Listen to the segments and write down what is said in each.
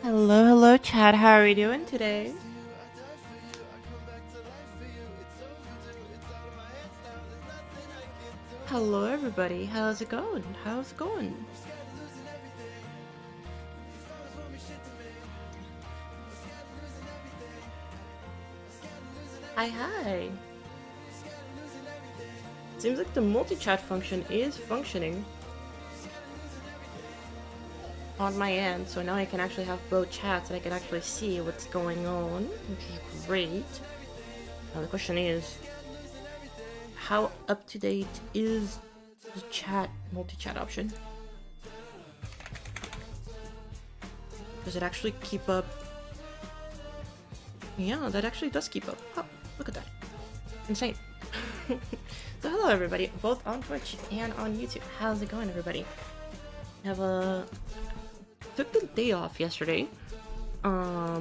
Hello, Chad. How are you doing today? Hello, everybody. How's it going? How's it going? Hi. Seems like the multi-chat function is functioning on my end, so now I can actually have both chats and I can actually see what's going on, which is great. Now the question is, how up to date is the multi-chat option? Does it actually keep up? Yeah, that actually does keep up. Oh, look at that. Insane. So hello everybody, both on Twitch and on YouTube. How's it going, everybody? Took the day off yesterday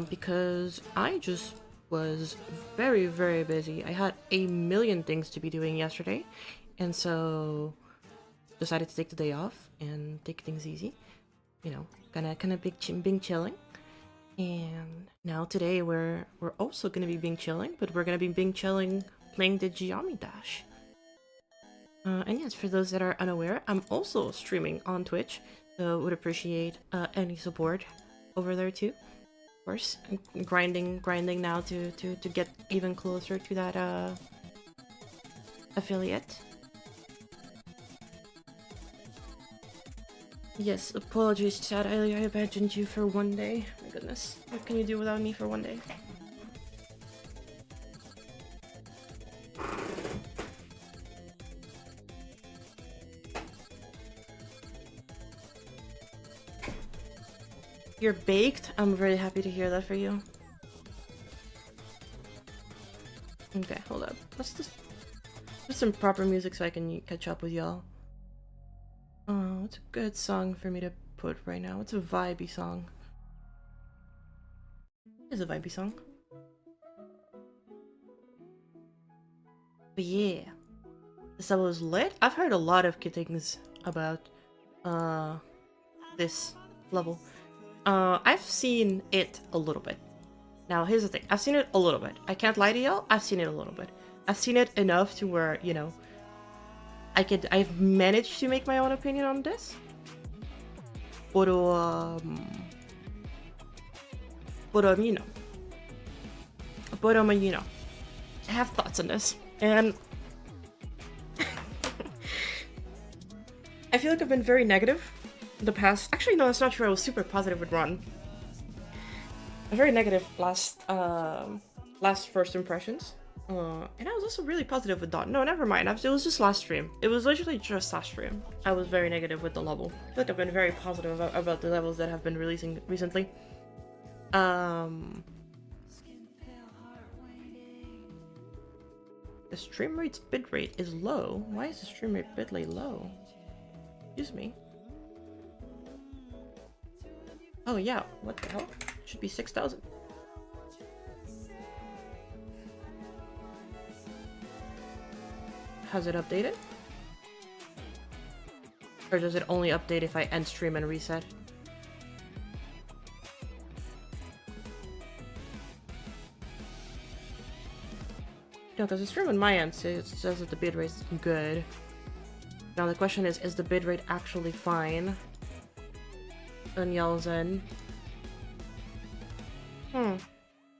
because I just was very busy. I had a million things to be doing yesterday, and so decided to take the day off and take things easy. You know, kind of being chilling. And now today we're also gonna be being chilling, but we're gonna be being chilling playing the Geometry Dash. And yes, for those that are unaware, I'm also streaming on Twitch, so would appreciate any support over there too. Of course, I'm grinding now to get even closer to that affiliate. Yes, apologies, Chad. I abandoned you for one day. My goodness, what can you do without me for one day? You're baked? I'm very happy to hear that for you. Okay, hold up. Let's just put some proper music so I can catch up with y'all. What's a good song for me to put right now? What's a vibey song? It's a vibey song. But yeah, this level is lit. I've heard a lot of good things about this level. I've seen it a little bit. Now, here's the thing. I've seen it a little bit. I can't lie to y'all. I've seen it a little bit. I've seen it enough to where, you know, I've managed to make my own opinion on this. But, you know. You know. I have thoughts on this. And I feel like I've been very negative the past. Actually, no, that's not true. I was super positive with Ron. I'm very negative last first impressions. And I was also really positive with Dawn. No, never mind. It was just last stream. It was literally just last stream. I was very negative with the level. I feel like I've been very positive about the levels that have been releasing recently. The stream rate's bitrate is low. Why is the stream rate bitrate low? Excuse me. Oh yeah, what the hell? It should be 6,000. Has it updated? Or does it only update if I end stream and reset? No, because the stream on my end says that the bitrate is good. Now the question is the bitrate actually fine? On y'all's end.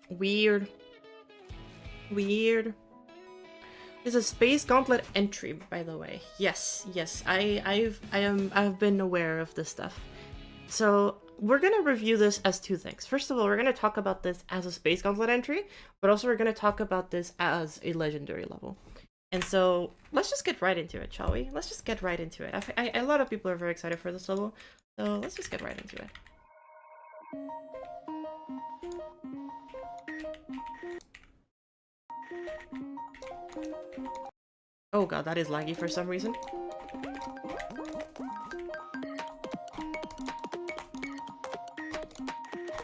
Weird. It's a Space Gauntlet entry, by the way. Yes, I've been aware of this stuff. So we're gonna review this as two things. First of all, we're gonna talk about this as a Space Gauntlet entry, but also we're gonna talk about this as a legendary level. And so let's just get right into it, shall we? Let's just get right into it. A lot of people are very excited for this level, so let's just get right into it. Oh god, that is laggy for some reason.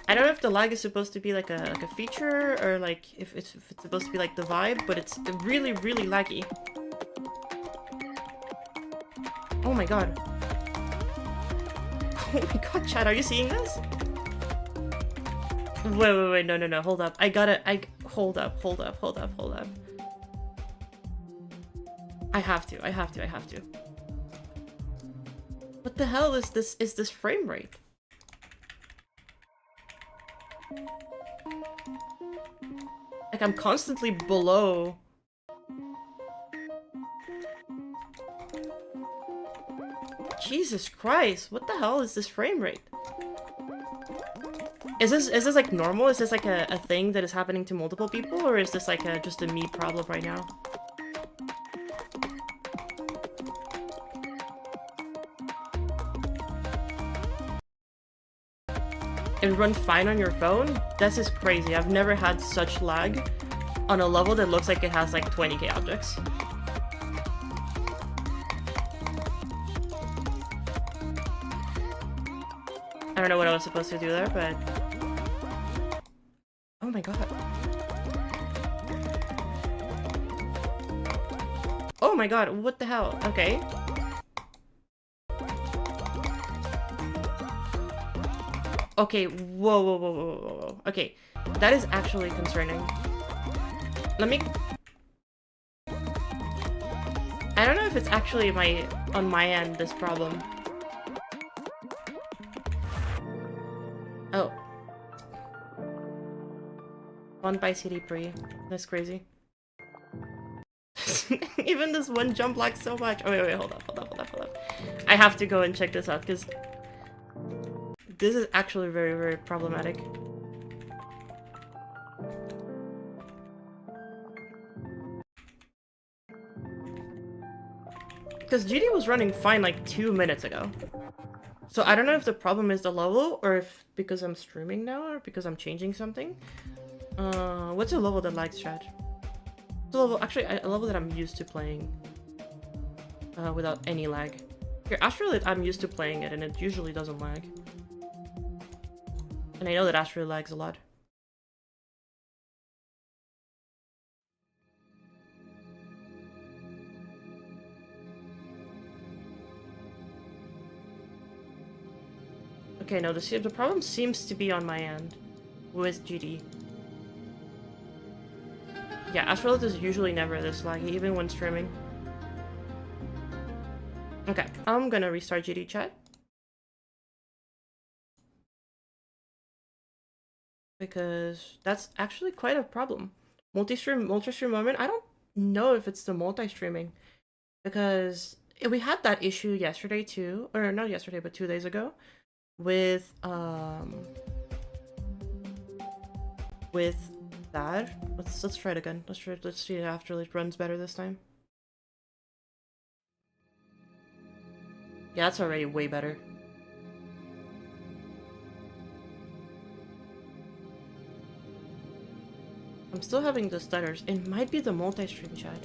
I don't know if the lag is supposed to be like a feature or like if it's supposed to be like the vibe, but it's really laggy. Oh my god. Oh my god, Chad, are you seeing this? Wait, no, hold up. Hold up. I have to. What the hell is this frame rate? Like, I'm constantly below. Jesus Christ, what the hell is this frame rate? Is this like normal? Is this like a thing that is happening to multiple people, or is this like just a me problem right now? It runs fine on your phone? This is crazy. I've never had such lag on a level that looks like it has like 20k objects. I don't know what I was supposed to do there, but... Oh my god. Oh my god, what the hell? Okay. Okay, whoa. Okay, that is actually concerning. Let me... I don't know if it's actually on my end, this problem. Oh. 1 by CD pre. That's crazy. Even this one jump lags so much. Oh, wait, hold up. I have to go and check this out, because this is actually very, very problematic. Because GD was running fine like 2 minutes ago. So I don't know if the problem is the level, or if because I'm streaming now, or because I'm changing something. What's a level that lags, chat? It's a level, actually, a level that I'm used to playing without any lag. Here, Astrolite, I'm used to playing it, and it usually doesn't lag. And I know that Astrolite lags a lot. Okay, no, the problem seems to be on my end with GD. Yeah, Astrolith is usually never this laggy, even when streaming. Okay, I'm gonna restart GD chat. Because that's actually quite a problem. Multi-stream moment, I don't know if it's the multi-streaming. Because we had that issue yesterday too, or not yesterday, but 2 days ago. With that. Let's try it again. Let's see if after it runs better this time. Yeah, that's already way better. I'm still having the stutters. It might be the multi-stream chat.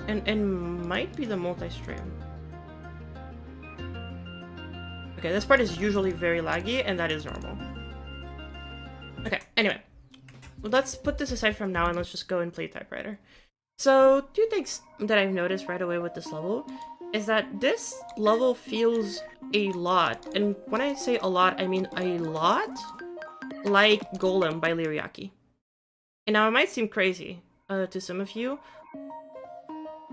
And might be the multi-stream. Okay, this part is usually very laggy, and that is normal. Okay, anyway. Let's put this aside from now, and let's just go and play Typewriter. So, 2 things that I've noticed right away with this level is that this level feels a lot, and when I say a lot, I mean a lot, like Golem by Liriaki. And now it might seem crazy to some of you.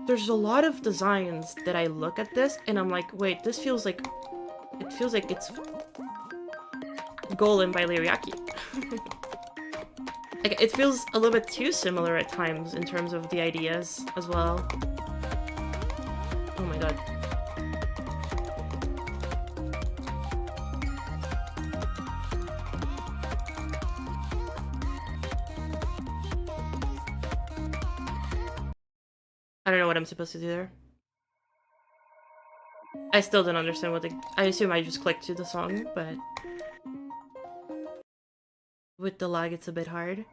There's a lot of designs that I look at this and I'm like, wait, this feels like... It feels like it's... Golem by Liriaki. Like, it feels a little bit too similar at times in terms of the ideas as well. Oh my god. I don't know what I'm supposed to do there. I still don't understand what the... I assume I just clicked to the song, but... With the lag, it's a bit hard.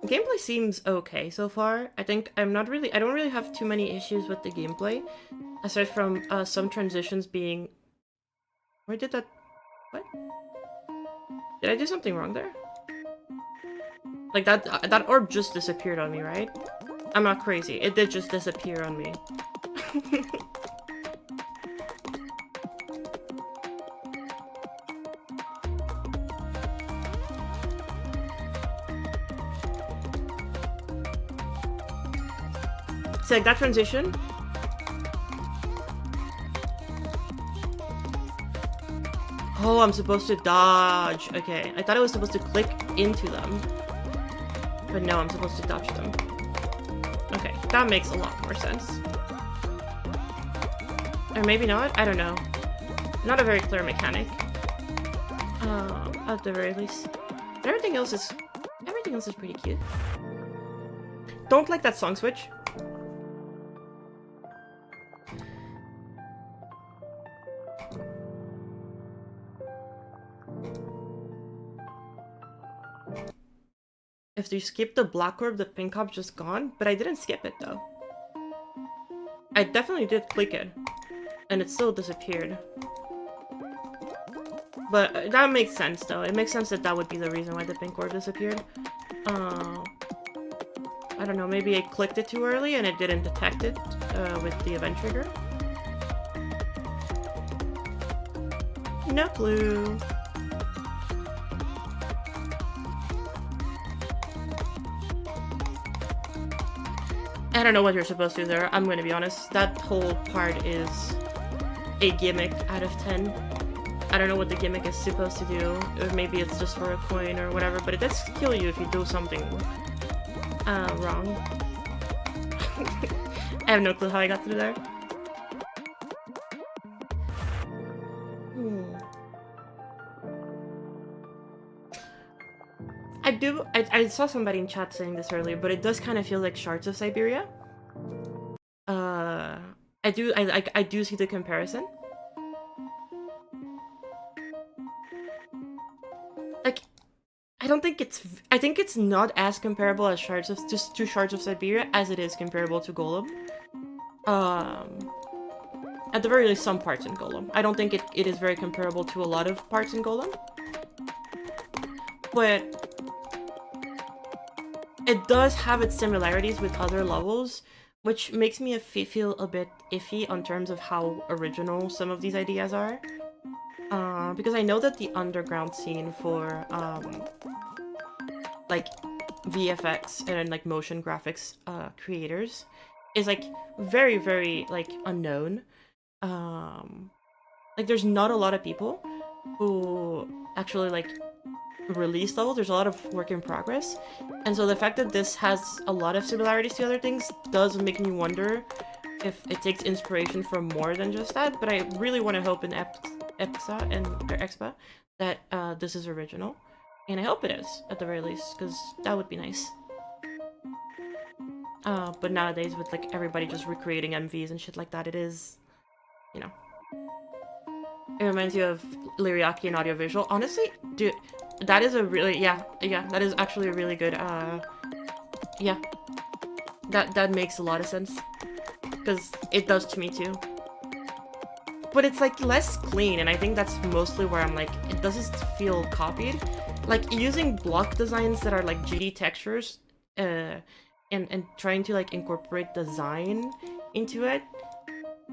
Gameplay seems okay so far. I think I don't really have too many issues with the gameplay. Aside from some transitions being... Where did that What? Did I do something wrong there? Like that orb just disappeared on me, right? I'm not crazy. It did just disappear on me. So like that transition. Oh, I'm supposed to dodge. Okay, I thought I was supposed to click into them. But no, I'm supposed to dodge them. Okay, that makes a lot more sense. Or maybe not, I don't know. Not a very clear mechanic. At the very least. But everything else is pretty cute. Don't like that song switch. If you skip the black orb, the pink orb's just gone, but I didn't skip it though. I definitely did click it, and it still disappeared. But that makes sense though. It makes sense that that would be the reason why the pink orb disappeared. I don't know, maybe I clicked it too early and it didn't detect it with the event trigger. No clue. I don't know what you're supposed to do there, I'm gonna be honest. That whole part is a gimmick out of 10. I don't know what the gimmick is supposed to do. Or maybe it's just for a coin or whatever, but it does kill you if you do something wrong. I have no clue how I got through there. I saw somebody in chat saying this earlier, but it does kind of feel like Shards of Siberia. I do see the comparison. Like, I think it's not as comparable as Shards of Siberia as it is comparable to Golem. At the very least, some parts in Golem. I don't think it is very comparable to a lot of parts in Golem. But it does have its similarities with other levels, which makes me feel a bit iffy on terms of how original some of these ideas are. Because I know that the underground scene for like VFX and like motion graphics creators is like very, very like unknown. Like there's not a lot of people who actually like release levels. There's a lot of work in progress, and so the fact that this has a lot of similarities to other things does make me wonder if it takes inspiration from more than just that. But I really want to hope in Expa that this is original, and I hope it is at the very least, because that would be nice. But nowadays with like everybody just recreating MVs and shit like that, it is, you know, it reminds you of Liriaki and audiovisual. Honestly, dude, that is a really, yeah, that is actually a really good, yeah. That makes a lot of sense. Because it does to me too. But it's like less clean, and I think that's mostly where I'm like, it doesn't feel copied. Like using block designs that are like GD textures, and trying to like incorporate design into it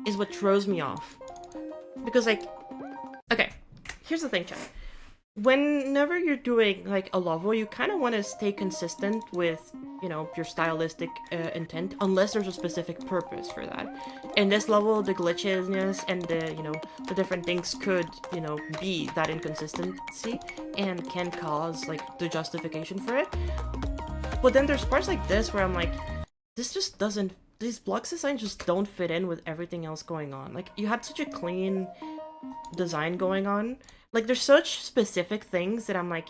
is what throws me off. Because like, okay, here's the thing, chat. Whenever you're doing like a level, you kind of want to stay consistent with, you know, your stylistic intent, unless there's a specific purpose for that. In this level, the glitchiness and the, you know, the different things could, you know, be that inconsistency and can cause like the justification for it. But then there's parts like this where I'm like, this just doesn't, these block designs just don't fit in with everything else going on. Like, you had such a clean design going on. Like, there's such specific things that I'm like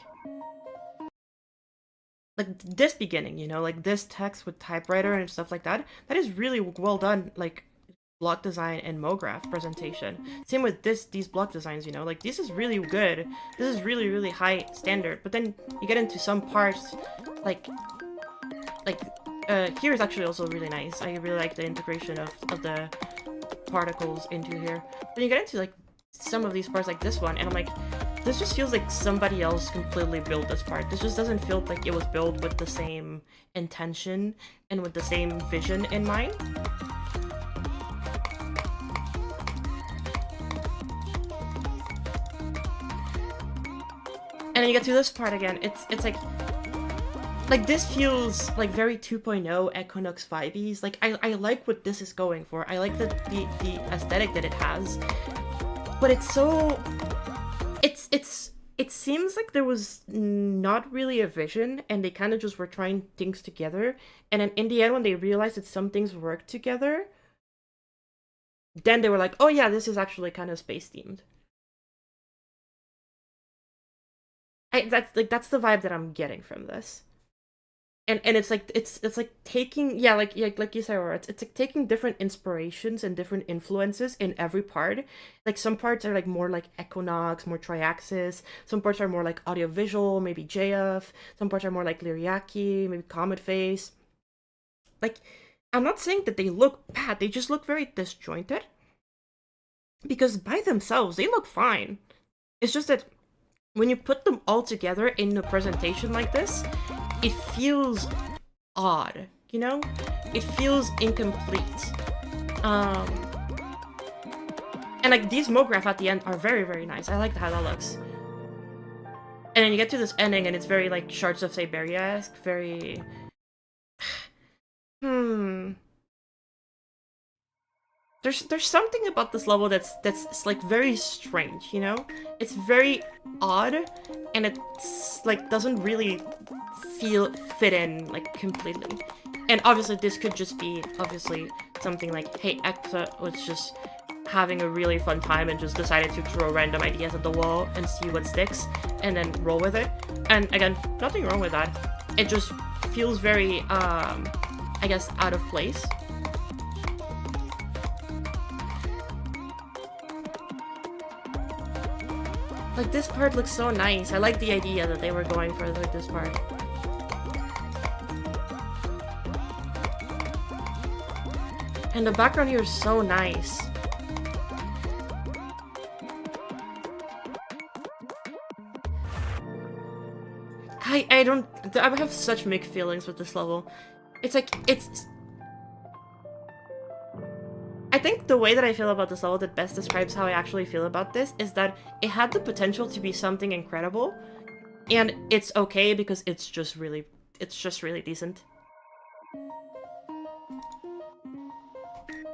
this beginning, you know, like this text with Typewriter and stuff like that, that is really well done, like, block design and MoGraph presentation. Same with these block designs, you know, like, this is really good. This is really, really high standard. But then you get into some parts, like, here is actually also really nice. I really like the integration of the particles into here. But you get into, like, some of these parts like this one, and I'm like, This just feels like somebody else completely built this part. This just doesn't feel like it was built with the same intention and with the same vision in mind. And then you get to this part again. It's like this feels like very 2.0 Equinox vibes. Like I like what this is going for. I like the aesthetic that it has. But it's so it seems like there was not really a vision and they kind of just were trying things together. And then in the end when they realized that some things worked together, then they were like, "Oh yeah, this is actually kind of space themed." That's the vibe that I'm getting from this. And it's like it's like taking, yeah, like you said, Aurora, it's like taking different inspirations and different influences in every part. Like some parts are like more like Equinox, more Triaxis. Some parts are more like audiovisual, maybe JF. Some parts are more like Lyriaki, maybe Comet Face. Like, I'm not saying that they look bad, they just look very disjointed. Because by themselves, they look fine. It's just that when you put them all together in a presentation like this, it feels odd, you know? It feels incomplete. And like these MoGraph at the end are very, very nice. I like how that looks. And then you get to this ending and it's very like Shards of Siberia-esque, very... There's something about this level that's like very strange, you know? It's very odd, and it's like doesn't really fit in like completely. And obviously this could just be obviously something like, hey, Exa was just having a really fun time and just decided to throw random ideas at the wall and see what sticks and then roll with it. And again, nothing wrong with that. It just feels very I guess out of place. Like, this part looks so nice. I like the idea that they were going for with this part. And the background here is so nice. I have such mixed feelings with this level. It's like, I think the way that I feel about this level that best describes how I actually feel about this is that it had the potential to be something incredible, and it's okay because it's just really decent.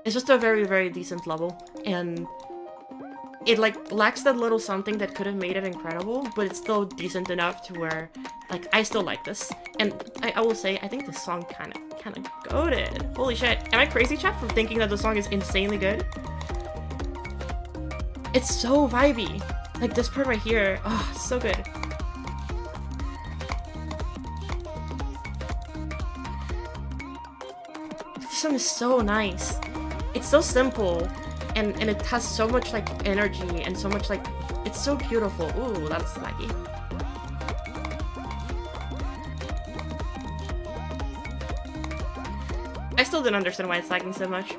It's just a very, very decent level, and it like lacks that little something that could have made it incredible, but it's still decent enough to where, like, I still like this. And I will say, I think this song kind of goated. Holy shit. Am I crazy, chat, for thinking that the song is insanely good? It's so vibey. Like, this part right here, oh, so good. This song is so nice. It's so simple, and it has so much, like, energy, and so much, like, it's so beautiful. Ooh, that's laggy. I still didn't understand why it's lagging so much.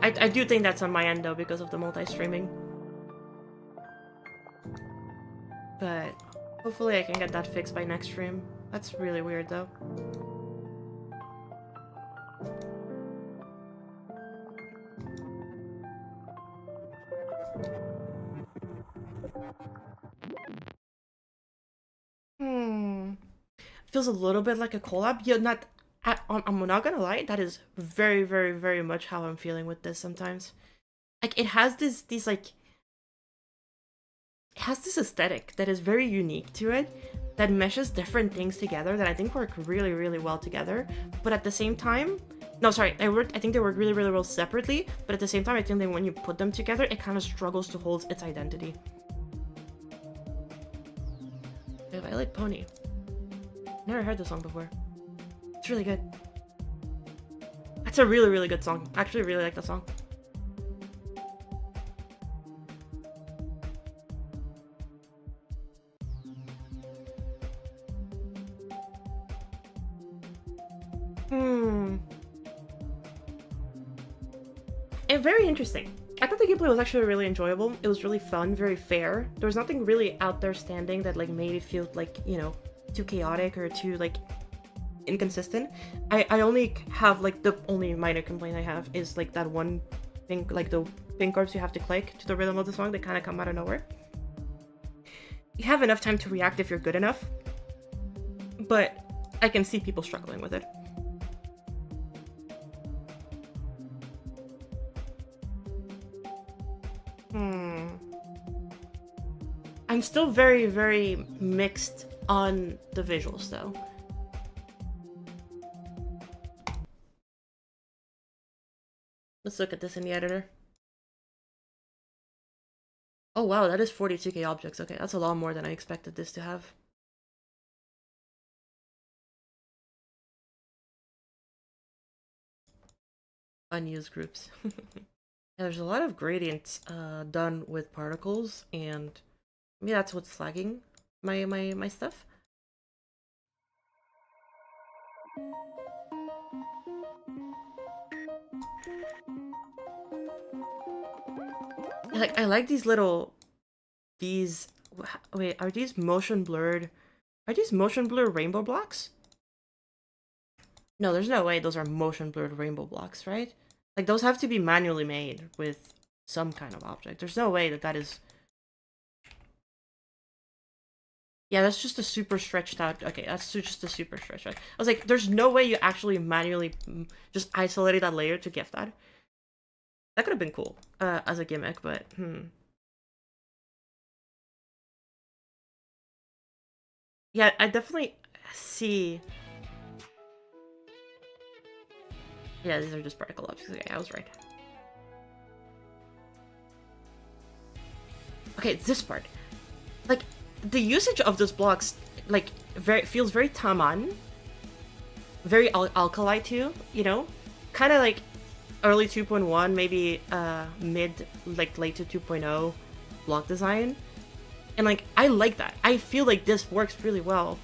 I do think that's on my end, though, because of the multi-streaming. But hopefully I can get that fixed by next stream. That's really weird, though. Feels a little bit like a collab. Yeah, I'm not gonna lie, that is very, very, very much how I'm feeling with this sometimes. Like, it has these like... It has this aesthetic that is very unique to it, that meshes different things together that I think work really, really well together. But at the same time... No, sorry, I think they work really, really well separately, but at the same time, I think that when you put them together, it kind of struggles to hold its identity. I like Pony. Never heard this song before. It's really good. That's a really, really good song. I actually really like that song. And very interesting. I thought the gameplay was actually really enjoyable. It was really fun, very fair. There was nothing really out there standing that like made it feel like, you know, too chaotic or too like inconsistent. I only have like the only minor complaint I have is like that one thing, like the pink orbs you have to click to the rhythm of the song that kind of come out of nowhere. You have enough time to react if you're good enough, but I can see people struggling with it. I'm still very, very mixed on the visuals though. Let's look at this in the editor. Oh wow, that is 42k objects. Okay, that's a lot more than I expected this to have. Unused groups. Yeah, there's a lot of gradients done with particles, and maybe that's what's flagging my stuff. Like, I like these little, wait, are these motion blurred? Are these motion blurred rainbow blocks? No, there's no way those are motion blurred rainbow blocks, right? Like, those have to be manually made with some kind of object. There's no way that that is... Yeah, that's just a super stretched out... Okay, that's just a super stretched out. I was like, there's no way you actually manually just isolated that layer to get that. That could have been cool as a gimmick, but yeah, I definitely see. Yeah, these are just particle objects. Okay, I was right. Okay, this part. Like, the usage of those blocks, like, feels very Taman. Very alkali too, you know? Kind of like early 2.1, maybe mid, like late to 2.0 block design. And like, I like that. I feel like this works really well.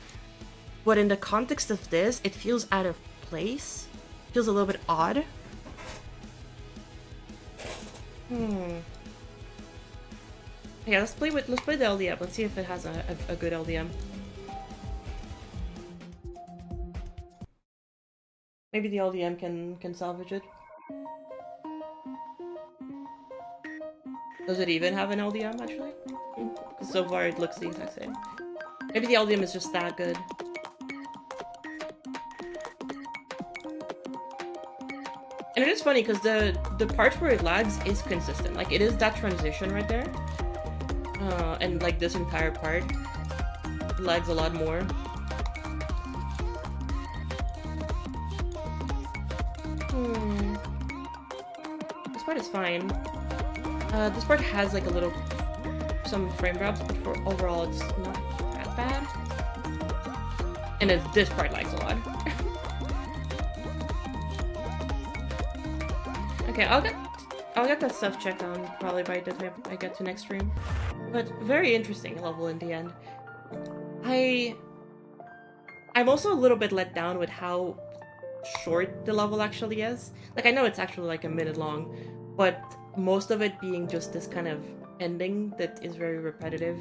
But in the context of this, it feels out of place. Feels a little bit odd. Yeah, let's play the LDM. Let's see if it has a good LDM. Maybe the LDM can salvage it. Does it even have an LDM, actually? Because so far it looks the exact same. Maybe the LDM is just that good. And it is funny, because the parts where it lags is consistent. Like, it is that transition right there. And, like, this entire part lags a lot more. This part is fine. This part has like some frame drops, but for overall it's not that bad. And then this part lags a lot. Okay, I'll get that stuff checked on probably by the time I get to next stream. But very interesting level in the end. I'm also a little bit let down with how short the level actually is. Like, I know it's actually like a minute long, but most of it being just this kind of ending that is very repetitive.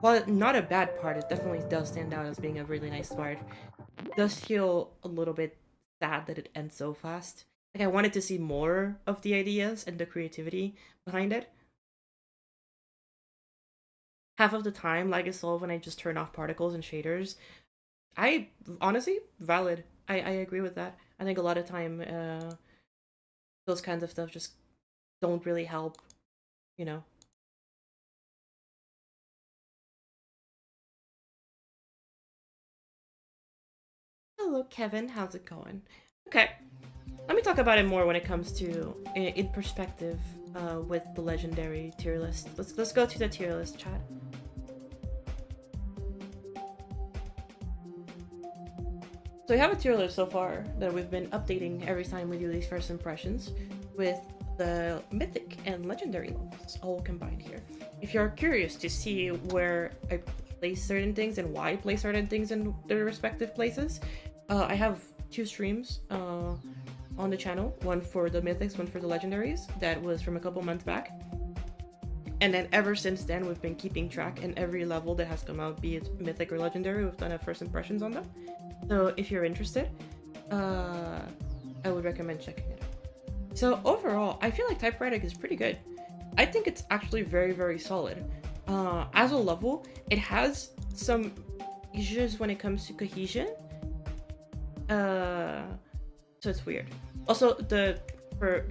While not a bad part, it definitely does stand out as being a really nice part. It does feel a little bit sad that it ends so fast. Like, I wanted to see more of the ideas and the creativity behind it. Half of the time, lag is solved when I just turn off particles and shaders. I honestly, valid. I agree with that. I think a lot of time those kinds of stuff just don't really help, you know. Hello, Kevin. How's it going? Okay, let me talk about it more when it comes to in perspective with the legendary tier list. Let's go to the tier list chat. So we have a tier list so far that we've been updating every time we do these first impressions with the mythic and legendary levels all combined here. If you're curious to see where I place certain things and why I place certain things in their respective places, I have two streams on on the channel, one for the mythics, one for the legendaries. That was from a couple months back. And then ever since then, we've been keeping track, and every level that has come out, be it mythic or legendary, we've done a first impressions on them. So if you're interested, I would recommend checking it out. So overall, I feel like Typewriter is pretty good. I think it's actually very, very solid. As a level, it has some issues when it comes to cohesion. So it's weird. Also, for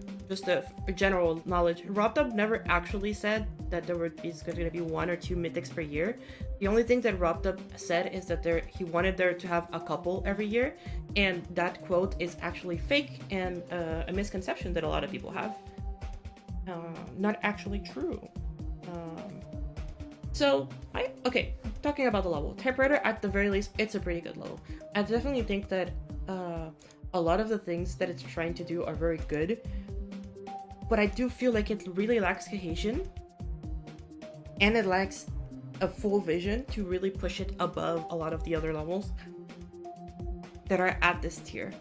general knowledge, RobDub never actually said that there going to be 1 or 2 mythics per year. The only thing that RobDub said is that he wanted there to have a couple every year, and that quote is actually fake and a misconception that a lot of people have. Not actually true. Okay, talking about the level, Typewriter, at the very least, it's a pretty good level. I definitely think that a lot of the things that it's trying to do are very good, but I do feel like it really lacks cohesion, and it lacks a full vision to really push it above a lot of the other levels that are at this tier.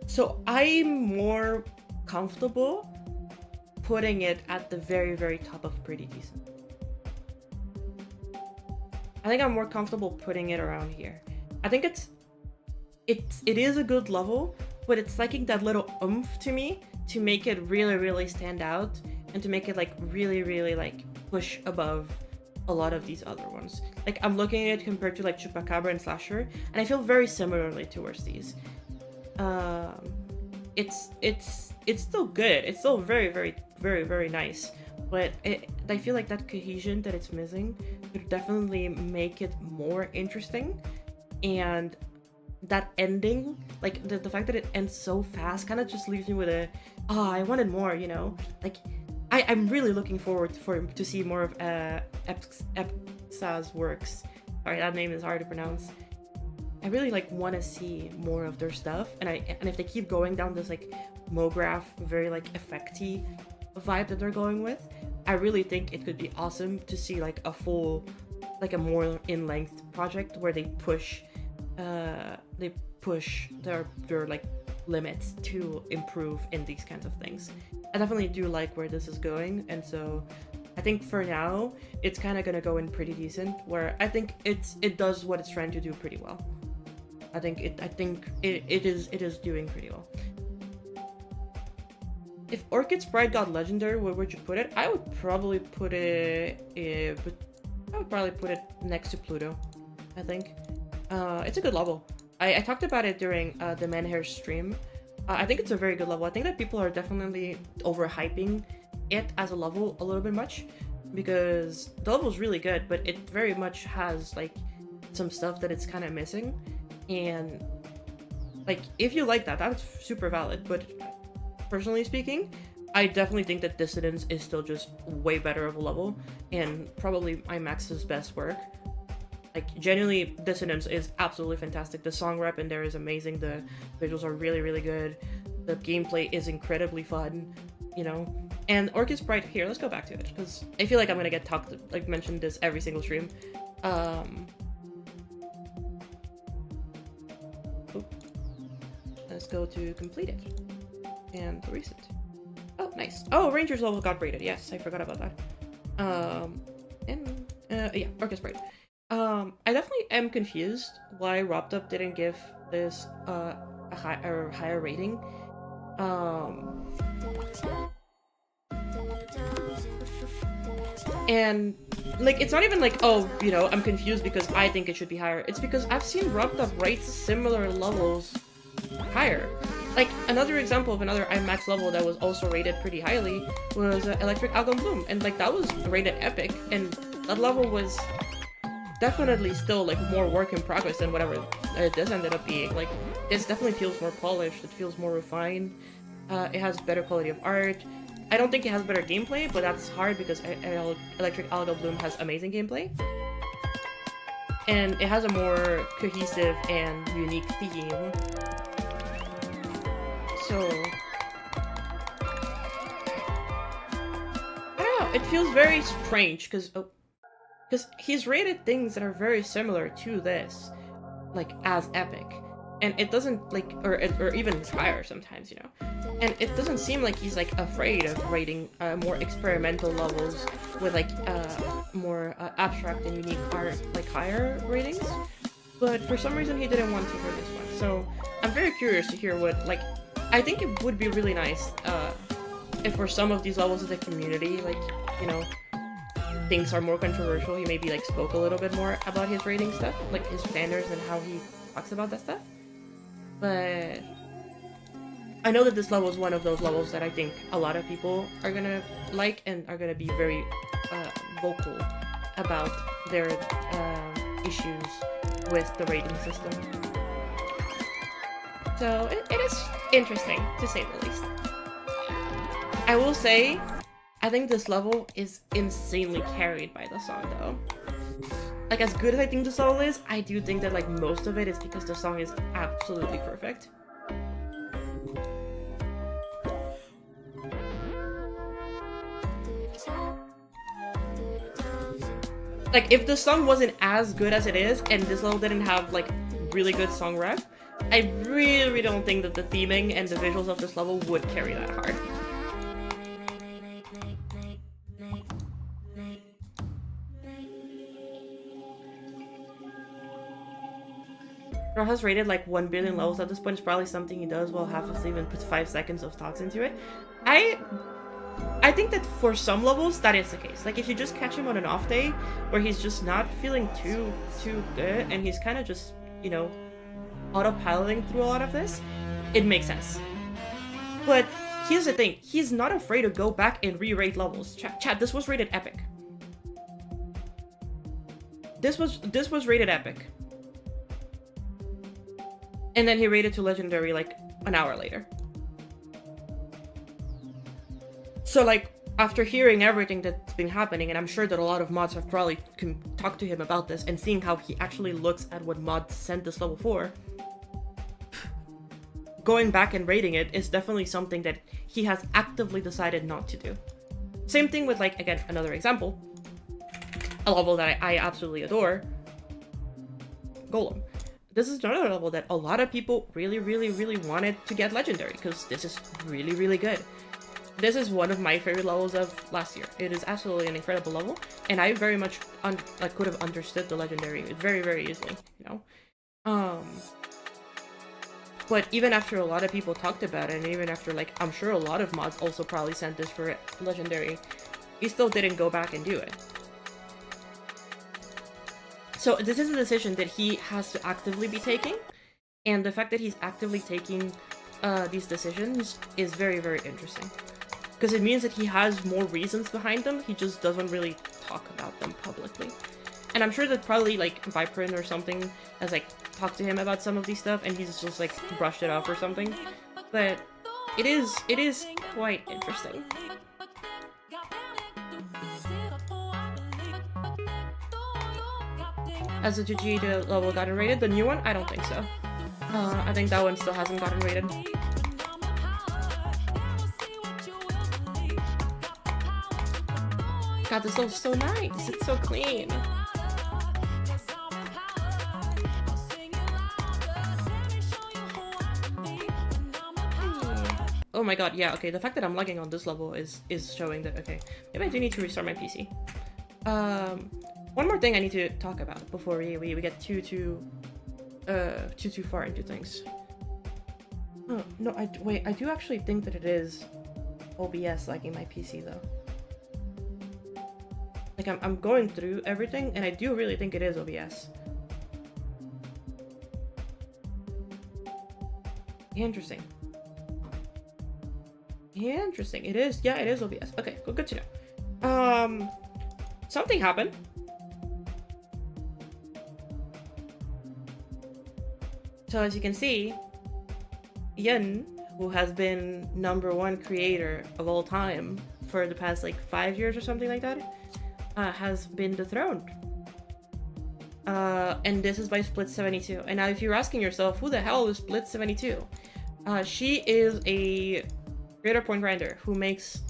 So I'm more comfortable putting it at the very, very top of pretty decent. I think I'm more comfortable putting it around here. I think it is a good level, but it's lacking that little oomph to me to make it really, really stand out, and to make it like really, really like push above a lot of these other ones. Like, I'm looking at it compared to like Chupacabra and Slasher, and I feel very similarly towards these. It's still good. It's still very, very, very, very nice. But I feel like that cohesion that it's missing could definitely make it more interesting. And that ending, like the fact that it ends so fast, kind of just leaves me with I wanted more, you know? Like, I'm really looking forward to see more of Epsa's works. Sorry, that name is hard to pronounce. I really like want to see more of their stuff, and if they keep going down this like MoGraph, very like effecty vibe that they're going with, I really think it could be awesome to see like a full, like a more in-length project where they push their like limits to improve in these kinds of things. I definitely do like where this is going, and so I think for now it's kind of gonna go in pretty decent, where I think it does what it's trying to do pretty well. I think it is doing pretty well. If Orchid's Pride got legendary, where would you put it? I would probably put it next to Pluto. I think it's a good level. I talked about it during the Manhair stream. I think it's a very good level. I think that people are definitely overhyping it as a level a little bit much, because the level is really good, but it very much has like some stuff that it's kind of missing. And like, if you like that, that's super valid. But personally speaking, I definitely think that Dissidence is still just way better of a level, and probably IMAX's best work. Like, genuinely, Dissidence is absolutely fantastic. The song rep in there is amazing. The visuals are really, really good. The gameplay is incredibly fun, you know. And Orchid's Pride, here, let's go back to it, because I feel like I'm gonna get mentioned this every single stream. Let's go to complete it and reset. Oh, nice. Oh, Ranger's level got rated. Yes, I forgot about that. Yeah, Orchid's Pride. I definitely am confused why RobDub didn't give this a higher rating. And like, it's not even like, oh, you know, I'm confused because I think it should be higher. It's because I've seen RobDub rate similar levels higher. Like, another example of another IMAX level that was also rated pretty highly was Electric Algon Bloom, and like, that was rated epic, and that level was definitely still like more work in progress than whatever this ended up being. Like, this definitely feels more polished, it feels more refined, it has better quality of art. I don't think it has better gameplay, but that's hard because Electric Algon Bloom has amazing gameplay. And it has a more cohesive and unique theme. So I don't know, it feels very strange because he's rated things that are very similar to this, like, as epic. and it doesn't like, or even higher sometimes, you know. And it doesn't seem like he's like afraid of rating more experimental levels with like more abstract and unique art, like higher ratings. But for some reason he didn't want to for this one. So I'm very curious to hear what, like, I think it would be really nice if for some of these levels of the community, like, you know, things are more controversial, he maybe like spoke a little bit more about his rating stuff, like his standards and how he talks about that stuff. But I know that this level is one of those levels that I think a lot of people are gonna like and are gonna be very vocal about their issues with the rating system. So it is interesting, to say the least. I will say, I think this level is insanely carried by the song, though. Like, as good as I think the song is, I do think that, like, most of it is because the song is absolutely perfect. Like, if the song wasn't as good as it is, and this level didn't have, like, really good song rep, I really don't think that the theming and the visuals of this level would carry that hard. Bro has rated like 1 billion levels at this point. It's probably something he does while half asleep and puts 5 seconds of thoughts into it. I think that for some levels that is the case. Like, if you just catch him on an off day where he's just not feeling too good and he's kind of just, you know, autopiloting through a lot of this, it makes sense. But here's the thing, he's not afraid to go back and re-rate levels. Chat, this was rated epic. This was rated epic. And then he rated to legendary like an hour later. So like, after hearing everything that's been happening, and I'm sure that a lot of mods have probably talked to him about this and seeing how he actually looks at what mods sent this level for, going back and rating it is definitely something that he has actively decided not to do. Same thing with, like, again, another example, a level that I absolutely adore, Golem. This is another level that a lot of people really wanted to get legendary, because this is really good. This is one of my favorite levels of last year. It is absolutely an incredible level, and I very much could have understood the legendary very easily, you know? But even after a lot of people talked about it, and even after, like, I'm sure a lot of mods also probably sent this for legendary, he still didn't go back and do it. So this is a decision that he has to actively be taking, and the fact that he's actively taking these decisions is very interesting. Because it means that he has more reasons behind them, he just doesn't really talk about them publicly. And I'm sure that probably, like, Viprint or something has, like, talked to him about some of these stuff, and he's just, like, brushed it off or something. But it is quite interesting. Has the GG level gotten rated? The new one? I don't think so. I think that one still hasn't gotten rated. God, this level's so nice. It's so clean. Oh my god, yeah, okay, the fact that I'm lagging on this level is showing that, okay, maybe I do need to restart my PC. One more thing I need to talk about before we get too far into things. Oh, no, wait, I do actually think that it is OBS lagging my PC, though. Like, I'm going through everything, and I do really think it is OBS. Interesting. Interesting. It is, yeah, it is OBS. Okay, good to know. Something happened. So as you can see, Yen, who has been #1 creator of all time for the past like 5 years or something like that, has been dethroned. And this is by Split72. And now if you're asking yourself, who the hell is Split72? She is a creator point grinder who makes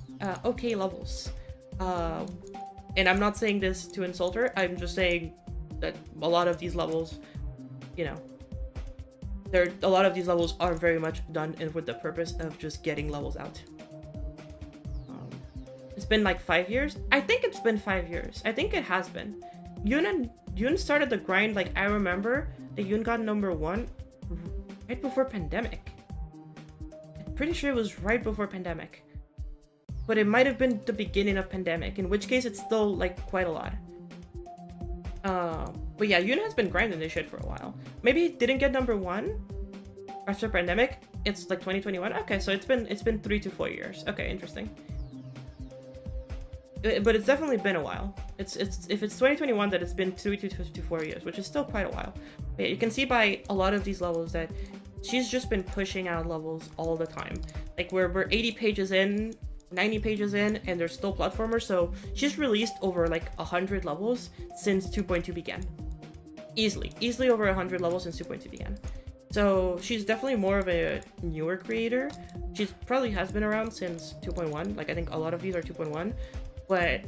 okay levels. And I'm not saying this to insult her, I'm just saying that a lot of these levels, you know, A lot of these levels are very much done with the purpose of just getting levels out. It's been like 5 years. I think it's been 5 years. I think it has been. Yoon started the grind, like, I remember that Yoon got number 1 right before pandemic. I'm pretty sure it was right before pandemic. But it might have been the beginning of pandemic, in which case it's still, like, quite a lot. But yeah, Yoon has been grinding this shit for a while. Maybe it didn't get number 1 after pandemic. It's like 2021. Okay, so it's been 3 to 4 years. Okay, interesting. But it's definitely been a while. If it's 2021, that it's been 3 to 4 years, which is still quite a while. But yeah, you can see by a lot of these levels that she's just been pushing out levels all the time. Like we're 80 pages in, 90 pages in, and there's still platformers. So she's released over like 100 levels since 2.2 began. Easily over 100 levels since 2.2 began. So she's definitely more of a newer creator. She's probably has been around since 2.1. Like I think a lot of these are 2.1. But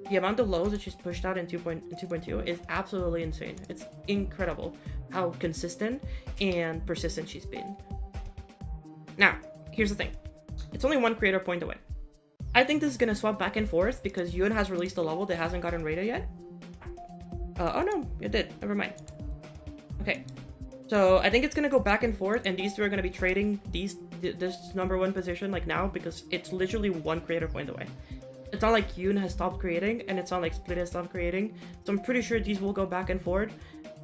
the amount of lows that she's pushed out in 2.2 is absolutely insane. It's incredible how consistent and persistent she's been. Now, here's the thing. It's only 1 creator point away. I think this is going to swap back and forth because Yoon has released a level that hasn't gotten rated yet. Oh no, it did. Never mind. Okay. So I think it's going to go back and forth, and these two are going to be trading this number 1 position like now because it's literally 1 creator point away. It's not like Yoon has stopped creating, and it's not like Split has stopped creating. So I'm pretty sure these will go back and forth,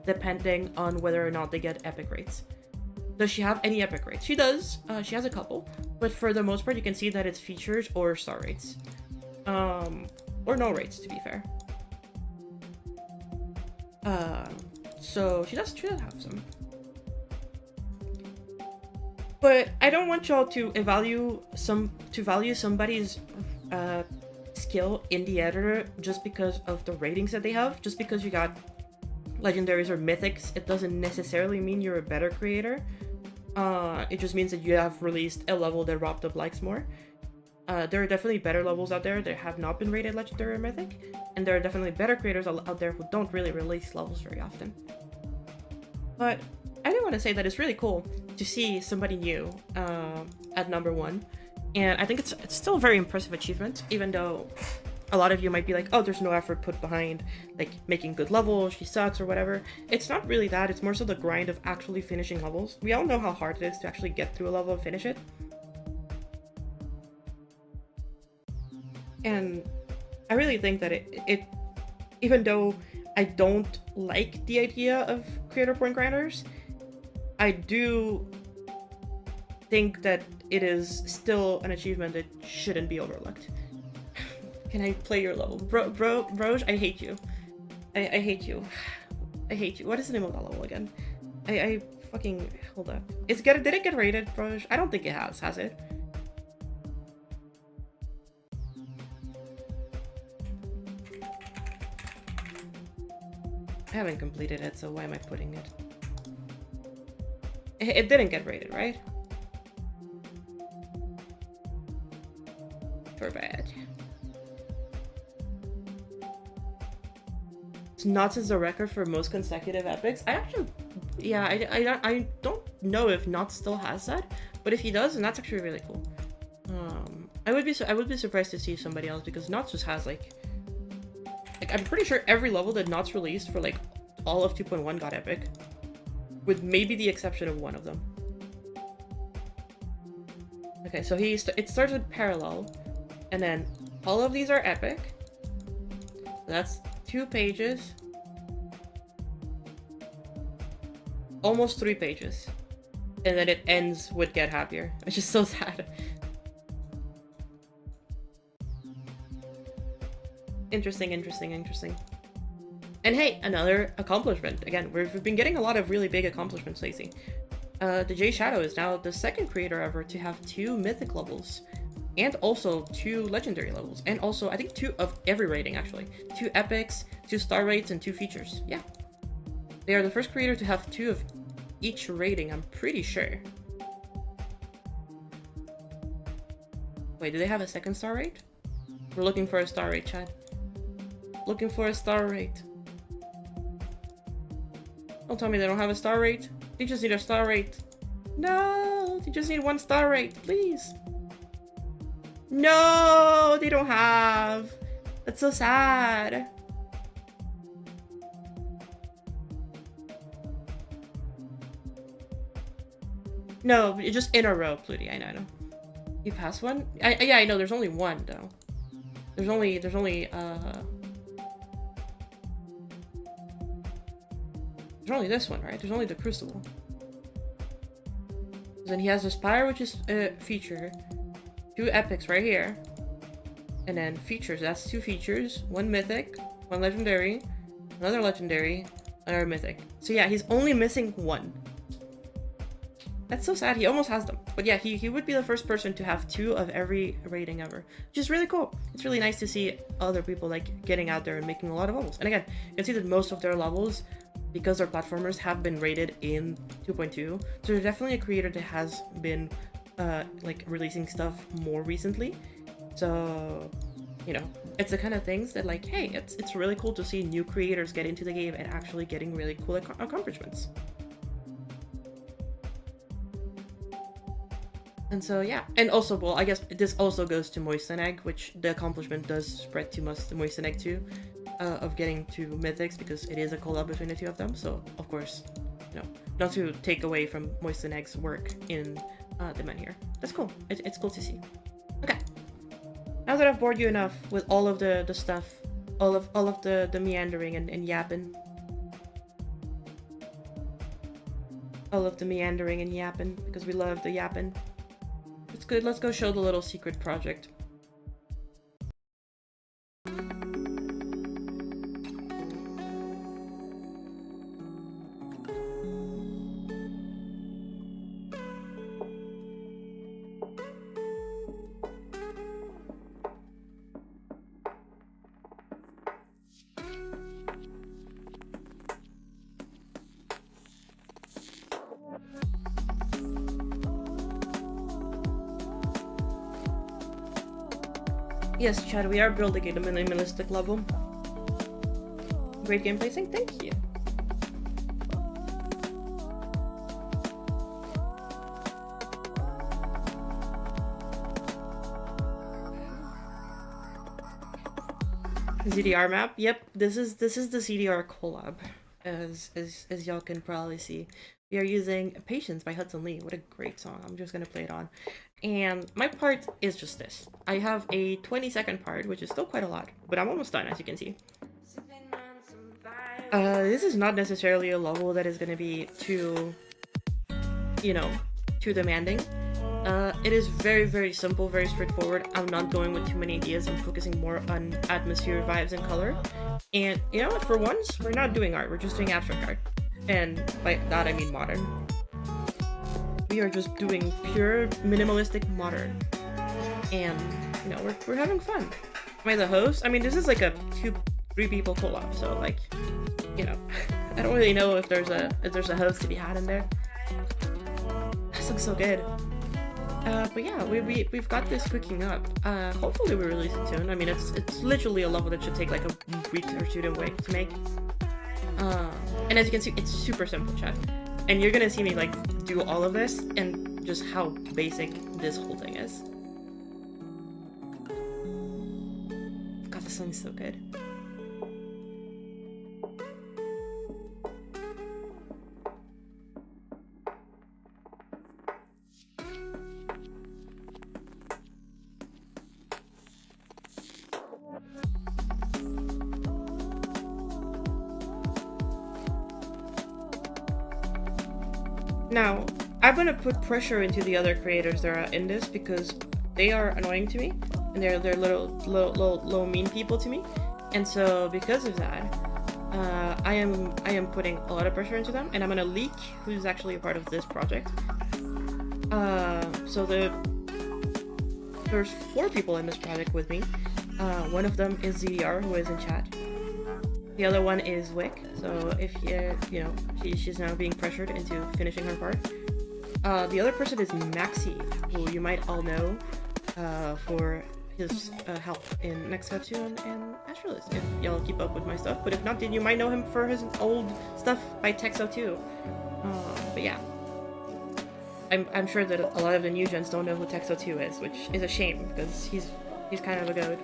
depending on whether or not they get epic rates. Does she have any epic rates? She does. She has a couple, but for the most part, you can see that it's features or star rates, or no rates, to be fair. So she does have some. But I don't want y'all to value somebody's skill in the editor just because of the ratings that they have. Just because you got legendaries or mythics, it doesn't necessarily mean you're a better creator. It just means that you have released a level that robbed up likes more. There are definitely better levels out there that have not been rated legendary or mythic, and there are definitely better creators out there who don't really release levels very often. But I do want to say that it's really cool to see somebody new at number 1. And I think it's still a very impressive achievement, even though a lot of you might be like, oh, there's no effort put behind like making good levels, she sucks or whatever. It's not really that. It's more so the grind of actually finishing levels. We all know how hard it is to actually get through a level and finish it. And I really think that it even though I don't like the idea of creator point grinders, I do think that it is still an achievement that shouldn't be overlooked. Can I play your level? Broj, I hate you. I hate you. I hate you. What is the name of that level again? I fucking... Hold up. Did it get rated, Broj? I don't think it has it? I haven't completed it, so why am I putting it? It didn't get rated, right? For bad. Knots is the record for most consecutive epics. I actually, yeah, I don't know if Knots still has that, but if he does, then that's actually really cool. I would be surprised to see somebody else, because Knots just has like I'm pretty sure every level that Knots released for like all of 2.1 got epic, with maybe the exception of one of them. Okay, so it starts with parallel, and then all of these are epic. That's 2 pages. Almost 3 pages. And then it ends with Get Happier, which is so sad. Interesting. And hey, another accomplishment. Again, we've been getting a lot of really big accomplishments lately. The J Shadow is now the second creator ever to have 2 mythic levels, and also 2 legendary levels, and also I think 2 of every rating actually. 2 epics, 2 star rates, and 2 features. Yeah. They are the first creator to have 2 of each rating, I'm pretty sure. Wait, do they have a second star rate? We're looking for a star rate, chat. Looking for a star rate. Don't tell me they don't have a star rate. They just need a star rate. No, they just need 1 star rate, please. No, they don't have. That's so sad. No, just in a row, Pluty. I know. You passed one? Yeah, I know. There's only one though. There's only this one, right? There's only the Crucible. Then he has the Spire, which is feature. 2 epics right here. And then features. That's 2 features. 1 mythic, 1 legendary, another legendary, another mythic. So yeah, he's only missing 1. That's so sad. He almost has them. But yeah, he would be the first person to have 2 of every rating ever. Which is really cool. It's really nice to see other people like getting out there and making a lot of levels. And again, you can see that most of their levels, because they're platformers, have been rated in 2.2. So they're definitely a creator that has been like releasing stuff more recently. So, you know, it's the kind of things that like, hey, it's really cool to see new creators get into the game and actually getting really cool accomplishments. And so yeah, and also, well, I guess this also goes to Moisten Egg, which the accomplishment does spread to Moisten Egg too, of getting to Mythics, because it is a collab between the 2 of them. So of course, you know, not to take away from Moisten Egg's work in the men here. That's cool. It's cool to see. Okay, now that I've bored you enough with all of the stuff, all of the meandering and yapping, because we love the yapping. It's good. Let's go show the little secret project. Yes, Chad, we are building at a minimalistic level. Great game placing, thank you. ZDR map, yep. This is the ZDR collab, as y'all can probably see. We are using Patience by Hudson Lee. What a great song. I'm just gonna play it on. And my part is just this. I have a 20-second part, which is still quite a lot, but I'm almost done, as you can see. This is not necessarily a level that is gonna be too, you know, too demanding. It is very, very simple, very straightforward. I'm not going with too many ideas. I'm focusing more on atmosphere, vibes, and color. And you know what? For once, we're not doing art. We're just doing abstract art. And by that, I mean modern. We are just doing pure, minimalistic modern. And, you know, we're having fun. Am I the host? I mean, this is like a 2-3 people collab, so like, you know, I don't really know if there's a host to be had in there. This looks so good. But yeah, we've got this cooking up. Hopefully we release it soon. I mean, it's literally a level that should take like a week or 2 to make. And as you can see, it's super simple, chat. And you're gonna see me like do all of this and just how basic this whole thing is. God, this song's so good. Now, I'm gonna put pressure into the other creators that are in this because they are annoying to me and they're little mean people to me, and so because of that, I am putting a lot of pressure into them, and I'm gonna leak who's actually a part of this project. So there's 4 people in this project with me. One of them is ZDR, who is in chat. The other one is Wick, so if you know, she's now being pressured into finishing her part. The other person is Maxi, who you might all know for his help in Next Step 2 and Astralist, if y'all keep up with my stuff. But if not, then you might know him for his old stuff by Texo too. But yeah. I'm sure that a lot of the new gens don't know who Texo2 is, which is a shame, because he's kind of a goat.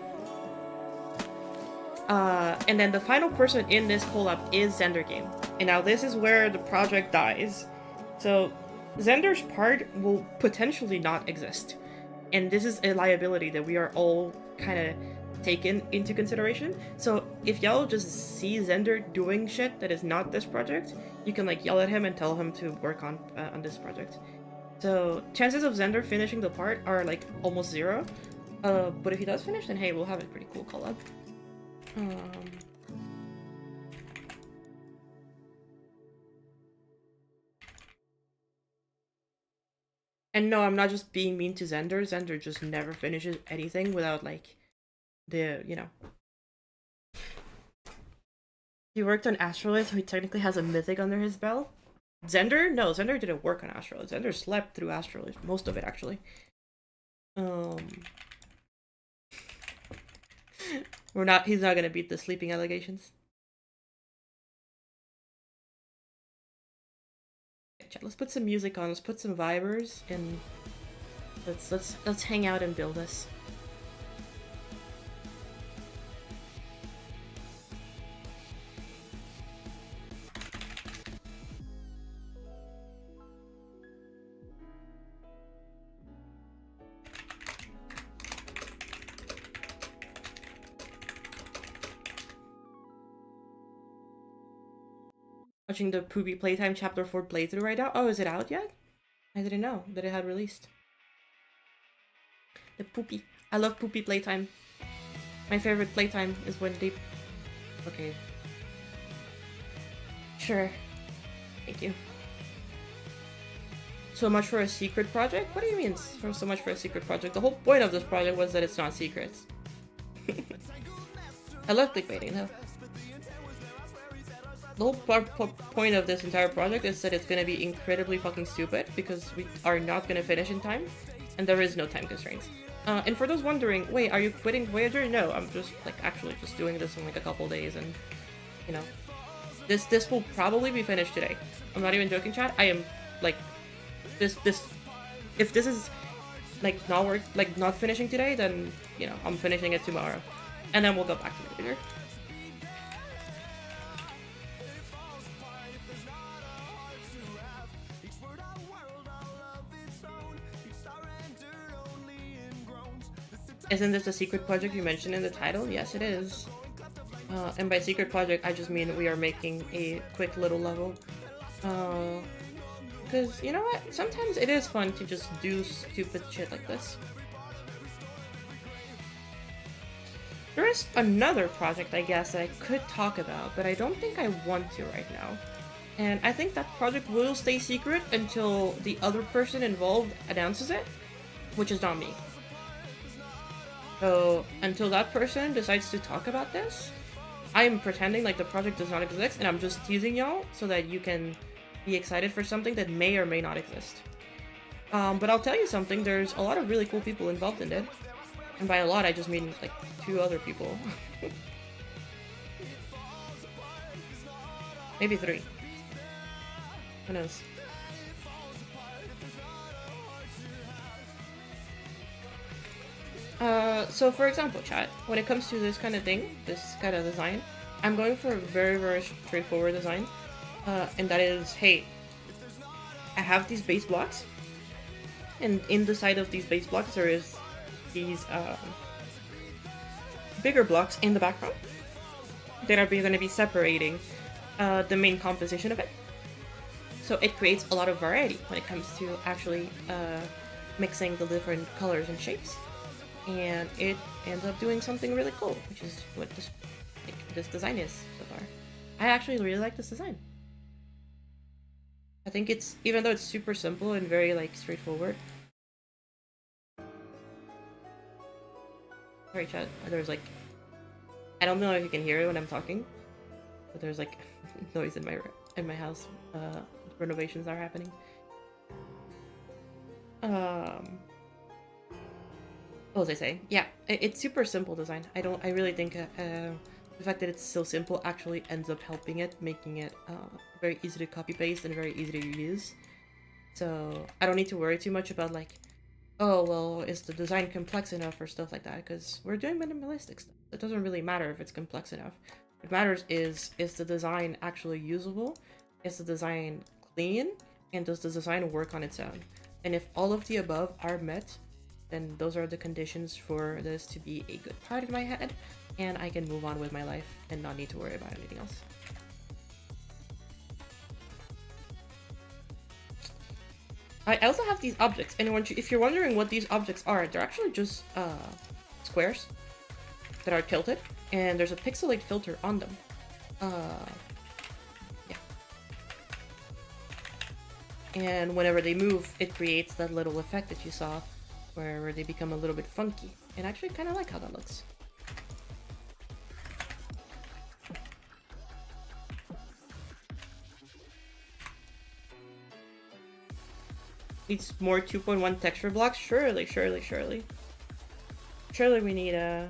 And then the final person in this collab is Zender Game. And now this is where the project dies. So Zender's part will potentially not exist. And this is a liability that we are all kind of taken into consideration. So if y'all just see Zender doing shit that is not this project, you can like yell at him and tell him to work on this project. So chances of Zender finishing the part are like almost 0. But if he does finish, then hey, we'll have a pretty cool collab. And no, I'm not just being mean to Zender. Zender just never finishes anything without like the, you know. He worked on Astrolith, so he technically has a mythic under his belt. Zender? No, Zender didn't work on Astrolith. Zender slept through Astrolith. Most of it, actually. He's not gonna beat the sleeping allegations. Okay, chat, let's put some music on, let's put some vibers, and let's hang out and build this. Watching the Poopy Playtime Chapter 4 playthrough right now. Oh, is it out yet? I didn't know that it had released. The Poopy. I love Poopy Playtime. My favorite playtime is when they... Okay. Sure. Thank you. So much for a secret project? What do you mean for so much for a secret project? The whole point of this project was that it's not secrets. I love clickbaiting though. The whole point of this entire project is that it's gonna be incredibly fucking stupid because we are not gonna finish in time, and there is no time constraints. And for those wondering, wait, are you quitting Voyager? No, I'm just like actually just doing this in like a couple days, and you know, this will probably be finished today. I'm not even joking, chat. I am like this if this is like not finishing today, then you know I'm finishing it tomorrow, and then we'll go back to Voyager. Isn't this a secret project you mentioned in the title? Yes, it is. And by secret project, I just mean we are making a quick little level. Because, you know what? Sometimes it is fun to just do stupid shit like this. There is another project, I guess, that I could talk about, but I don't think I want to right now. And I think that project will stay secret until the other person involved announces it, which is not me. So until that person decides to talk about this, I'm pretending like the project does not exist, and I'm just teasing y'all so that you can be excited for something that may or may not exist. But I'll tell you something, there's a lot of really cool people involved in it. And by a lot, I just mean like 2 other people. Maybe 3. Who knows? So for example, chat, when it comes to this kind of thing, this kind of design, I'm going for a very, very straightforward design. And that is, hey, I have these base blocks, and in the side of these base blocks there is these bigger blocks in the background that are going to be separating the main composition of it. So it creates a lot of variety when it comes to actually mixing the different colors and shapes. And it ends up doing something really cool, which is what this design is so far. I actually really like this design. I think it's, even though it's super simple and very like straightforward. Sorry chat, there's like, I don't know if you can hear it when I'm talking, but there's like noise in my house. Renovations are happening. What was I saying? Yeah, it's super simple design. I really think the fact that it's so simple actually ends up helping it, making it very easy to copy paste and very easy to use. So I don't need to worry too much about like, oh, well, is the design complex enough or stuff like that? Because we're doing minimalistic stuff. It doesn't really matter if it's complex enough. What matters is the design actually usable? Is the design clean? And does the design work on its own? And if all of the above are met, then those are the conditions for this to be a good part in my head, and I can move on with my life and not need to worry about anything else. I also have these objects, and if you're wondering what these objects are, they're actually just squares that are tilted, and there's a pixelate filter on them. Yeah. And whenever they move, it creates that little effect that you saw, where they become a little bit funky. And I actually kind of like how that looks. Needs more 2.1 texture blocks? Surely. Surely we need that.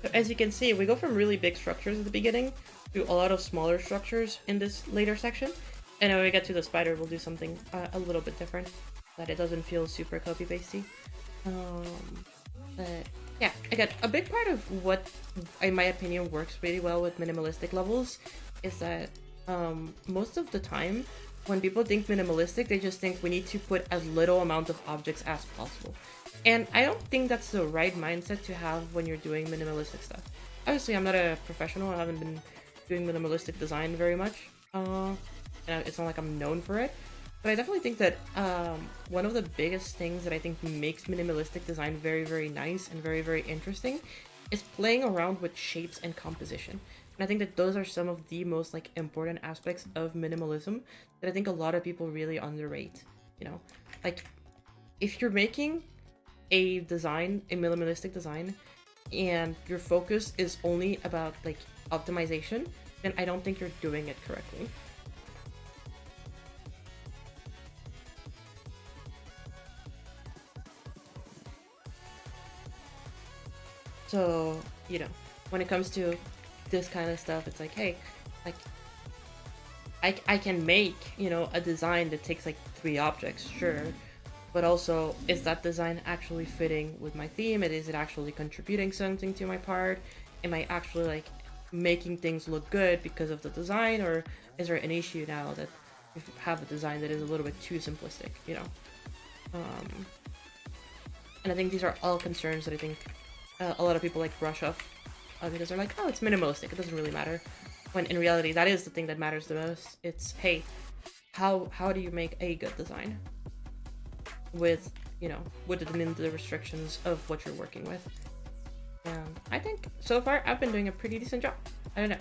So as you can see, we go from really big structures at the beginning to a lot of smaller structures in this later section. And when we get to the spider, we'll do something a little bit different, that it doesn't feel super copy-pasty. But yeah, again, a big part of what, in my opinion, works really well with minimalistic levels is that most of the time, when people think minimalistic, they just think we need to put as little amount of objects as possible. And I don't think that's the right mindset to have when you're doing minimalistic stuff. Obviously, I'm not a professional. I haven't been doing minimalistic design very much. And it's not like I'm known for it. But I definitely think that one of the biggest things that I think makes minimalistic design very, very nice and very, very interesting is playing around with shapes and composition. And I think that those are some of the most like important aspects of minimalism that I think a lot of people really underrate. You know, like if you're making a design, a minimalistic design, and your focus is only about like optimization, then I don't think you're doing it correctly. So, you know, when it comes to this kind of stuff, it's like, hey, like, I can make, you know, a design that takes like 3 objects, sure, but also, is that design actually fitting with my theme? Is it actually contributing something to my part? Am I actually like making things look good because of the design, or is there an issue now that we have a design that is a little bit too simplistic, you know? And I think these are all concerns that I think a lot of people like brush off because they're like, oh, it's minimalistic, it doesn't really matter. When in reality, that is the thing that matters the most. It's, hey, how do you make a good design with, you know, within the restrictions of what you're working with? And I think so far I've been doing a pretty decent job. I don't know.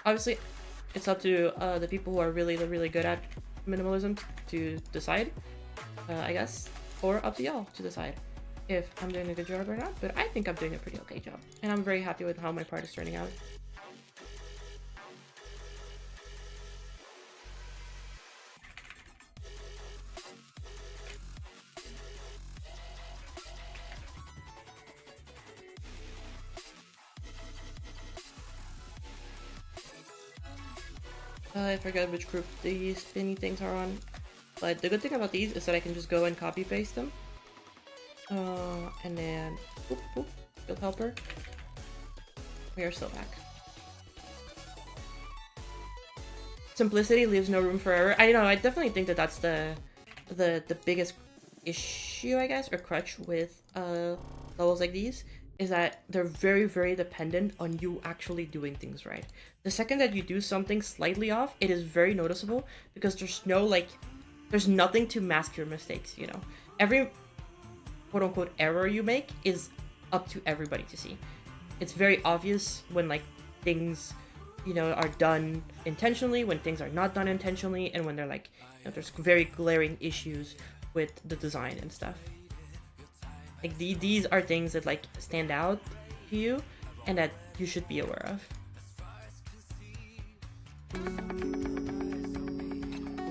Obviously, it's up to the people who are really, really good at minimalism to decide, I guess, or up to y'all to decide if I'm doing a good job or not, but I think I'm doing a pretty okay job, and I'm very happy with how my part is turning out. I forgot which group these spinny things are on, but the good thing about these is that I can just go and copy paste them. And then, field helper. We are still back. Simplicity leaves no room for error. I know, I definitely think that that's the biggest issue, I guess, or crutch with levels like these, is that they're very, very dependent on you actually doing things right. The second that you do something slightly off, it is very noticeable because there's no, like, there's nothing to mask your mistakes, you know? Every quote-unquote error you make is up to everybody to see. It's very obvious when, like, things, you know, are done intentionally, when things are not done intentionally, and when they're, like, you know, there's very glaring issues with the design and stuff. Like, these are things that, like, stand out to you and that you should be aware of.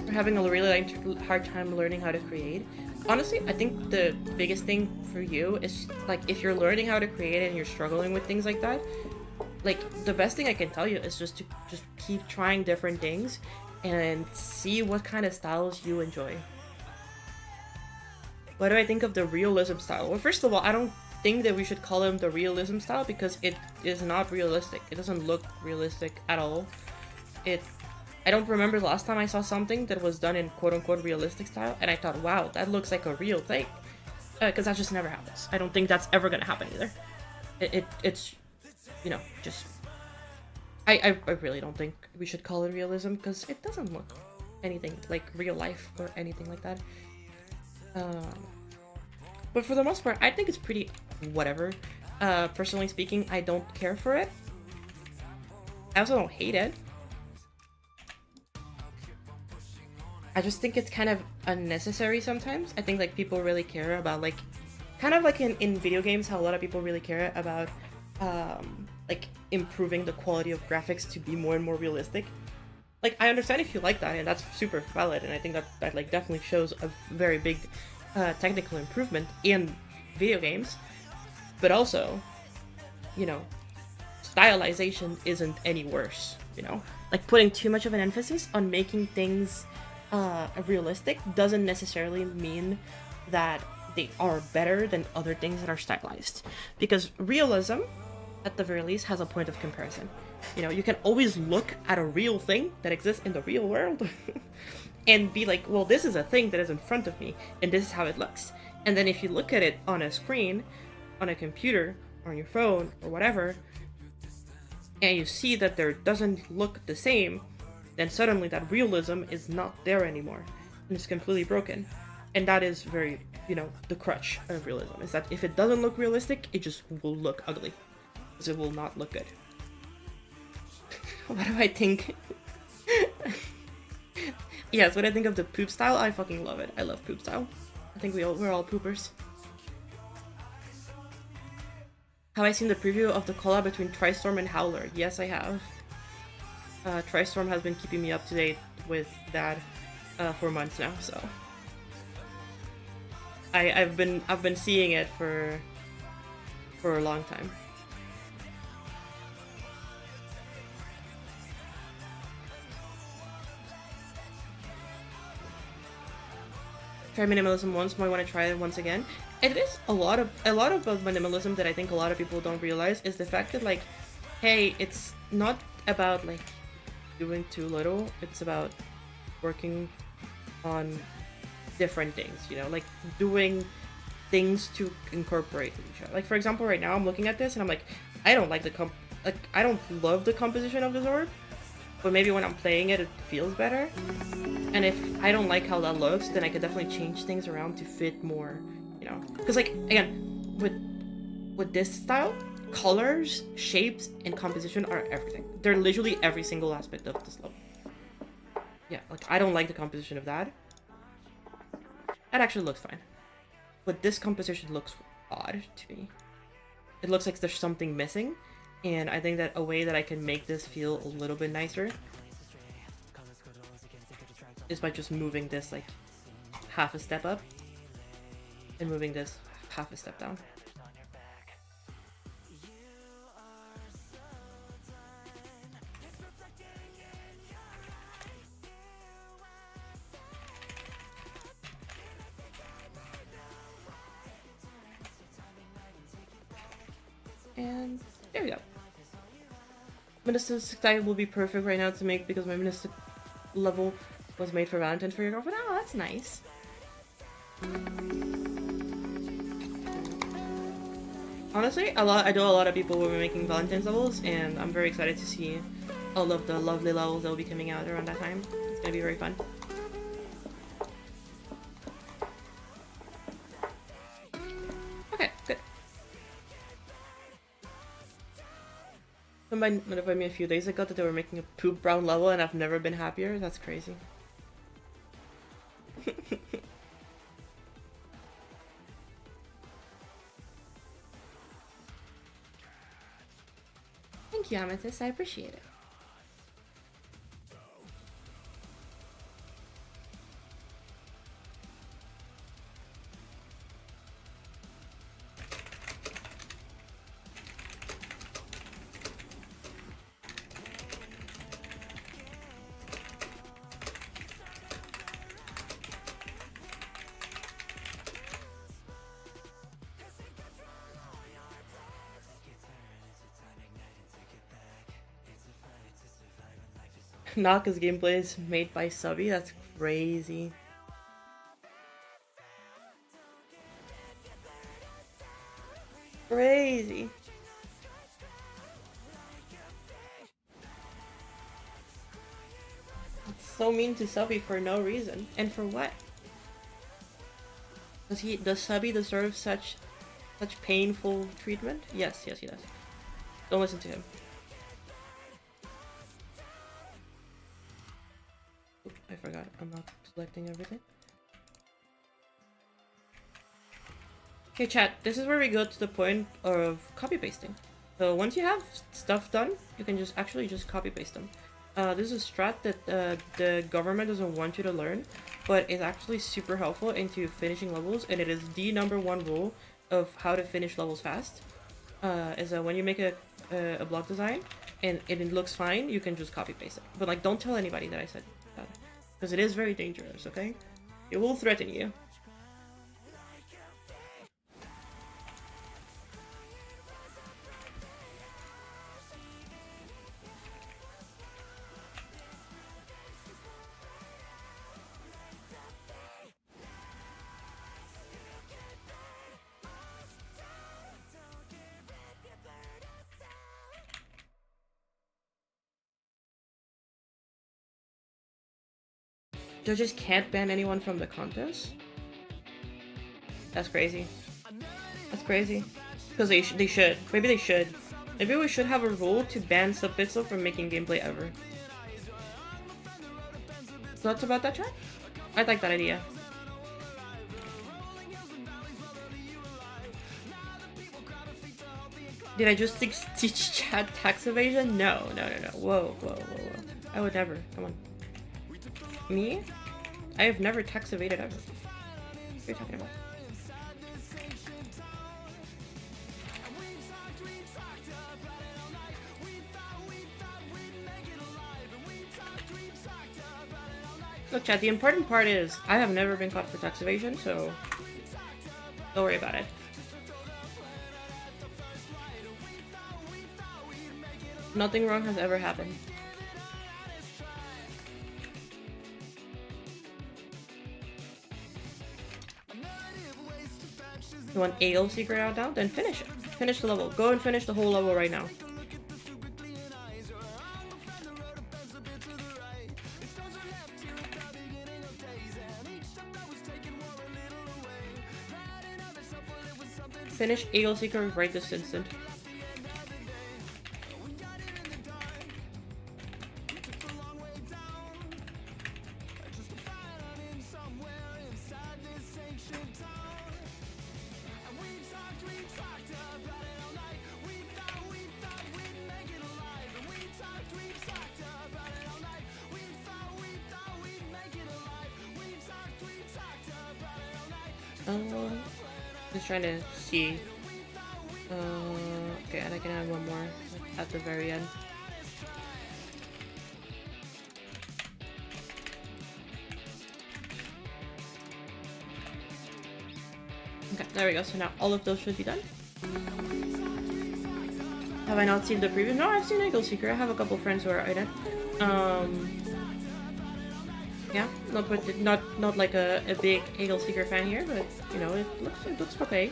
We're having a really like, hard time learning how to create. Honestly, I think the biggest thing for you is like if you're learning how to create and you're struggling with things like that, like the best thing I can tell you is just to just keep trying different things and see what kind of styles you enjoy. What do I think of the realism style? Well, first of all, I don't think that we should call him the realism style because it is not realistic. It doesn't look realistic at all. I don't remember the last time I saw something that was done in quote-unquote realistic style and I thought, wow, that looks like a real thing. Because that just never happens. I don't think that's ever gonna happen either. It's, you know, just... I really don't think we should call it realism because it doesn't look anything like real life or anything like that. But for the most part, I think it's pretty whatever. Personally speaking, I don't care for it. I also don't hate it. I just think it's kind of unnecessary sometimes. I think like people really care about like, kind of like in video games, how a lot of people really care about like improving the quality of graphics to be more and more realistic. Like I understand if you like that and that's super valid, and I think that like definitely shows a very big technical improvement in video games. But also, you know, stylization isn't any worse, you know? Like putting too much of an emphasis on making things realistic doesn't necessarily mean that they are better than other things that are stylized. Because realism, at the very least, has a point of comparison. You know, you can always look at a real thing that exists in the real world and be like, well, this is a thing that is in front of me and this is how it looks. And then if you look at it on a screen, on a computer, or on your phone, or whatever, and you see that there doesn't look the same, then suddenly that realism is not there anymore. And it's completely broken. And that is very, you know, the crutch of realism, is that if it doesn't look realistic, it just will look ugly. Because it will not look good. What do I think? Yes, what I think of the poop style, I fucking love it. I love poop style. I think we're all poopers. Have I seen the preview of the collab between Tristorm and Howler? Yes, I have. Tristorm has been keeping me up to date with that for months now, so I've been seeing it for a long time. Try minimalism once, might want to try it once again. It is a lot of minimalism that I think a lot of people don't realize is the fact that like, hey, it's not about like doing too little, it's about working on different things, you know, like doing things to incorporate each other. Like for example, right now I'm looking at this and I'm like, I don't like I don't love the composition of this orb, but maybe when I'm playing it, it feels better. And if I don't like how that looks, then I could definitely change things around to fit more, you know, because like again, with this style, colors, shapes, and composition are everything. They're literally every single aspect of this level. Yeah, like I don't like the composition of that. That actually looks fine. But this composition looks odd to me. It looks like there's something missing, and I think that a way that I can make this feel a little bit nicer is by just moving this like half a step up and moving this half a step down. And there we go. Minister style will be perfect right now to make because my minister level was made for Valentine's for your girlfriend. Oh, that's nice. Honestly, I know a lot of people will be making Valentine's levels, and I'm very excited to see all of the lovely levels that will be coming out around that time. It's gonna be very fun. Okay, good. Somebody notified me a few days ago that they were making a poop brown level, and I've never been happier. That's crazy. Thank you, Amethyst. I appreciate it. Naka's gameplay is made by Subby. That's crazy. Crazy. It's so mean to Subby for no reason. And for what? Does Subby deserve such painful treatment? Yes, yes he does. Don't listen to him. Oops, I forgot. I'm not selecting everything. Okay, chat. This is where we go to the point of copy pasting. So once you have stuff done, you can just copy paste them. This is a strat that the government doesn't want you to learn, but it's actually super helpful into finishing levels, and it is the #1 rule of how to finish levels fast. Is that when you make a block design and it looks fine, you can just copy paste it. But like, don't tell anybody that I said that, because it is very dangerous. Okay, it will threaten you. Judges can't ban anyone from the contest? That's crazy. That's crazy. Because they should. Maybe they should. Maybe we should have a rule to ban Subpixel from making gameplay ever. Thoughts about that, chat? I like that idea. Did I just teach chat tax evasion? No. Whoa. I would never. Come on. Me? I have never tax evaded ever. What are you talking about? Look, chat, the important part is I have never been caught for tax evasion, so don't worry about it. Nothing wrong has ever happened. You want Ale secret out now? Then finish it. Finish the level. Go and finish the whole level right now. Finish Eagle Seeker right this instant. Just trying to see. Okay, and I can have one more at the very end. Okay, there we go. So now all of those should be done. Have I not seen the preview? No, I've seen Eagle Seeker. I have a couple friends who are in it. Yeah, not like a big Eagle Seeker fan here, but you know, it looks okay.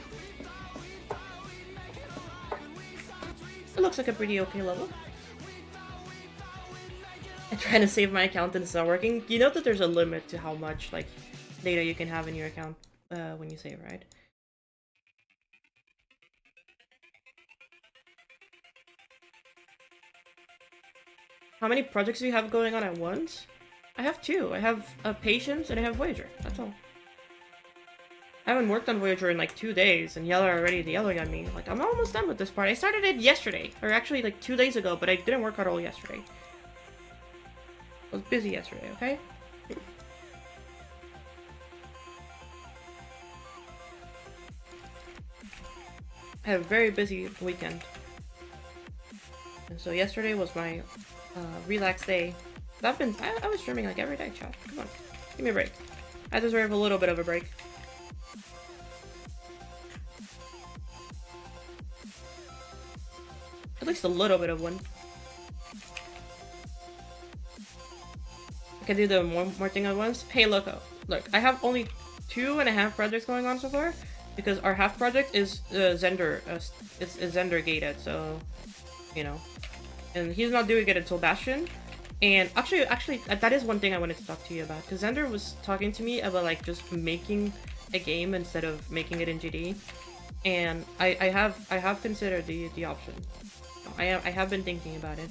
It looks like a pretty okay level. I'm trying to save my account and it's not working. You know that there's a limit to how much like data you can have in your account when you save, right? How many projects do you have going on at once? I have two. I have Patience and I have Voyager. That's all. I haven't worked on Voyager in like 2 days, and y'all are already yelling at me. Like, I'm almost done with this part. I started it yesterday, or actually like 2 days ago, but I didn't work at all yesterday. I was busy yesterday, okay? I had a very busy weekend. And so yesterday was my relaxed day. I was streaming like every day, chat. Come on, give me a break. I deserve a little bit of a break. At least a little bit of one. can do the more thing at once. Hey, Loco, look, I have only 2.5 projects going on so far because our half project is Zender, is Zender gated, so you know, and he's not doing it until Bastion. And actually, that is one thing I wanted to talk to you about because Zender was talking to me about like just making a game instead of making it in GD, and I have considered the option. I have been thinking about it.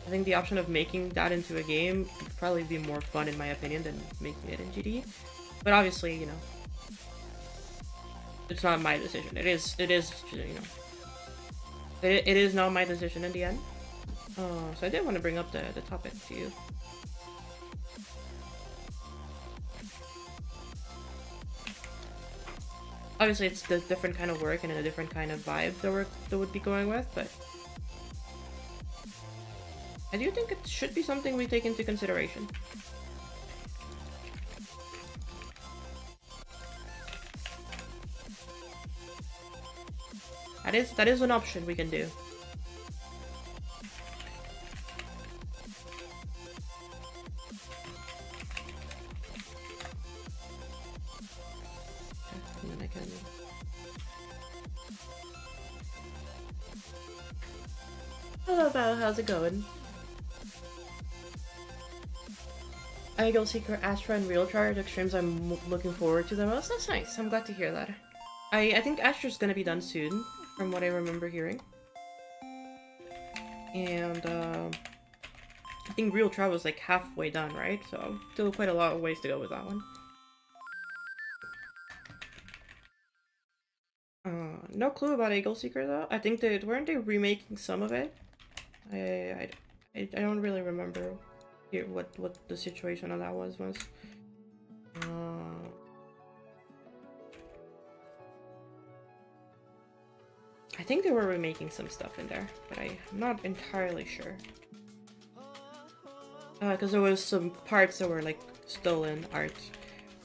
I think the option of making that into a game would probably be more fun in my opinion than making it in GD. But obviously, you know, it's not my decision. It is, you know, it is not my decision in the end. So I did want to bring up the topic to you. Obviously, it's the different kind of work and a different kind of vibe that would be going with, but I do think it should be something we take into consideration. That is an option we can do. And then I can... Hello, Val. How's it going? Idol Seeker, Astra, and Real Chart extremes. I'm looking forward to the most. That's nice. I'm glad to hear that. I think Astra's gonna be done soon, from what I remember hearing. And I think Real Chart was like halfway done, right? So still quite a lot of ways to go with that one. No clue about Eagle Seeker though. I think weren't they remaking some of it? I don't really remember here what the situation on that was. I think they were remaking some stuff in there, but I'm not entirely sure. Because there was some parts that were like stolen art,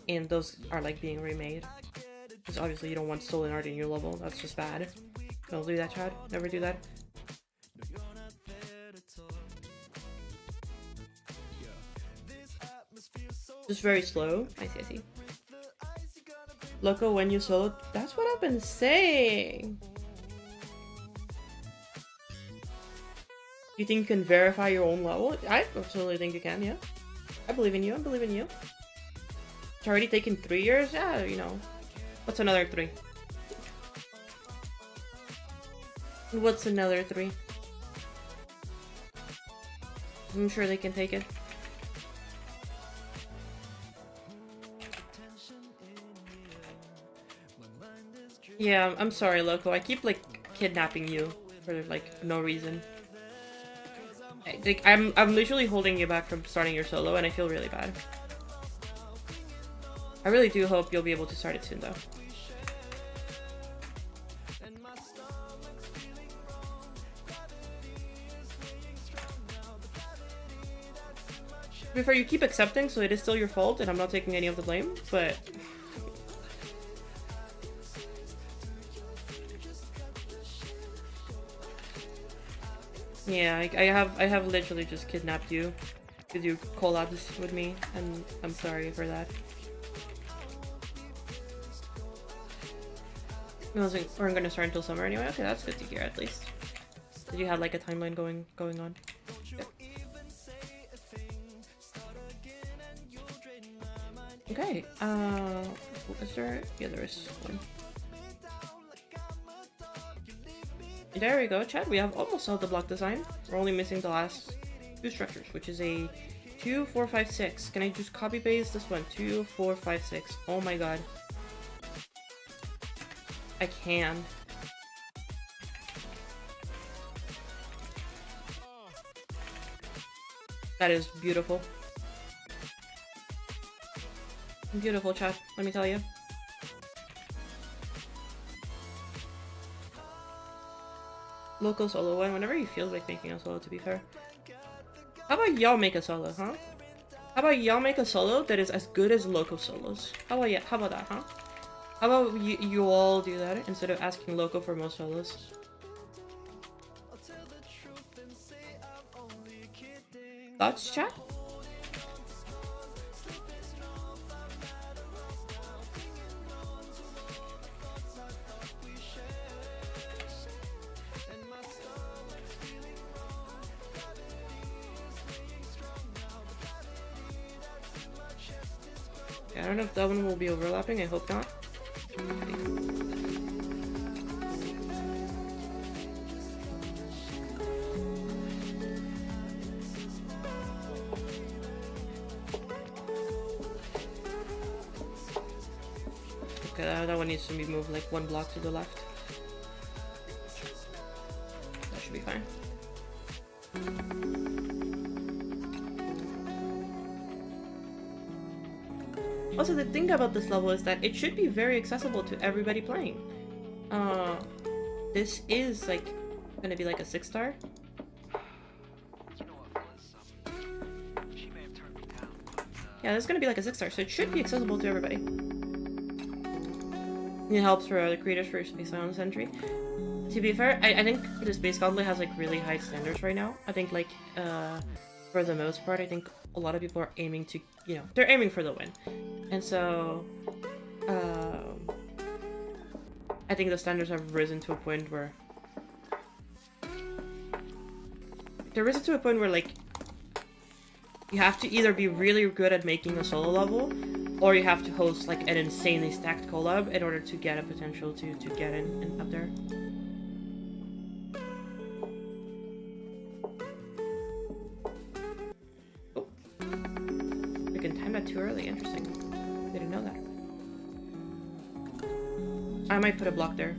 and those are like being remade. Because obviously you don't want stolen art in your level. That's just bad. Don't do that, Chad. Never do that. Just very slow. I see. Loco, when you solo, that's what I've been saying. You think you can verify your own level? I absolutely think you can, yeah. I believe in you, It's already taken 3 years? Yeah, you know. What's another 3? What's another 3? I'm sure they can take it. Yeah, I'm sorry, Loco. I keep, like, kidnapping you for, like, no reason. Like, I'm literally holding you back from starting your solo, and I feel really bad. I really do hope you'll be able to start it soon, though. Before you keep accepting, so it is still your fault, and I'm not taking any of the blame, but... Yeah, I have literally just kidnapped you to do collabs with me, and I'm sorry for that. I weren't gonna start until summer anyway. Okay, that's good to hear at least. Did you have like a timeline going on? Yeah. Okay. Is there? Yeah, there is one. There we go, chat. We have almost all the block design. We're only missing the last 2 structures, which is a 2, 4, 5, 6. Can I just copy paste this one? 2, 4, 5, 6. Oh my god. I can. That is beautiful. Beautiful, chat. Let me tell you. Local solo one, whenever he feels like making a solo, to be fair. How about y'all make a solo, huh? How about y'all make a solo that is as good as Loco solos? How about that, huh? How about you all do that instead of asking Loco for most solos? Thoughts, chat? Yeah, I don't know if that one will be overlapping. I hope not. Okay, that one needs to be moved like one block to the left. That should be fine. Also, the thing about this level is that it should be very accessible to everybody playing. This is like gonna be like a 6-star. Yeah, this is gonna be like a 6-star, so it should be accessible to everybody. It helps for other creators for Space Silence entry. To be fair, I think the Space Gauntlet has like really high standards right now. I think like for the most part, I think a lot of people are aiming to, you know, they're aiming for the win. And so I think the standards have risen to a point where like you have to either be really good at making a solo level, or you have to host like an insanely stacked collab in order to get a potential to get in up there. Oh, we can time that too early. Interesting. Didn't know that. I might put a block there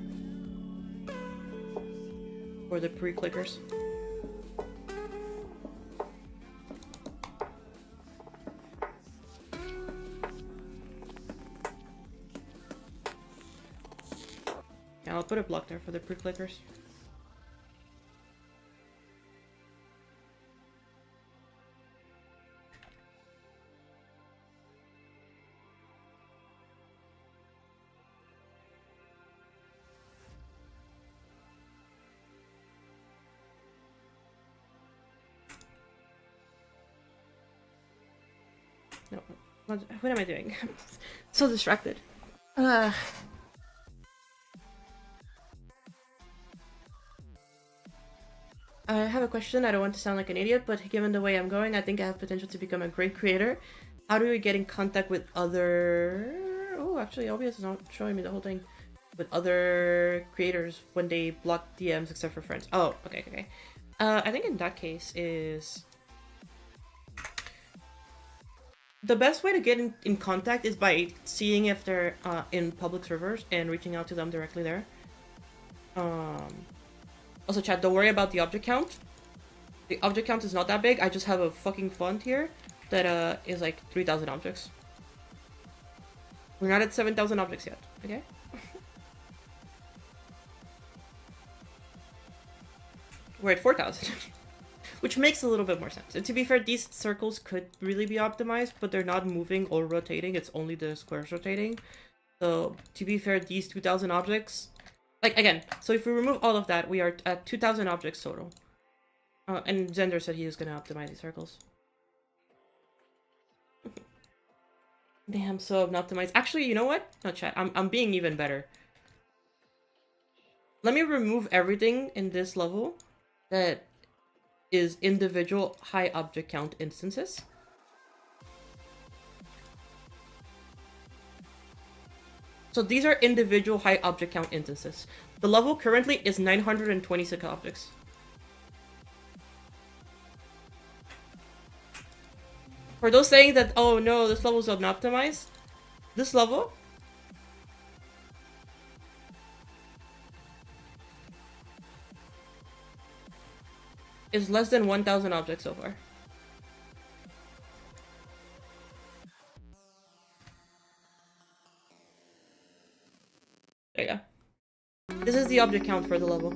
for the pre-clickers. I'll put a block there for the pre-clickers. No, what am I doing? I'm so distracted. I have a question. I don't want to sound like an idiot, but given the way I'm going, I think I have potential to become a great creator. How do we get in contact with other... Oh, actually, OBS is not showing me the whole thing. With other creators when they block DMs except for friends. Oh, okay. I think in that case is... The best way to get in contact is by seeing if they're in public servers and reaching out to them directly there. Also, chat, don't worry about the object count. The object count is not that big. I just have a fucking font here that is like 3,000 objects. We're not at 7,000 objects yet, okay? We're at 4,000. Which makes a little bit more sense. And to be fair, these circles could really be optimized, but they're not moving or rotating. It's only the squares rotating. So, to be fair, these 2,000 objects... Like, again, so if we remove all of that, we are at 2,000 objects total. And Zender said he was going to optimize these circles. Damn, so optimized. Actually, you know what? No, chat, I'm being even better. Let me remove everything in this level that is individual high object count instances. So these are individual high object count instances. The level currently is 926 objects. For those saying that, oh no, this level is unoptimized, this level is less than 1,000 objects so far. There you go. This is the object count for the level.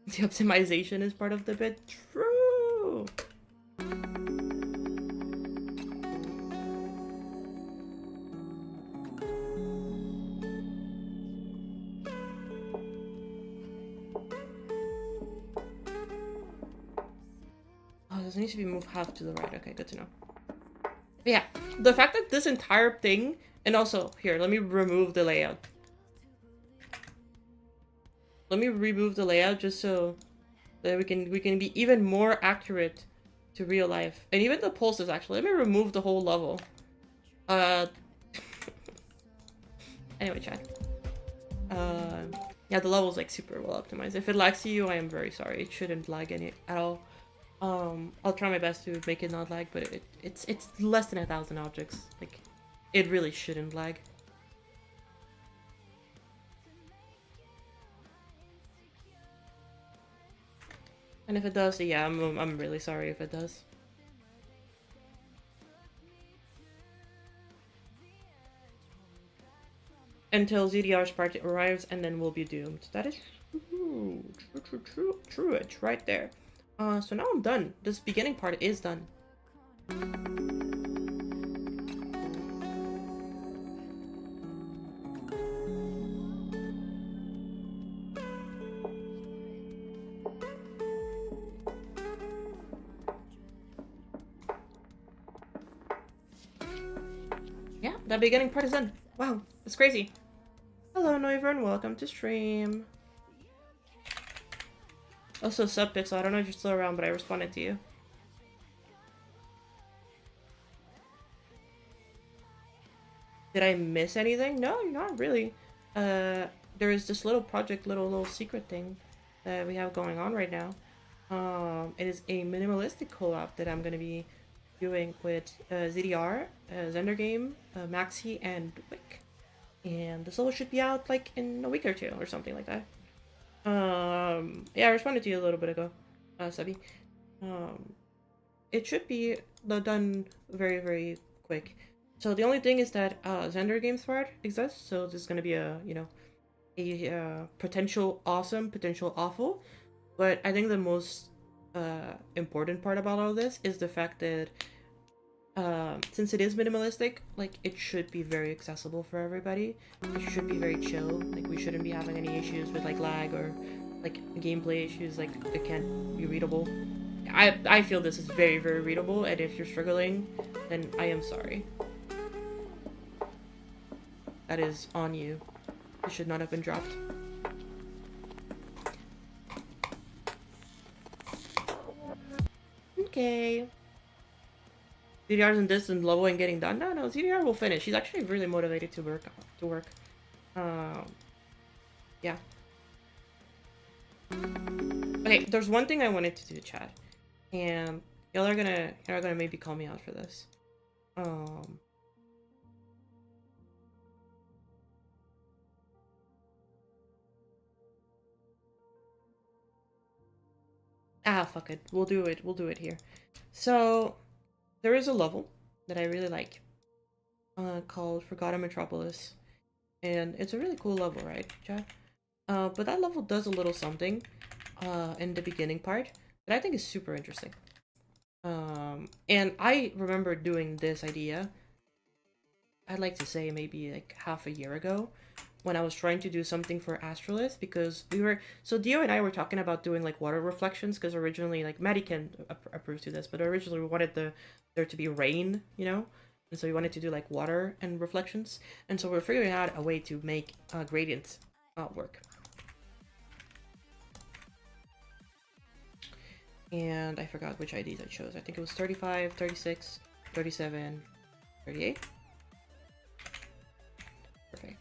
The optimization is part of the bit. True. Oh, this needs to be moved half to the right. Okay, good to know. Yeah, the fact that this entire thing, and also, here, let me remove the layout. Let me remove the layout just so that we can be even more accurate to real life. And even the pulses, actually. Let me remove the whole level. Uh, anyway, chat. Yeah, the level's like super well optimized. If it lags to you, I am very sorry. It shouldn't lag any at all. I'll try my best to make it not lag, but it's less than 1,000 objects. Like, it really shouldn't lag. And if it does, yeah, I'm really sorry if it does. Until ZDR's party arrives, and then we'll be doomed. That is true, it's right there. So now I'm done. This beginning part is done. Yeah, that beginning part is done. Wow, that's crazy. Hello, Noivern, welcome to stream. Also, Subpixel, I don't know if you're still around, but I responded to you. Did I miss anything? No, not really. There is this little project, little secret thing that we have going on right now. It is a minimalistic collab that I'm gonna be doing with ZDR, Zendergame, Maxi, and Wick. And the solo should be out like in a week or two or something like that. Yeah, I responded to you a little bit ago, Subby. It should be done very quick. So the only thing is that Xander Game thread exists, so there's gonna be a a potential awesome, potential awful. But I think the most important part about all this is the fact that since it is minimalistic, like it should be very accessible for everybody. It should be very chill. Like we shouldn't be having any issues with like lag or like gameplay issues. Like it can't be readable. I feel this is very readable, and if you're struggling, then I am sorry. That is on you. It should not have been dropped. Okay. ZDR's in distant level and getting done. No, ZDR will finish. She's actually really motivated to work. Yeah. Okay, there's one thing I wanted to do, chat, and y'all are gonna maybe call me out for this. Fuck it. We'll do it. We'll do it here. So, there is a level that I really like, called Forgotten Metropolis, and it's a really cool level, right, chat? But that level does a little something, in the beginning part that I think is super interesting. And I remember doing this idea, I'd like to say maybe like half a year ago, when I was trying to do something for Astrolith, because so Dio and I were talking about doing like water reflections, because originally, like Maddie can approve to this, but originally we wanted there to be rain, you know? And so we wanted to do like water and reflections. And so we're figuring out a way to make gradients work. And I forgot which IDs I chose. I think it was 35, 36, 37, 38. Perfect.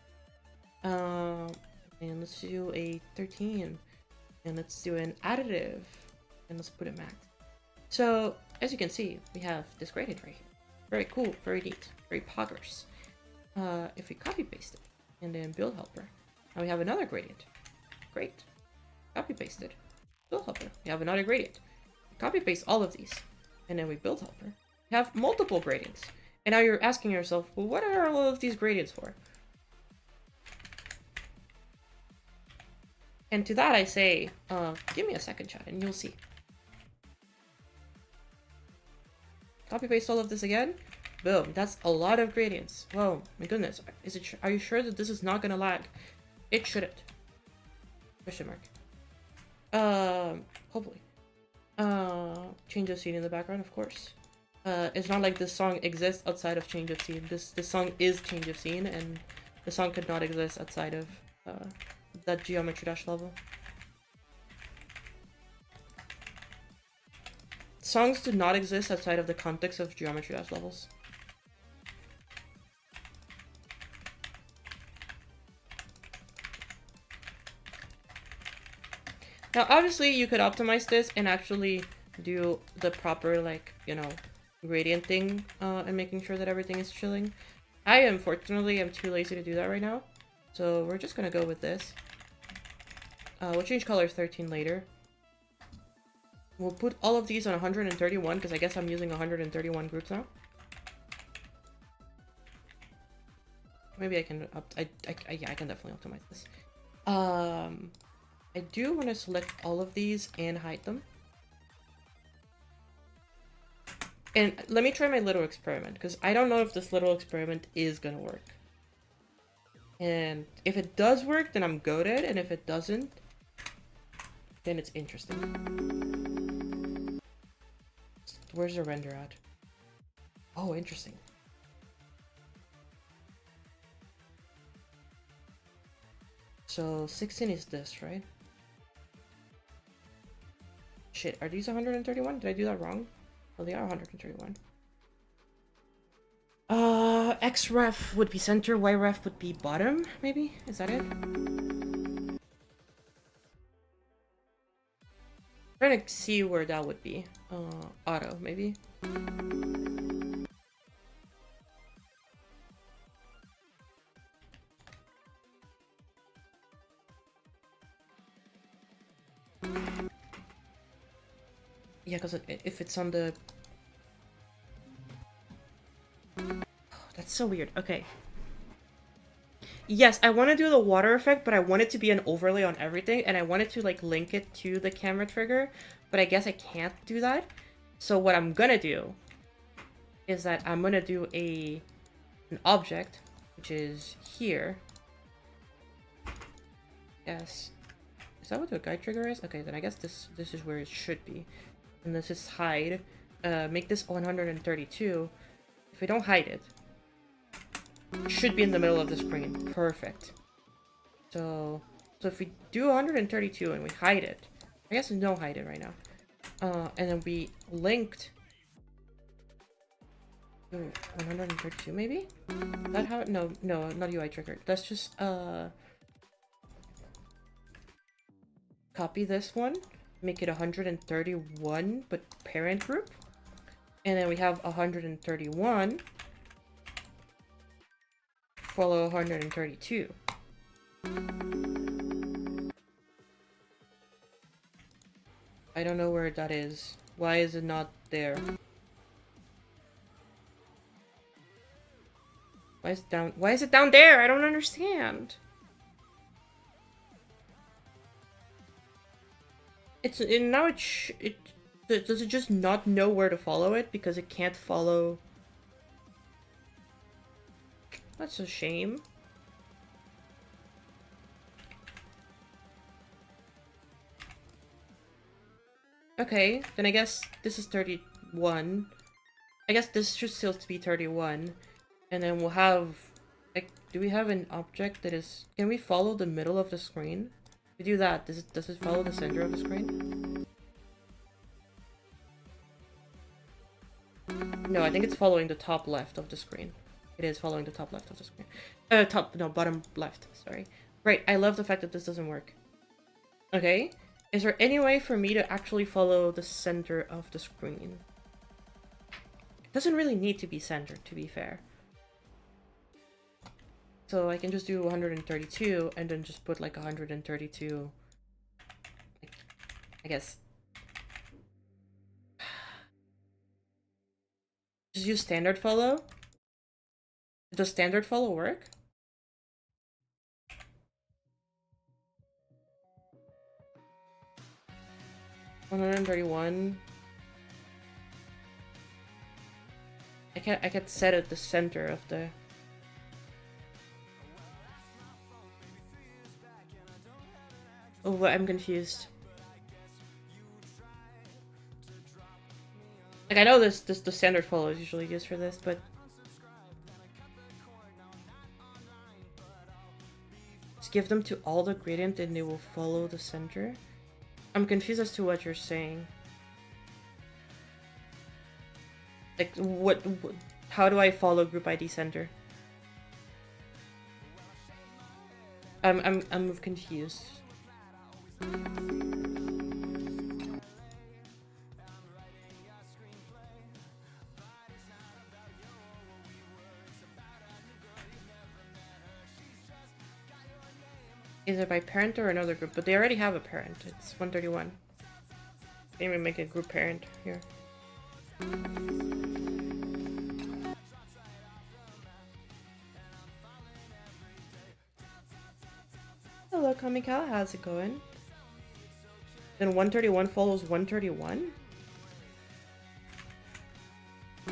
And let's do a 13. And let's do an additive. And let's put it max. So, as you can see, we have this gradient right here. Very cool, very neat, very poggers. If we copy paste it, and then build helper, now we have another gradient. Great. Copy paste it. Build helper. We have another gradient. Copy paste all of these, and then we build helper. We have multiple gradients. And now you're asking yourself, well, what are all of these gradients for? And to that I say, give me a second, chat, and you'll see. Copy paste all of this again. Boom, that's a lot of gradients. Whoa, my goodness. Are you sure that this is not gonna lag? It shouldn't. Question mark. Hopefully. Change the scene in the background, of course. It's not like this song exists outside of change of scene. This song is change of scene, and the song could not exist outside of that geometry dash level. Songs do not exist outside of the context of geometry dash levels. Now, obviously, you could optimize this and actually do the proper, like, you know, gradient thing and making sure that everything is chilling. I, unfortunately, am too lazy to do that right now. So we're just gonna go with this. We'll change color 13 later. We'll put all of these on 131 because I guess I'm using 131 groups now. Maybe I can yeah, I can definitely optimize this. I do want to select all of these and hide them. And let me try my little experiment, because I don't know if this little experiment is gonna work. And if it does work, then I'm goated, and if it doesn't, then it's interesting. Where's the render at? Oh, interesting. So 16 is this, right? Shit, are these 131? Did I do that wrong? Oh, they are 131. X ref would be center, Y ref would be bottom, maybe? Is that it? Trying to see where that would be. Auto, maybe? Yeah, because if it's on the... Oh, that's so weird. Okay. Yes, I want to do the water effect, but I want it to be an overlay on everything, and I wanted to, like, link it to the camera trigger, but I guess I can't do that. So what I'm gonna do is that I'm gonna do an object, which is here. Yes. Is that what the guide trigger is? Okay, then I guess this is where it should be. And this is hide. Make this 132. If we don't hide it, it should be in the middle of the screen. Perfect. So if we do 132 and we hide it, I guess we don't hide it right now. And then we linked to 132 maybe? Is that how? No, not UI trigger. Let's just copy this one, make it 131, but parent group. And then we have 131 follow 132. I don't know where that is. Why is it not there? Why is it down? Why is it down there? I don't understand. It's now it does it just not know where to follow it because it can't follow? That's a shame. Okay, then I guess this is 31. I guess this should still be 31. And then we'll have, like, do we have an object that is, can we follow the middle of the screen? If we do that, does it follow the center of the screen? No, I think it's following the top left of the screen. It is following the top left of the screen. Bottom left, sorry. Right, I love the fact that this doesn't work. Okay, is there any way for me to actually follow the center of the screen? It doesn't really need to be centered, to be fair. So I can just do 132 and then just put like 132, I guess. Just use standard follow? Does standard follow work? $131. I can't set it the center of the... Oh, I'm confused. Like, I know this the standard follow is usually used for this, but just give them to all the gradient and they will follow the center. I'm confused as to what you're saying. Like, how do I follow group ID center? I'm confused. Either by parent or another group, but they already have a parent. It's 131. Maybe make a group parent here. Hello, Kamikawa. How's it going? Then 131 follows 131? I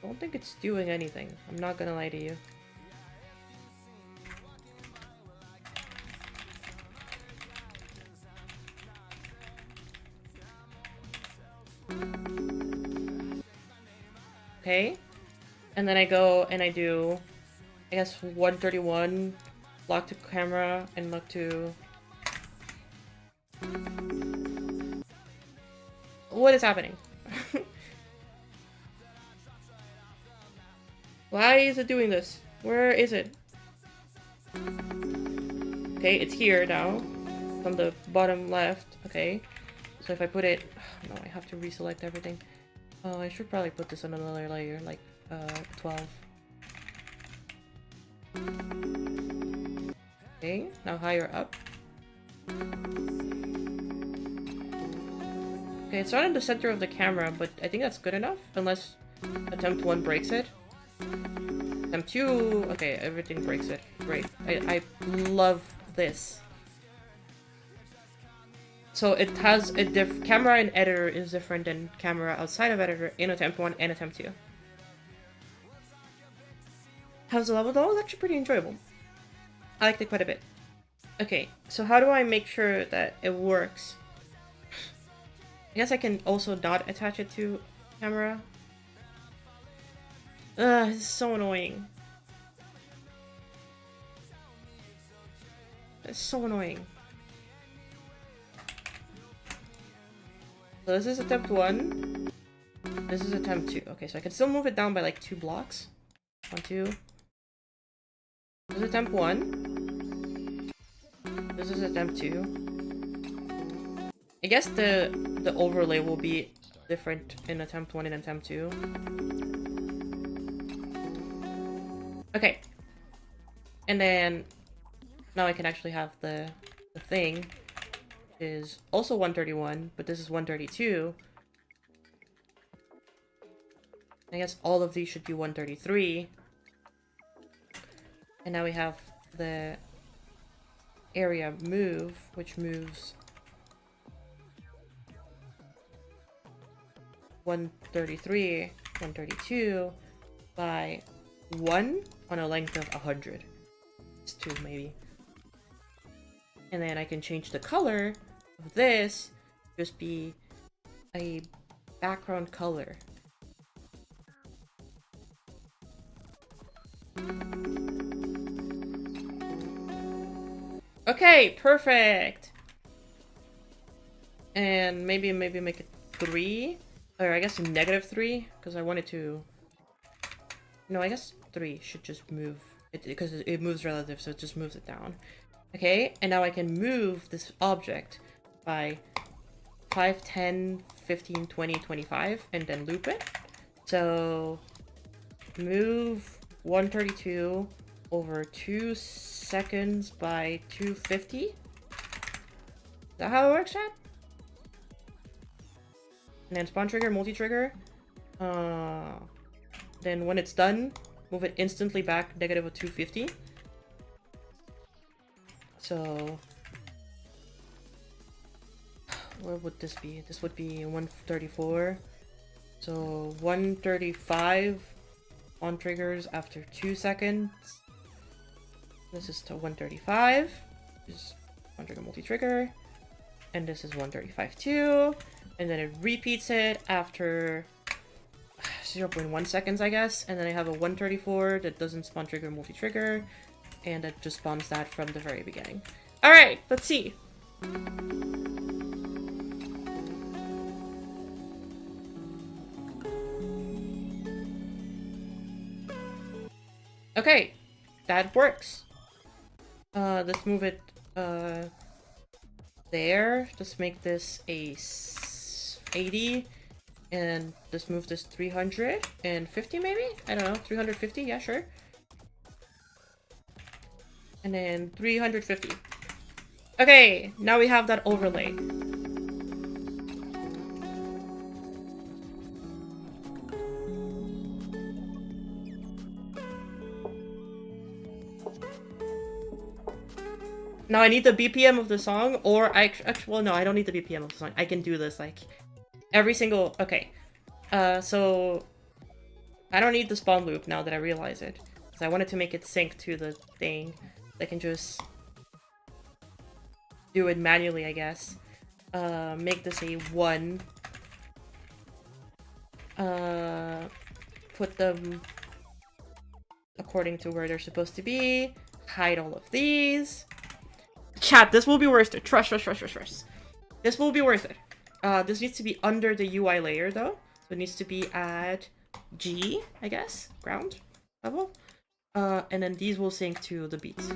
don't think it's doing anything. I'm not gonna lie to you. Okay. And then I go and I do, I guess, 131, lock to camera, and lock to... What is happening? Why is it doing this? Where is it? Okay, it's here now. On the bottom left. Okay. So if I put it... No, I have to reselect everything. Oh, I should probably put this on another layer, like 12. Okay, now higher up. Okay, it's not in the center of the camera, but I think that's good enough, unless attempt 1 breaks it. Attempt 2, okay, everything breaks it. Great. I love this. So it has a camera in editor is different than camera outside of editor in attempt 1 and attempt 2. How's the level though? It's actually pretty enjoyable. I liked it quite a bit. Okay, so how do I make sure that it works? I guess I can also not attach it to camera. Ugh, this is so annoying. It's so annoying. So this is attempt 1. This is attempt 2. Okay, so I can still move it down by like 2 blocks. 1, 2. This is attempt 1. This is attempt 2. I guess the overlay will be different in attempt 1 and attempt 2. Okay. And then now I can actually have the thing is also 131, but this is 132. I guess all of these should be 133. And now we have the area move, which moves 133, 132 by 1 on a length of 100. It's 2 maybe. And then I can change the color of this, just be a background color. Okay, perfect. And maybe make it 3, or I guess -3, because I wanted to. No, I guess 3 should just move it because it moves relative, so it just moves it down. Okay, and now I can move this object by 5, 10, 15, 20, 25, and then loop it. So move 132 over 2 seconds by 250. Is that how it works, chat? And then spawn trigger, multi-trigger. Then when it's done, move it instantly back negative of 250. So where would this be? This would be 134. So 135 on triggers after 2 seconds. This is to 135. Just one trigger multi-trigger. and this is 135 too, and then it repeats it after 0.1 seconds, I guess, and then I have a 134 that doesn't spawn trigger multi-trigger, and it just spawns that from the very beginning. Alright, let's see. Okay, that works. Let's move it there. Just make this a 80, and let's move this 350 maybe? I don't know, 350, yeah, sure. And then 350. Okay, now we have that overlay. Now I need the BPM of the song, or well, no, I don't need the BPM of the song. I can do this, like, every single... Okay. So... I don't need the spawn loop now that I realize it. Because I wanted to make it sync to the thing. I can just... do it manually, I guess. Make this a 1. Put them... according to where they're supposed to be. Hide all of these. Chat, this will be worth it. Trust. This will be worth it. This needs to be under the UI layer, though. So it needs to be at G, I guess? Ground level. And then these will sync to the beats.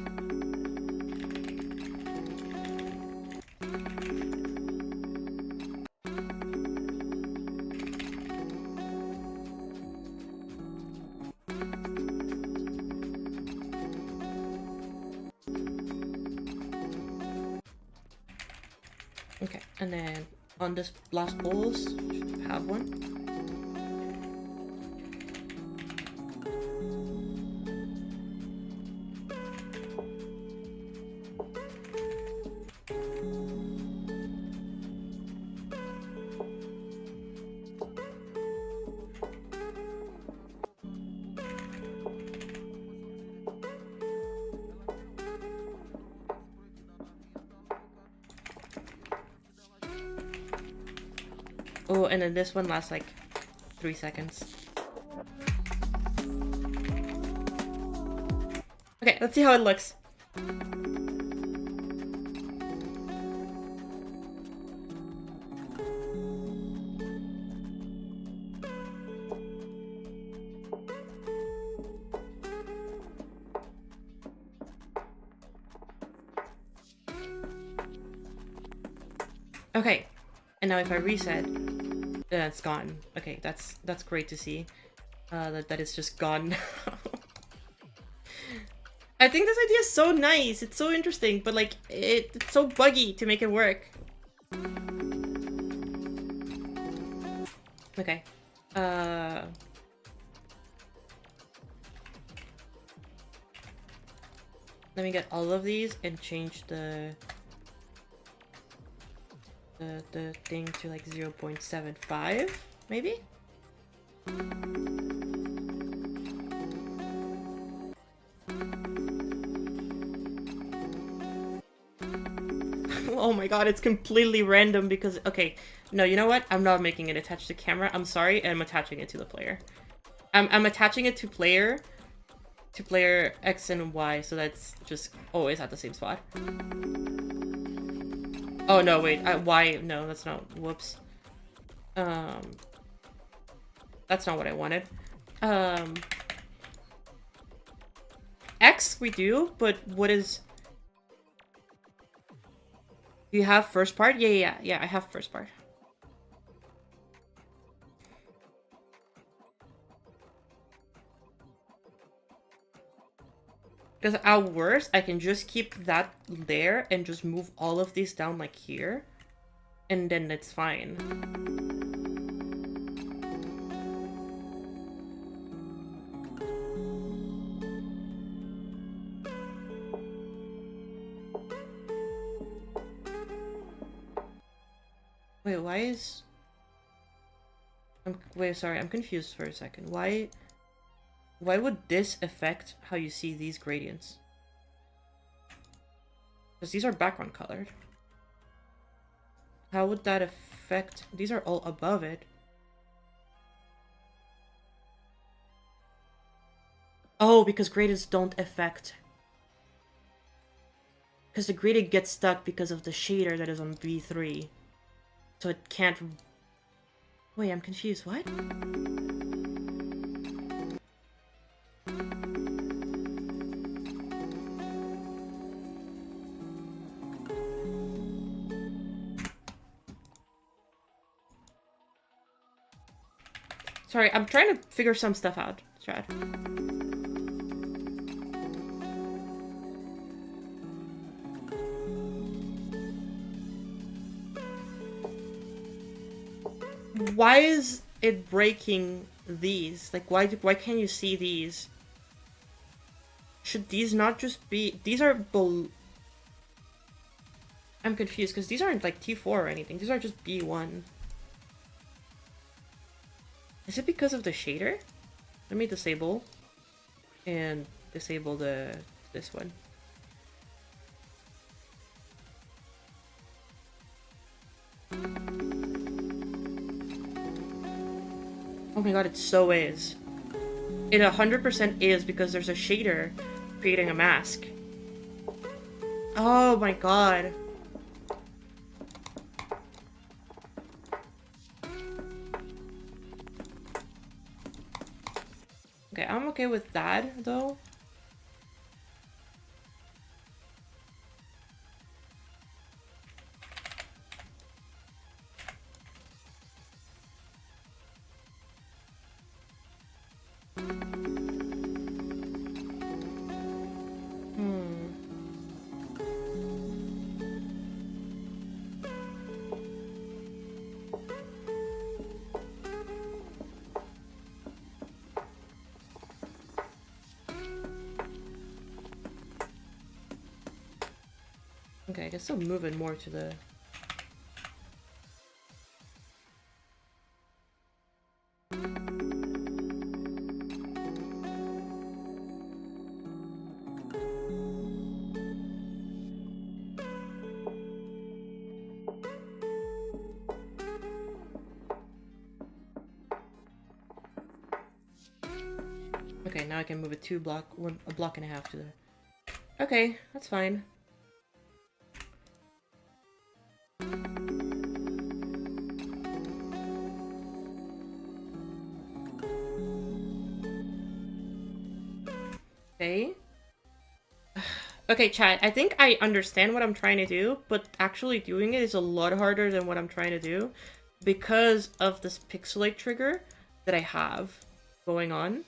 Okay, and then on this last pulse, should have one. Oh, and then this one lasts like 3 seconds. Okay, let's see how it looks. Okay, and now if I reset, then it's gone. Okay, that's great to see. That it's just gone now. I think this idea is so nice. It's so interesting, but like it's so buggy to make it work. Okay. Let me get all of these and change the thing to like 0.75, maybe? Oh my god, it's completely random because... Okay, no, you know what? I'm not making it attached to camera. I'm sorry, I'm attaching it to the player. I'm attaching it to player X and Y, so that's just always at the same spot. Oh no, wait, Y, no, that's not, whoops. That's not what I wanted. X we do, but what is... Do you have first part? Yeah, I have first part. Because at worst, I can just keep that there and just move all of these down like here. And then it's fine. Wait, why is... Wait, sorry, I'm confused for a second. Why would this affect how you see these gradients? Because these are background colored. How would that affect? These are all above it. Oh, because graded don't affect. Because the graded gets stuck because of the shader that is on B3. So it can't... Wait, I'm confused. What? Sorry, I'm trying to figure some stuff out, Chad. Why is it breaking these? Like, why can't you see these? Should these not just be... These are... I'm confused, because these aren't, like, T4 or anything. These are just B1. Is it because of the shader? Let me disable. And disable this one. Oh my god, it so is. It 100% is because there's a shader creating a mask. Oh my god. Okay, I'm okay with that, though. Okay, I guess I'll move it more to the... Okay, now I can move it a block and a half to the... Okay, that's fine. Okay. Okay, chat, I think I understand what I'm trying to do, but actually doing it is a lot harder than what I'm trying to do because of this pixelate trigger that I have going on.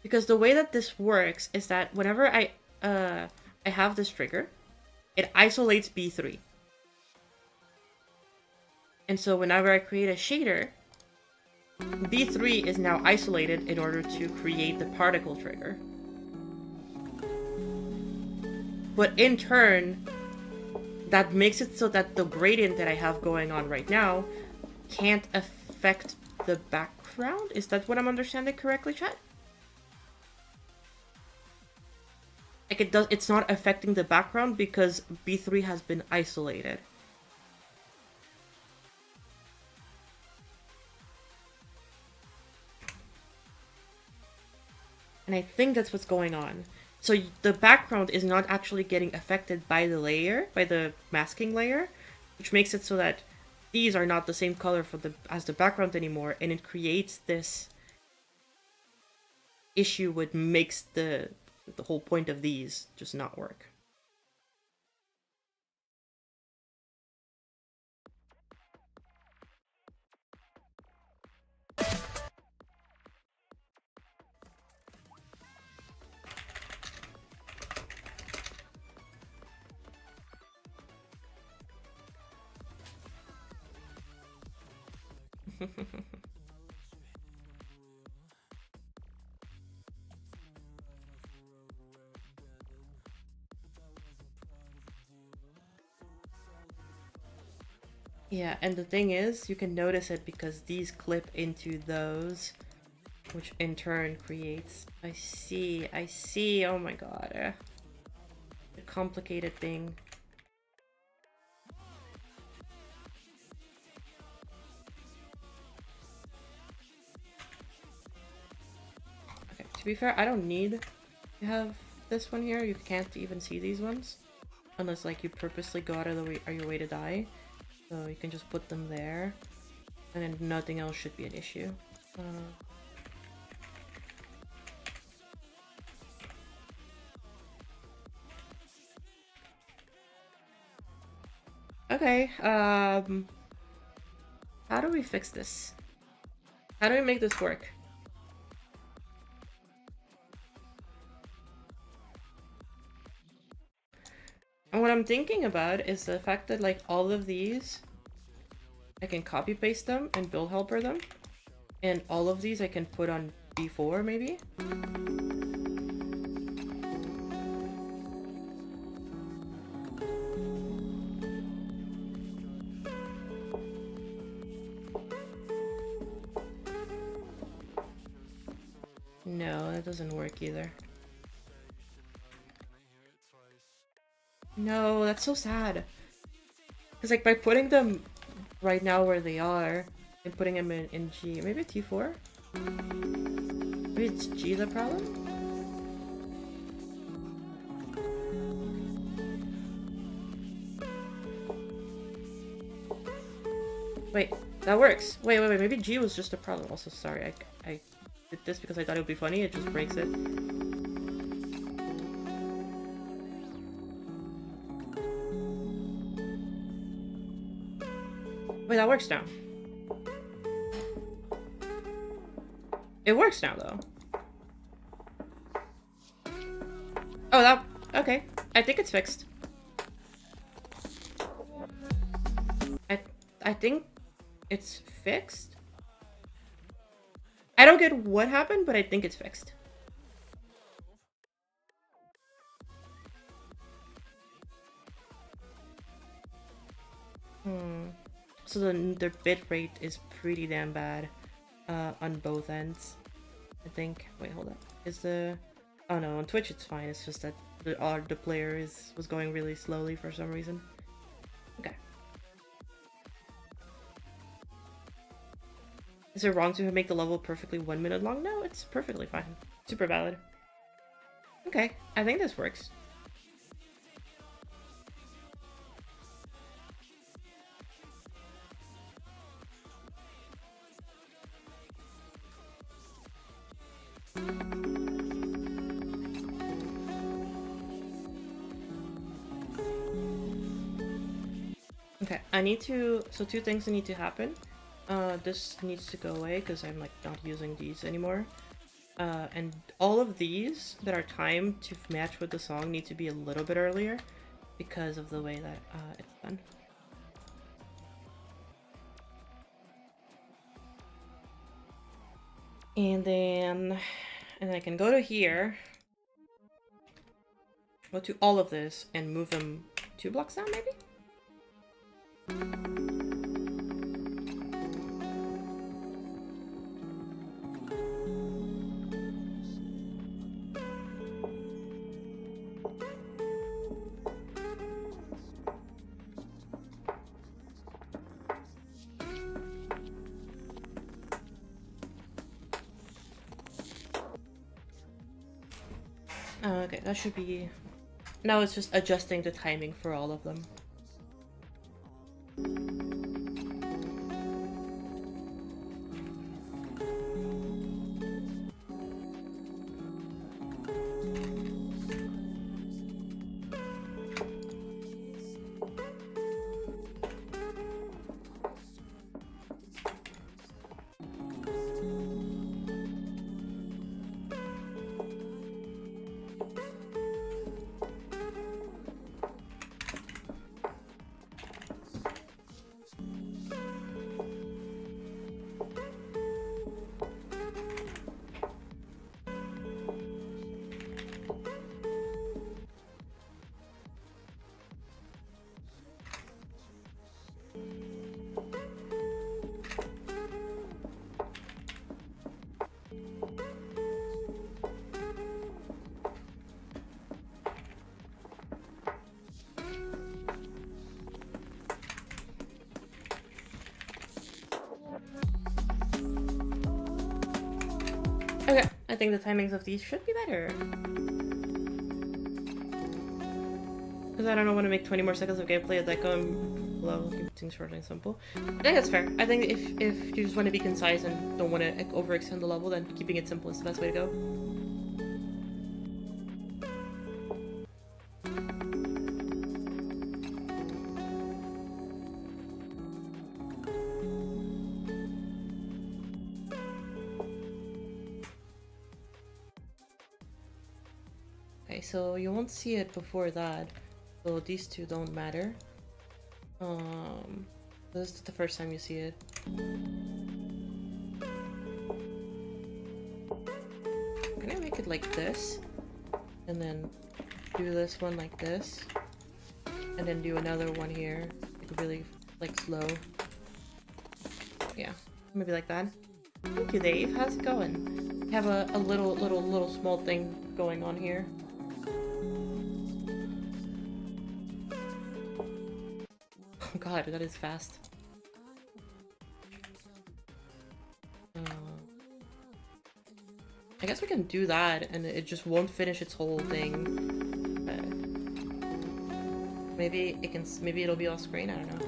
Because the way that this works is that whenever I have this trigger, it isolates B3. And so whenever I create a shader, B3 is now isolated in order to create the particle trigger. But in turn, that makes it so that the gradient that I have going on right now can't affect the background? Is that what I'm understanding correctly, chat? Like it's not affecting the background because B3 has been isolated. And I think that's what's going on. So the background is not actually getting affected by the layer, by the masking layer, which makes it so that these are not the same color as the background anymore, and it creates this issue which makes the whole point of these just not work. Yeah, and the thing is, you can notice it because these clip into those, which in turn creates... I see, oh my god. A complicated thing. To be fair, I don't need to have this one here. You can't even see these ones. Unless, like, you purposely go out of your way to die. So you can just put them there. And then nothing else should be an issue. Okay, how do we fix this? How do we make this work? And what I'm thinking about is the fact that, like, all of these, I can copy paste them and build helper them. And all of these I can put on B4 maybe? No, that doesn't work either. No, that's so sad. Because, like, by putting them right now where they are and putting them in G, maybe T4? Maybe it's G the problem? Wait, that works. Wait, maybe G was just a problem. Also, sorry, I did this because I thought it would be funny. It just breaks it. Wait, that works now. It works now, though. Oh, okay. I think it's fixed. I think it's fixed. I don't get what happened, but I think it's fixed. So the bit rate is pretty damn bad on both ends, I think. Wait, hold up. Is the... Oh no, on Twitch it's fine. It's just that the player was going really slowly for some reason. Okay. Is it wrong to make the level perfectly 1 minute long? No, it's perfectly fine. Super valid. Okay, I think this works. Okay, I need to... So 2 things need to happen. This needs to go away because I'm, like, not using these anymore. And all of these that are timed to match with the song need to be a little bit earlier because of the way that it's done. And then I can go to here, go to all of this, and move them 2 blocks down, maybe? Okay, that should be... Now it's just adjusting the timing for all of them. think the timings of these should be better. Because I don't want to make 20 more seconds of gameplay at that going low, keep things short and simple. I think that's fair. I think if you just want to be concise and don't want to overextend the level, then keeping it simple is the best way to go. Okay, so you won't see it before that. So these two don't matter. This is the first time you see it. Can I make it like this? And then do this one like this. And then do another one here. Like really like slow. Yeah, maybe like that. Thank you, Dave. How's it going? I have a little small thing going on here. Oh god, that is fast. I guess we can do that and it just won't finish its whole thing. Maybe it can. Maybe it'll be off screen. I don't know.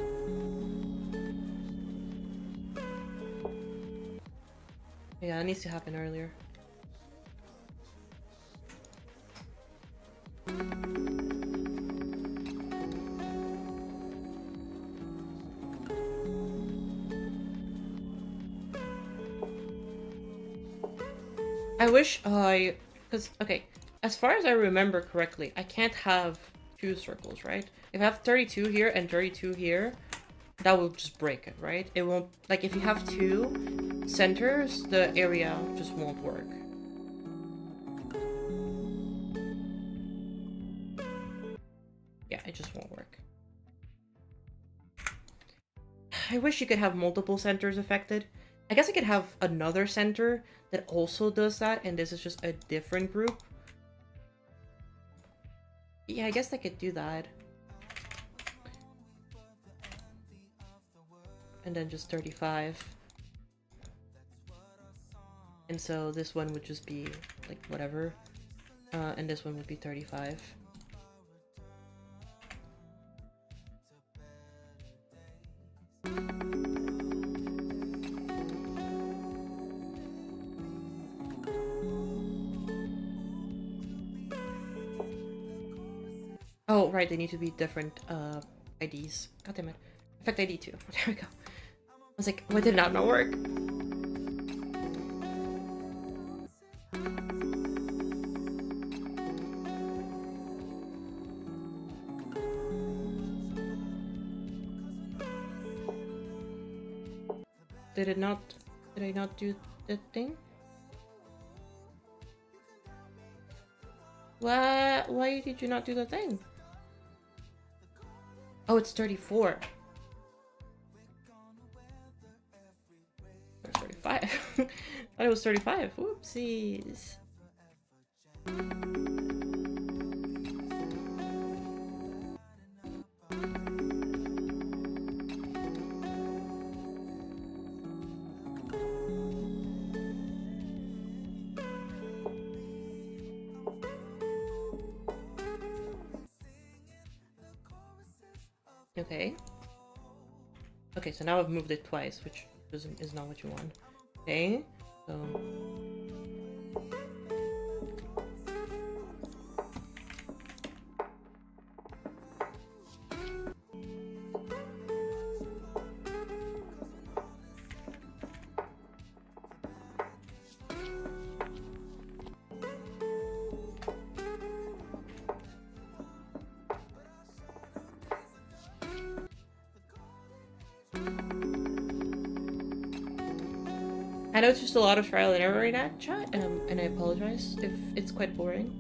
Yeah, it needs to happen earlier. I wish because, okay, as far as I remember correctly, I can't have 2 circles, right? If I have 32 here and 32 here, that will just break it, right? It won't, like, if you have 2 centers, the area just won't work. Yeah, it just won't work. I wish you could have multiple centers affected. I guess I could have another center that also does that, and this is just a different group. Yeah, I guess I could do that. And then just 35. And so this one would just be like whatever. And this one would be 35. Oh, right, they need to be different IDs. God damn it. Effect ID too. There we go. I was like, why did that not work? Did I not do the thing? Why did you not do the thing? Oh, it's 34. It's 35. I thought it was 35. Whoopsies. Okay. Okay, so now I've moved it twice, which is not what you want. Okay, so... I know it's just a lot of trial and error in that chat, and I apologize if it's quite boring.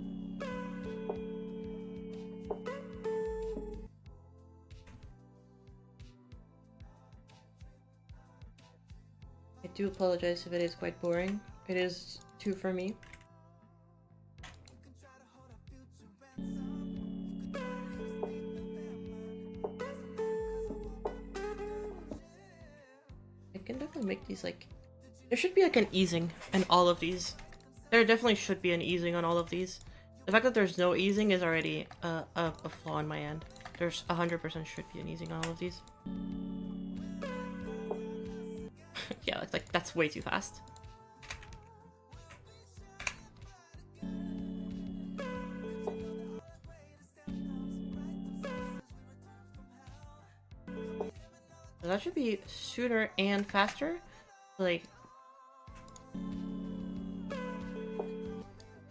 I do apologize if it is quite boring. It is too for me. I can definitely make these like... There should be like an easing in all of these. There definitely should be an easing on all of these. The fact that there's no easing is already a flaw on my end. There's 100% should be an easing on all of these. Yeah, like that's way too fast. So that should be sooner and faster. Like,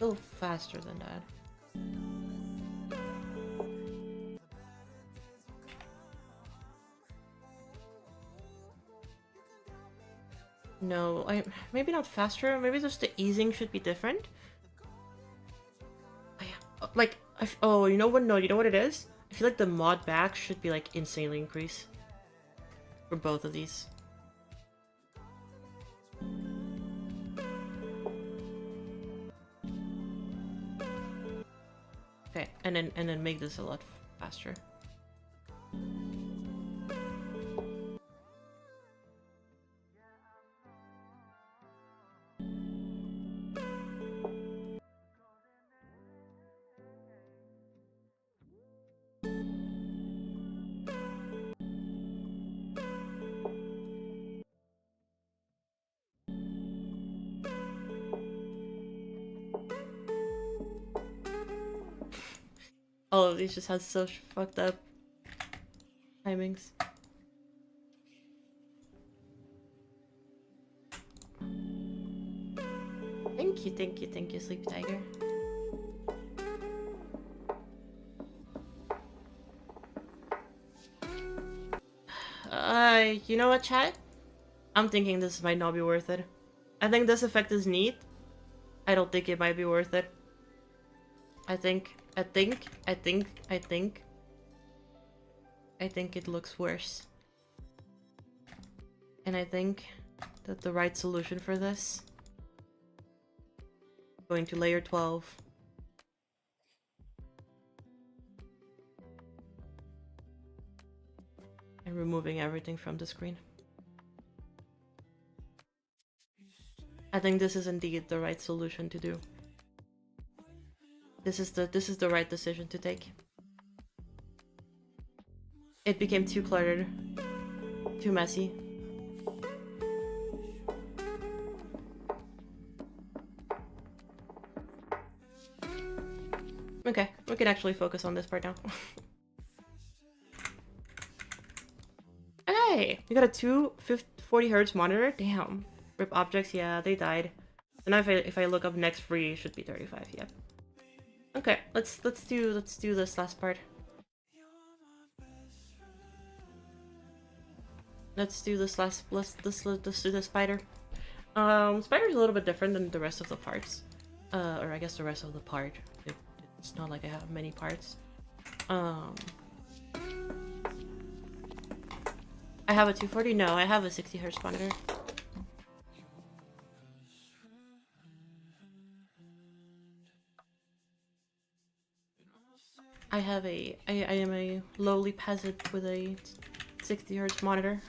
a little faster than that. No, maybe not faster. Maybe just the easing should be different. Like, oh, you know what? No, you know what it is? I feel like the mod back should be like insanely increased for both of these. Okay, and then make this a lot faster. All of these just have such fucked up timings. Thank you, Sleep Tiger. You know what, chat? I'm thinking this might not be worth it. I think this effect is neat. I don't think it might be worth it. I think it looks worse. And I think that the right solution for this, going to layer 12. And removing everything from the screen. I think this is indeed the right solution to do. This is the right decision to take. It became too cluttered, too messy. Okay, we can actually focus on this part now. Hey, you got a 240 hertz monitor? Damn. Rip objects, yeah, they died. So now if I look up next free, it should be 35, yeah. Okay, let's do this last part. Let's do this let's do the spider. Spider's a little bit different than the rest of the parts. Or I guess the rest of the part. It's not like I have many parts. I have a 240? No, I have a 60 hertz monitor. I am a lowly peasant with a 60 hertz monitor.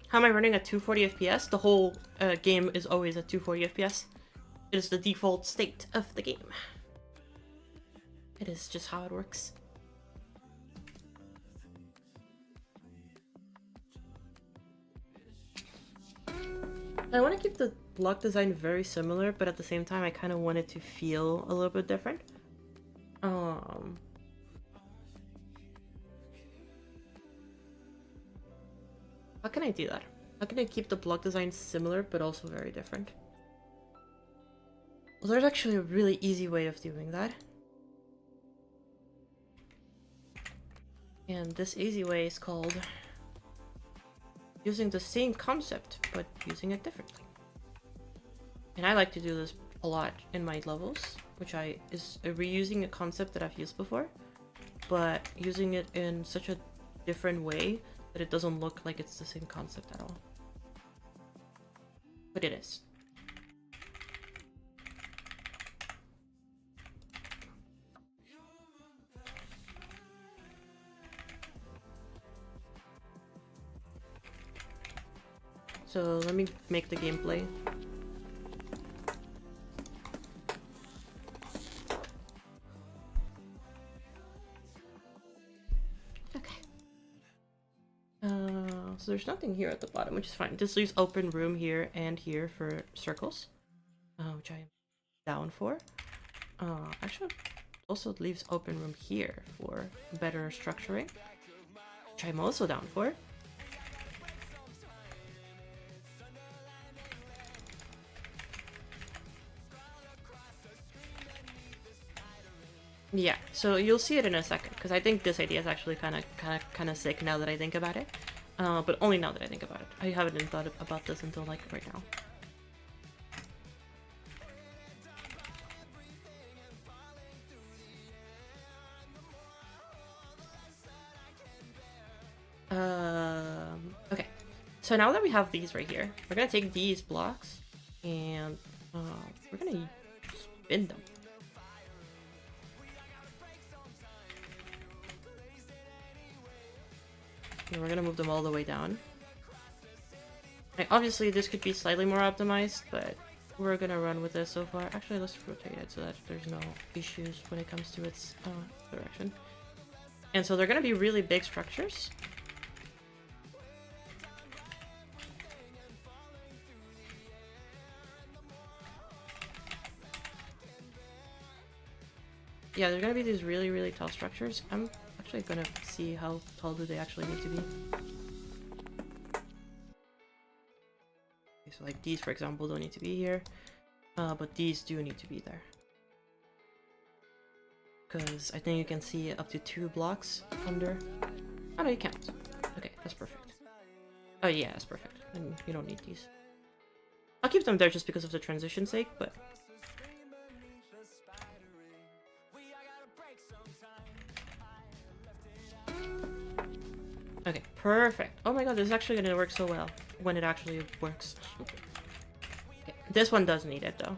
How am I running at 240 FPS? The whole game is always at 240 FPS. It is the default state of the game. It is just how it works. I want to keep the block design very similar, but at the same time I kind of want it to feel a little bit different. How can I do that? How can I keep the block design similar but also very different? Well, there's actually a really easy way of doing that. And this easy way is called using the same concept, but using it differently. And I like to do this a lot in my levels, which is reusing a concept that I've used before, but using it in such a different way that it doesn't look like it's the same concept at all. but it is. So let me make the gameplay. Okay. So there's nothing here at the bottom, which is fine. This leaves open room here and here for circles, which I am down for. Actually, also leaves open room here for better structuring, which I'm also down for. Yeah, so you'll see it in a second, because I think this idea is actually kind of sick now that I think about it. But only now that I think about it. I haven't even thought about this until like right now. Okay. So now that we have these right here, we're gonna take these blocks and we're gonna spin them. And we're gonna move them all the way down. Like, obviously, this could be slightly more optimized, but we're gonna run with this so far. Actually, let's rotate it so that there's no issues when it comes to its direction. And so they're gonna be really big structures. Yeah, they're gonna be these really, really tall structures. I'm actually gonna see how tall do they actually need to be. Okay, so like these, for example, don't need to be here, but these do need to be there. Because I think you can see up to 2 blocks under. Oh no, you can't. Okay, that's perfect. Oh yeah, that's perfect. And you don't need these. I'll keep them there just because of the transition's sake, but... Okay, perfect. Oh my god, this is actually gonna work so well when it actually works. Okay, this one does need it though.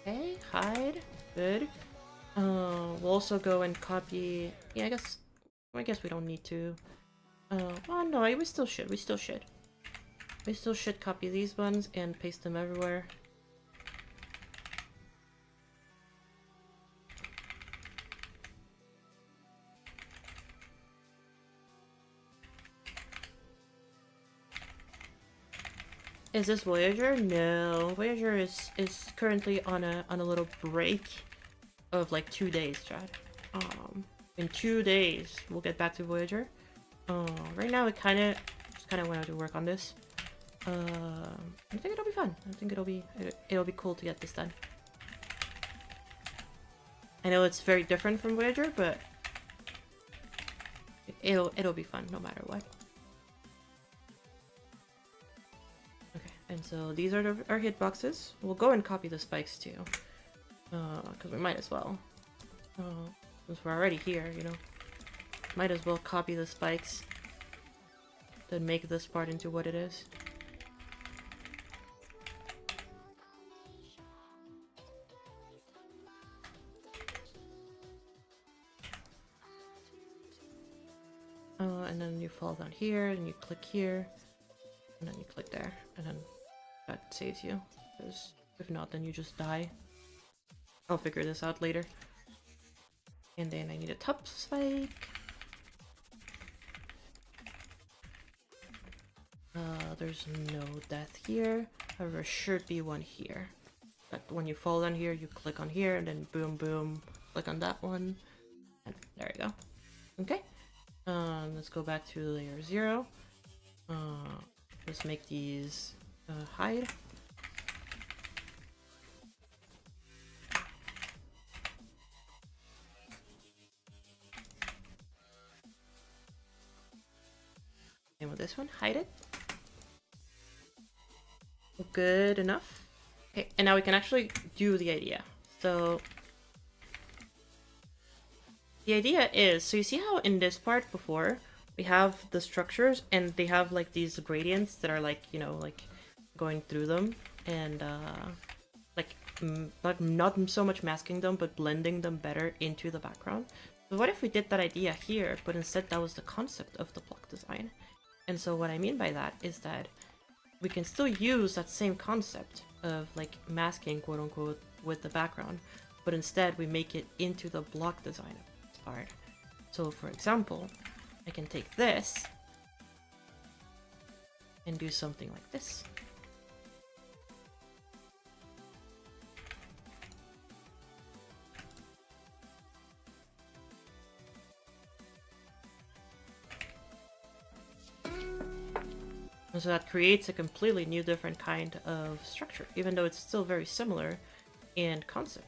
Okay, hide. Good. We'll also go and copy... Yeah, I guess we don't need to. Oh no, we still should. We still should. We still should copy these ones and paste them everywhere. Is this Voyager? No, Voyager is currently on a little break of like 2 days, Chad. In 2 days we'll get back to Voyager. Right now it kind of wanted to work on this. I think it'll be fun. I think it'll be cool to get this done. I know it's very different from Voyager, but it'll be fun no matter what. And so these are our hitboxes. We'll go and copy the spikes too, because we might as well. Since we're already here, you know, might as well copy the spikes. Then make this part into what it is. And then you fall down here, and you click here, and then you click there, and then that saves you, because if not, then you just die. I'll figure this out later. And then I need a top spike. There's no death here. However, should be one here. But when you fall down here, you click on here, and then boom, boom, click on that one. And there you go. Okay. Let's go back to layer 0. Let's make these hide. Same with this one. Hide it. Good enough. Okay, and now we can actually do the idea. So the idea is, so you see how in this part before we have the structures and they have like these gradients that are like, you know, like going through them and like not so much masking them but blending them better into the background. So what if we did that idea here, but instead that was the concept of the block design? And so what I mean by that is that we can still use that same concept of like masking, quote unquote, with the background, but instead we make it into the block design of this part. So for example, I can take this and do something like this. And so that creates a completely new different kind of structure, even though it's still very similar in concept.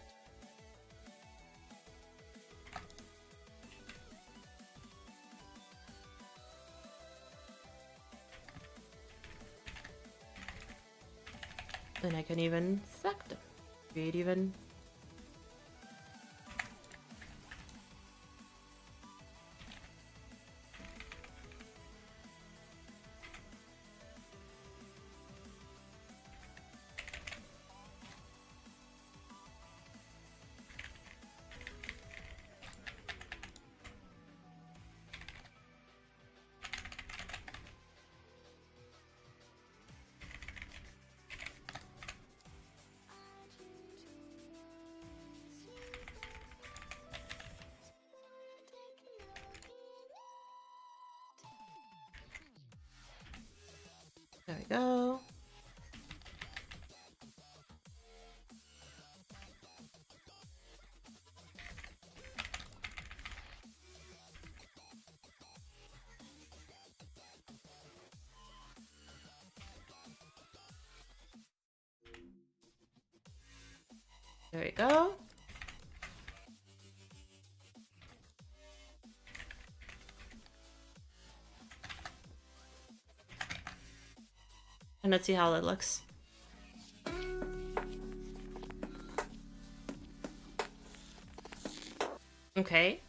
Then I can even stack them, create even. There we go. There we go. And let's see how that looks. Okay.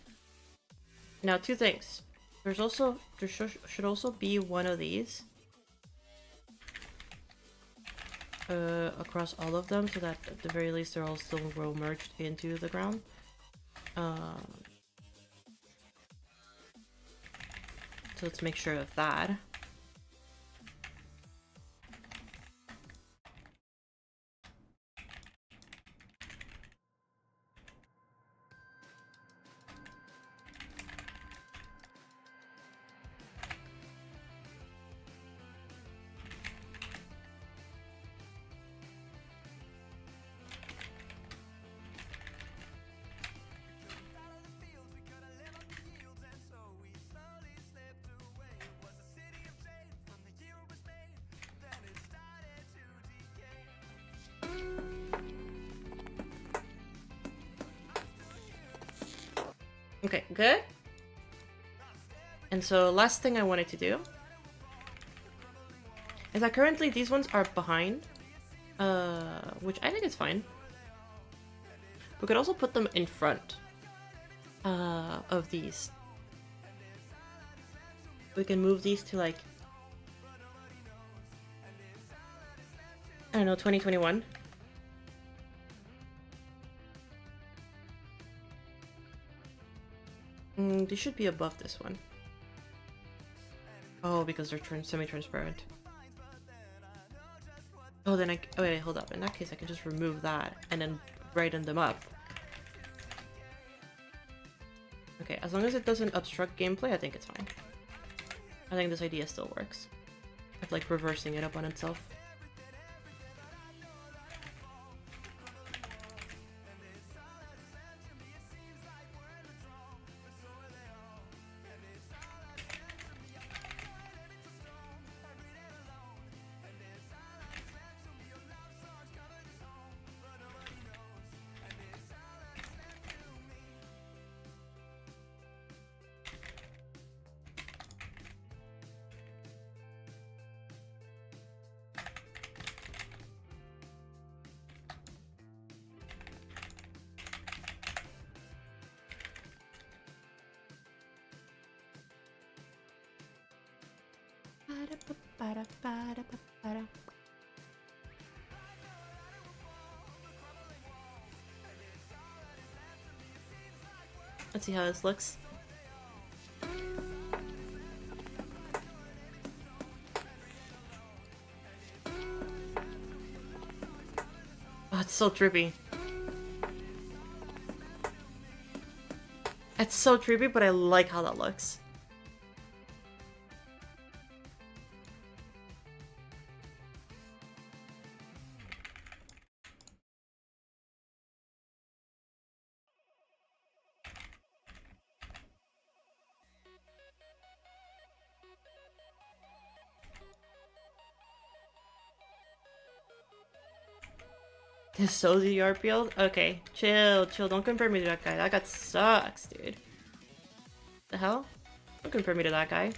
Now two things. There should also be one of these across all of them, so that at the very least they're all still well merged into the ground. So let's make sure of that. Okay, good. And so last thing I wanted to do is that currently these ones are behind, which I think is fine. We could also put them in front of these. We can move these to like, I don't know, 2021. They should be above this one. Oh, because they're semi-transparent. Oh, then oh wait, hold up. In that case, I can just remove that and then brighten them up. Okay, as long as it doesn't obstruct gameplay, I think it's fine. I think this idea still works. Of like reversing it up on itself. Let's see how this looks. Oh, it's so trippy. It's so trippy, but I like how that looks. This so the art build? Okay, chill, don't compare me to that guy. That guy sucks, dude. The hell? Don't compare me to that guy.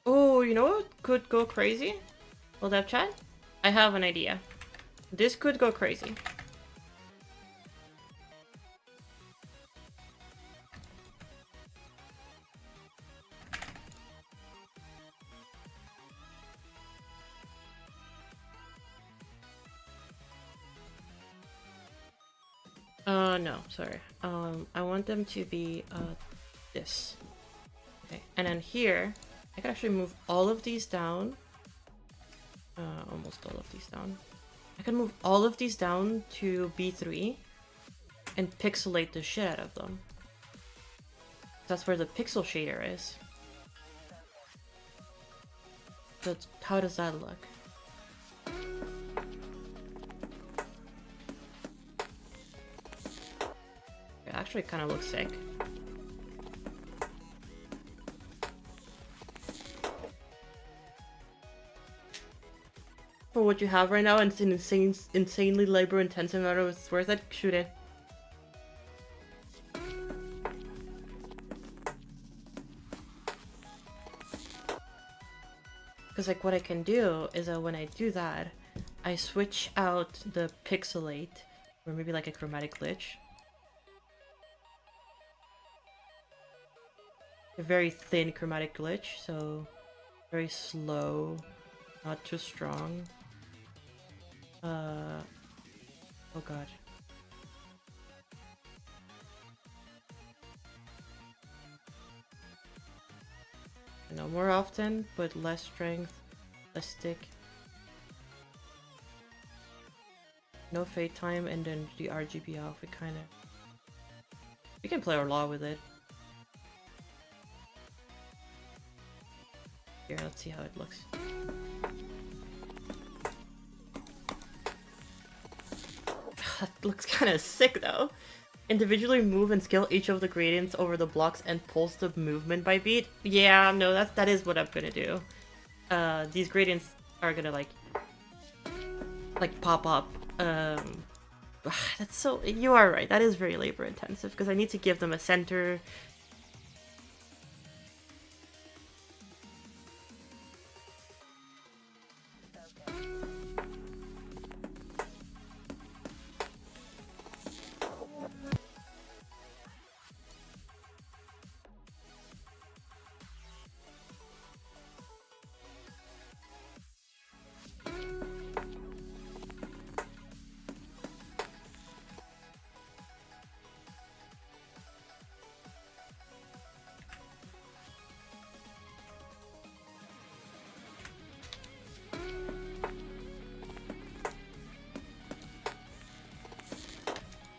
Oh, you know what could go crazy? Hold up, chat. I have an idea. This could go crazy. No, sorry. I want them to be, this. Okay, and then here, I can actually move all of these down. Almost all of these down. I can move all of these down to B3 and pixelate the shit out of them. That's where the pixel shader is. So how does that look? It actually kind of looks sick. For what you have right now, and it's an insanely labor-intensive matter, it's worth it. Shoot it. Because like what I can do is that when I do that, I switch out the pixelate, or maybe like a chromatic glitch. A very thin chromatic glitch, so very slow, not too strong. Oh god. No, more often, but less strength, less stick. No fade time, and then the RGB off. It kind of... We can play a lot with it. Here, let's see how it looks. That looks kind of sick though. Individually move and scale each of the gradients over the blocks and pulse the movement by beat. Yeah, no, that is what I'm gonna do. These gradients are gonna like pop up. That's so... You are right, that is very labor intensive because I need to give them a center.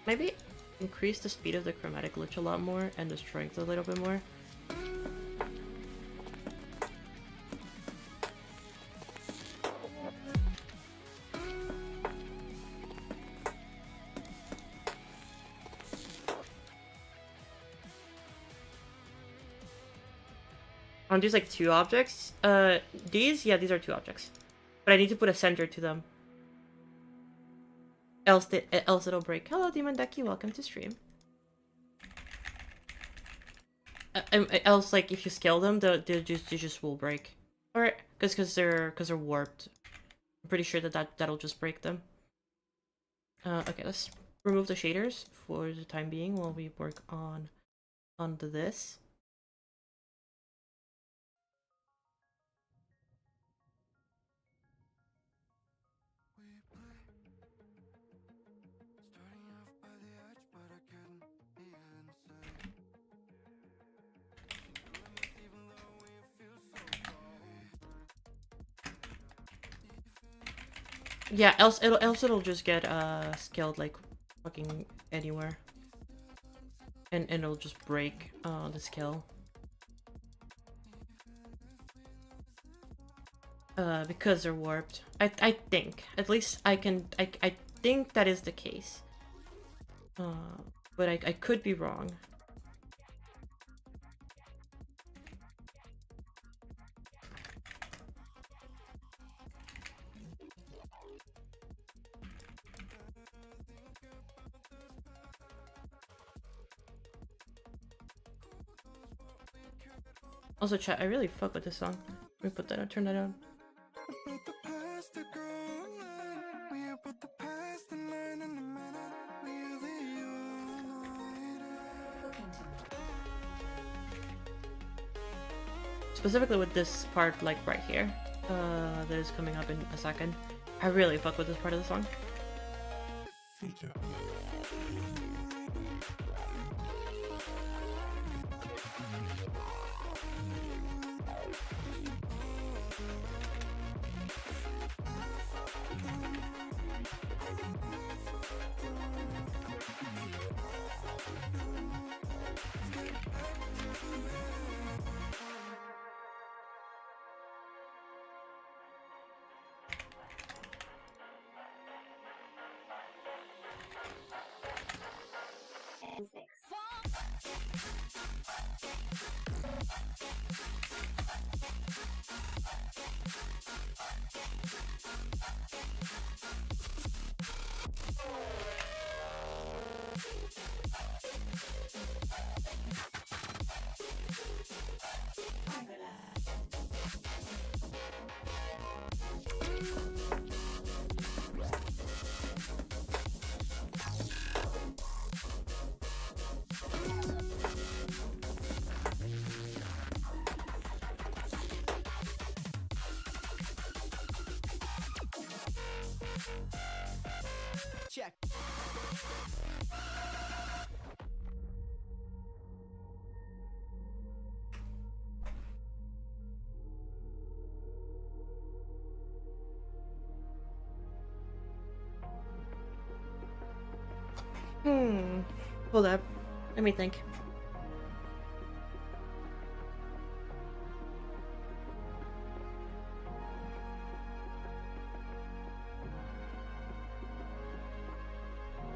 Maybe increase the speed of the chromatic glitch a lot more and the strength a little bit more. Aren't these like two objects? These? Yeah, these are two objects. But I need to put a center to them. Else it'll break. Hello, Demon Ducky. Welcome to stream. Else, like, if you scale them, they just will break. Or because they're warped. I'm pretty sure that'll just break them. Okay, let's remove the shaders for the time being while we work on this. Yeah, else it'll just get scaled like fucking anywhere. And it'll just break the scale. Because they're warped. I think. At least I think that is the case. But I could be wrong. Also, chat, I really fuck with this song. Let me put that on, turn that on. Specifically with this part, like right here, that is coming up in a second. I really fuck with this part of the song. Feature. Check. Hold up. Let me think.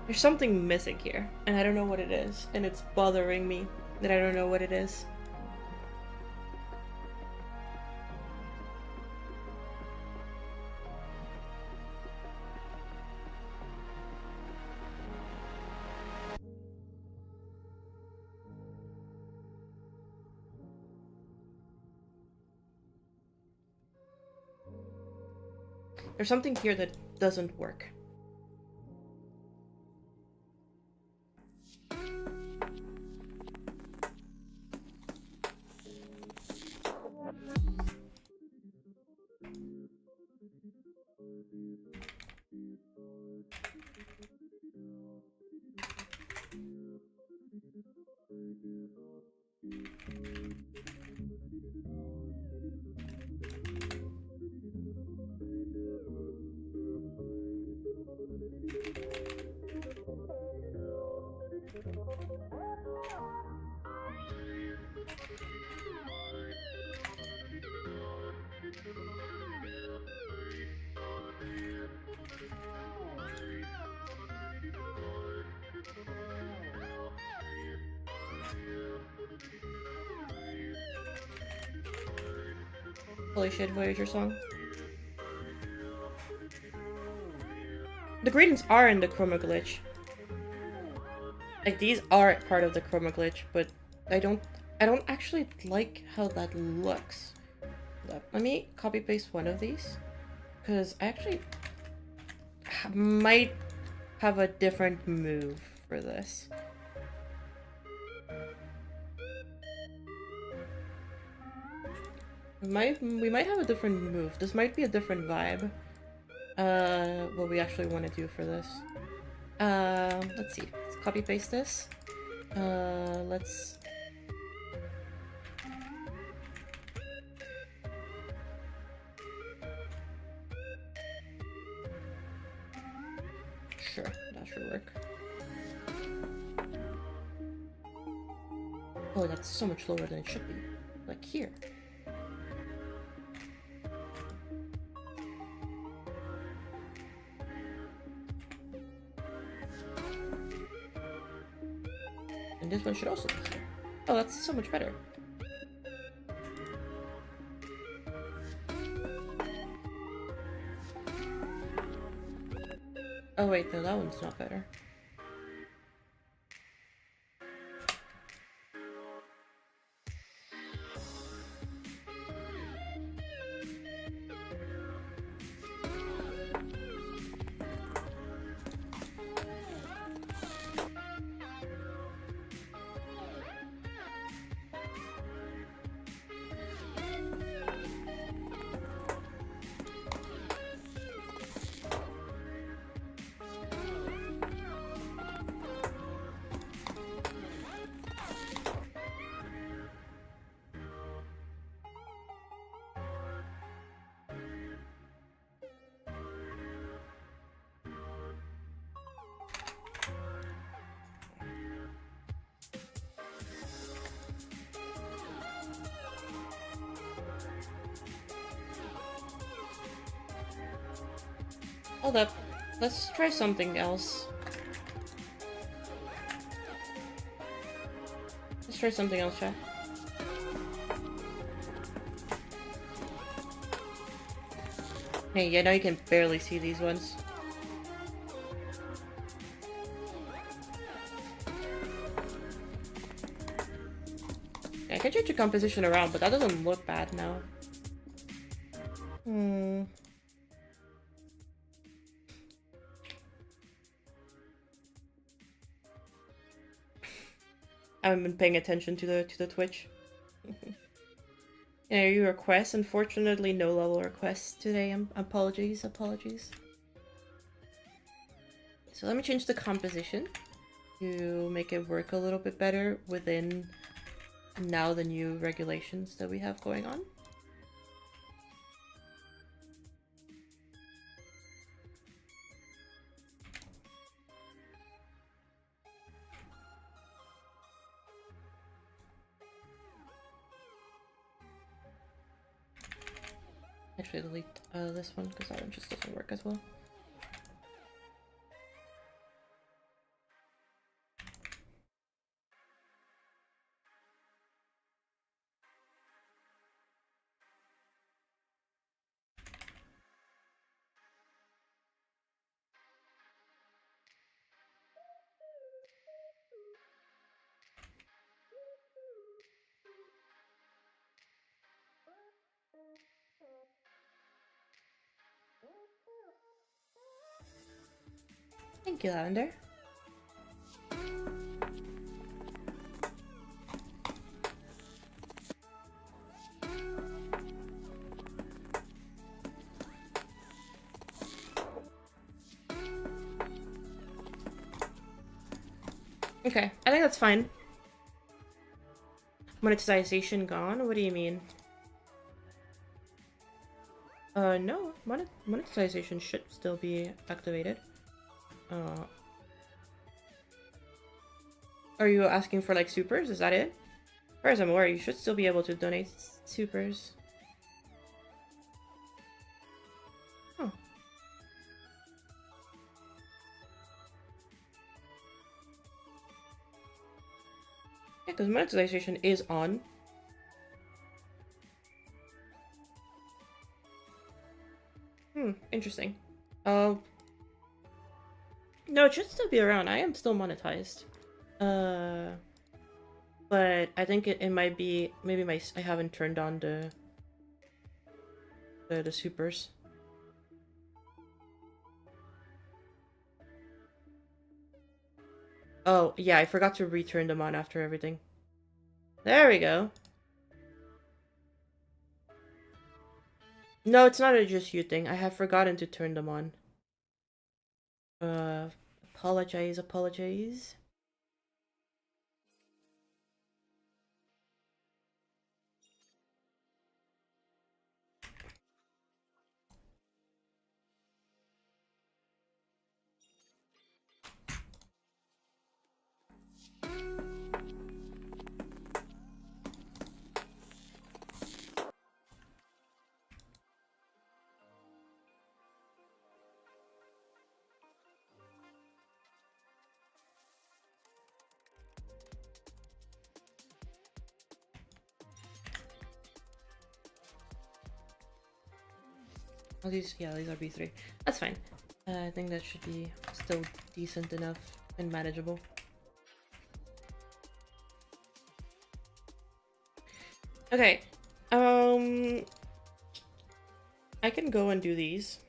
There's something missing here, and I don't know what it is, and it's bothering me that I don't know what it is. There's something here that doesn't work. Holy shit, Voyager song. The greetings are in the chroma glitch. Like, these are part of the chroma glitch, but I don't actually like how that looks. Let me copy paste one of these, because I actually might have a different move for this. We might have a different move. This might be a different vibe. What we actually want to do for this. Let's see. Let's copy paste this. Let's... Sure, that should work. Oh, that's so much lower than it should be. Like here. And this one should also be here. Oh, that's so much better. Oh wait, no, that one's not better. Hold up. Let's try something else. Let's try something else, chat. Hey, yeah, now you can barely see these ones. Yeah, I can change the composition around, but that doesn't look bad now. I haven't been paying attention to the Twitch. Yeah, your requests. Unfortunately, no level requests today. Apologies. So let me change the composition to make it work a little bit better within now the new regulations that we have going on. Actually, delete this one because that one just doesn't work as well. Thank you, Lavender. Okay, I think that's fine. Monetization gone? What do you mean? No. Monetization should still be activated. Are you asking for, like, supers? Is that it? As far as I'm aware, you should still be able to donate supers. Oh. Yeah, because monetization is on. Interesting. Oh, no, it should still be around. I am still monetized. Uh, but I think it might be maybe I haven't turned on the supers. Oh, yeah, I forgot to return them on after everything. There we go. No, it's not a just you thing. I have forgotten to turn them on. Uh, apologize. Oh, these are B3. That's fine. I think that should be still decent enough and manageable. Okay. I can go and do these.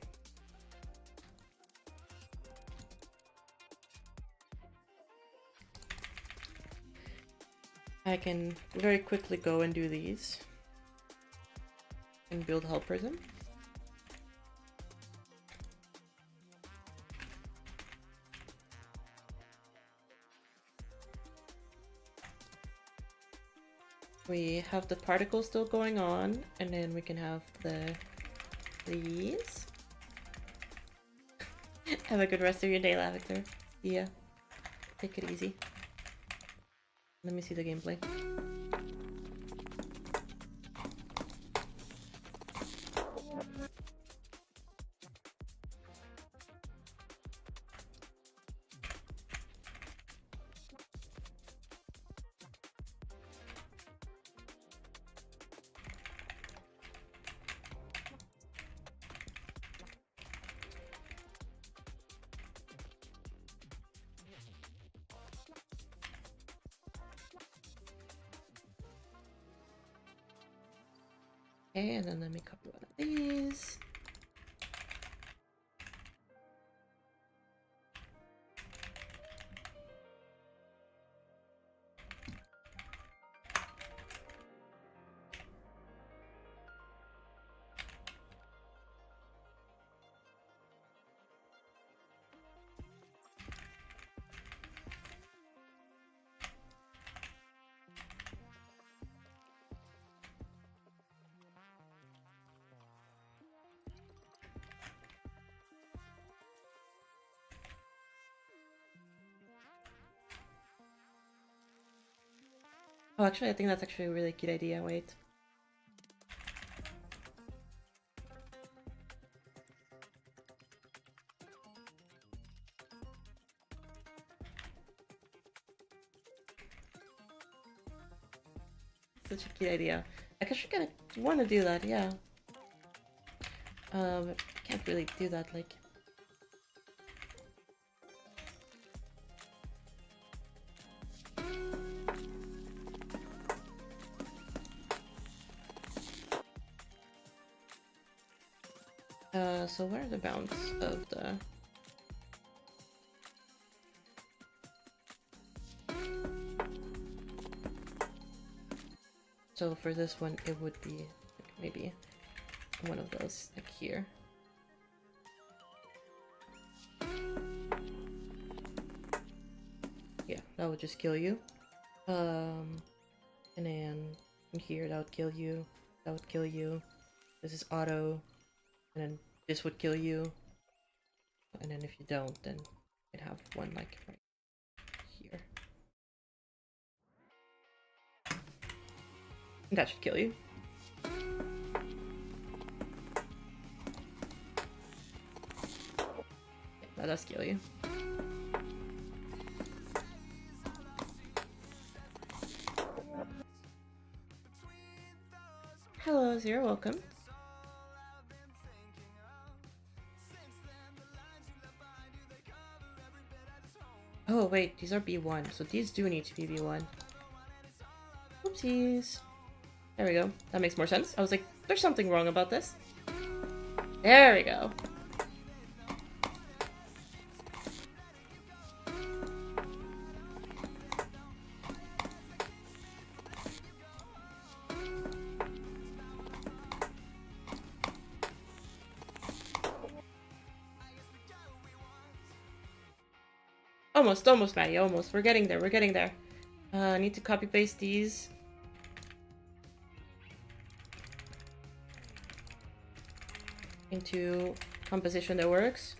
I can very quickly go and do these. And build Hell Prison. We have the particles still going on, and then we can have these. Have a good rest of your day, Lavictor. Yeah. Take it easy. Let me see the gameplay. Okay, and then let me copy one of these. Oh, actually, I think that's actually a really cute idea. Wait. Such a cute idea. I actually kind of want to do that, yeah. But can't really do that, like. So where are the bounds of the... So for this one, it would be like maybe one of those, like here. Yeah, that would just kill you. And then in here, that would kill you. That would kill you. This is auto. And then this would kill you. And then if you don't, then you'd have one like right here. And that should kill you. Yeah, that does kill you. Hello, Zero, welcome. Oh wait, these are B1, so these do need to be B1. Oopsies. There we go. That makes more sense. I was like, there's something wrong about this. There we go. Almost, Maddie, almost. We're getting there, we're getting there. I need to copy paste these. Into composition that works.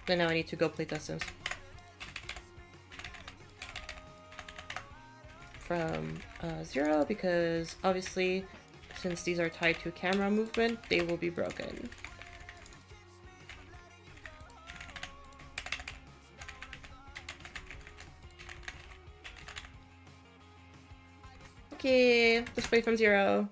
Then now I need to go play Sims. From 0, because obviously since these are tied to camera movement, they will be broken. Okay, let's play from 0.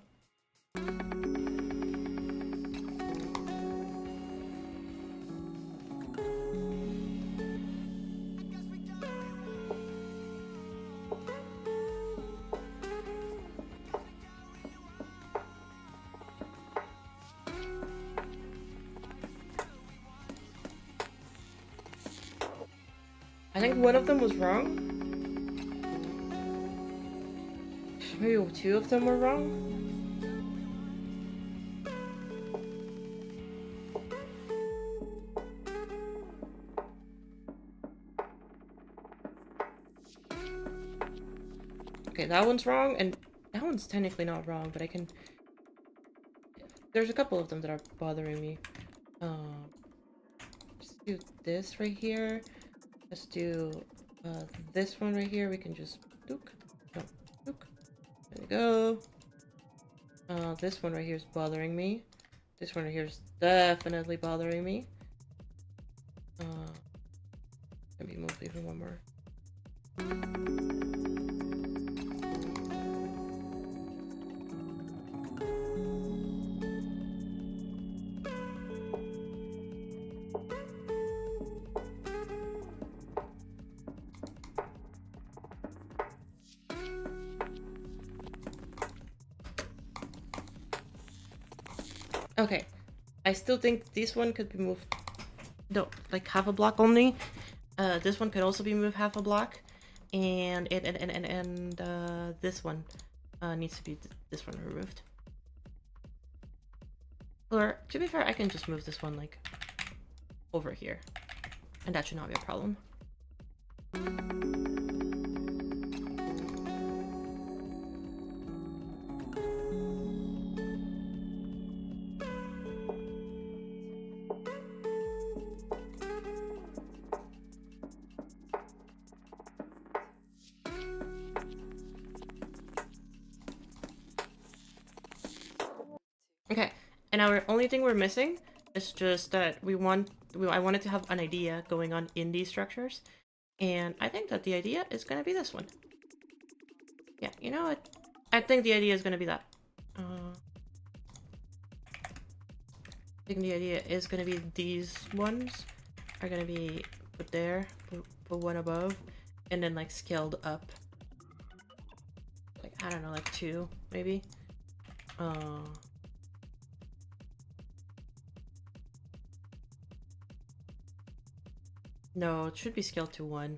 I think one of them was wrong. Maybe 2 of them were wrong. Okay, that one's wrong, and that one's technically not wrong, but I can... There's a couple of them that are bothering me. Let's do this right here. Let's do this one right here. We can just dook. No, dook. There we go. This one right here is bothering me. This one right here is definitely bothering me. Maybe move even one more. Okay, I still think this one could be moved, no, like half a block only. This one could also be moved half a block, and this one needs to be this one removed. Or to be fair, I can just move this one like over here, and that should not be a problem. Okay, and our only thing we're missing is just that I wanted to have an idea going on in these structures, and I think that the idea is gonna be this one. Yeah, you know what? I think the idea is gonna be that. I think the idea is gonna be these ones are gonna be put there, put one above, and then like scaled up. Like, I don't know, like 2 maybe. No, it should be scaled to 1.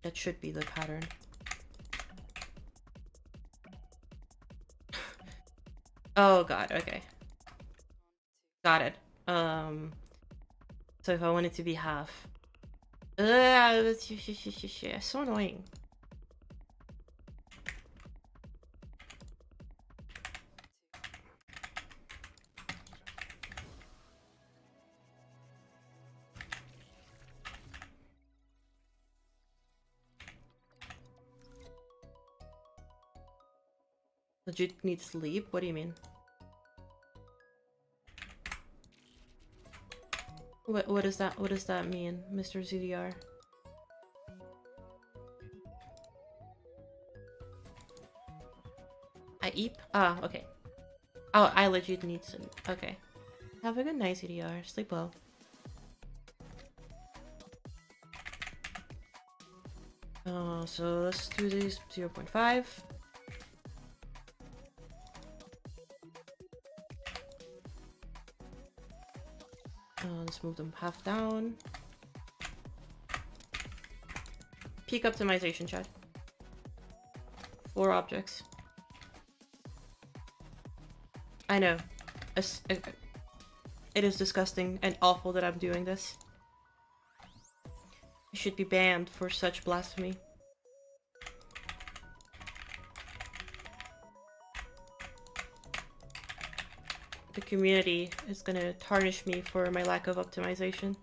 That should be the pattern. Oh god, okay. Got it. So if I want it to be half. It's so annoying. Legit need sleep? What do you mean? What does that mean, Mr. ZDR? I eep? Ah, okay. Oh, I legit need some. Okay. Have a good night, ZDR. Sleep well. So let's do this 0.5. Let's move them half down. Peak optimization, chat. 4 objects. I know. It is disgusting and awful that I'm doing this. I should be banned for such blasphemy. The community is gonna tarnish me for my lack of optimization.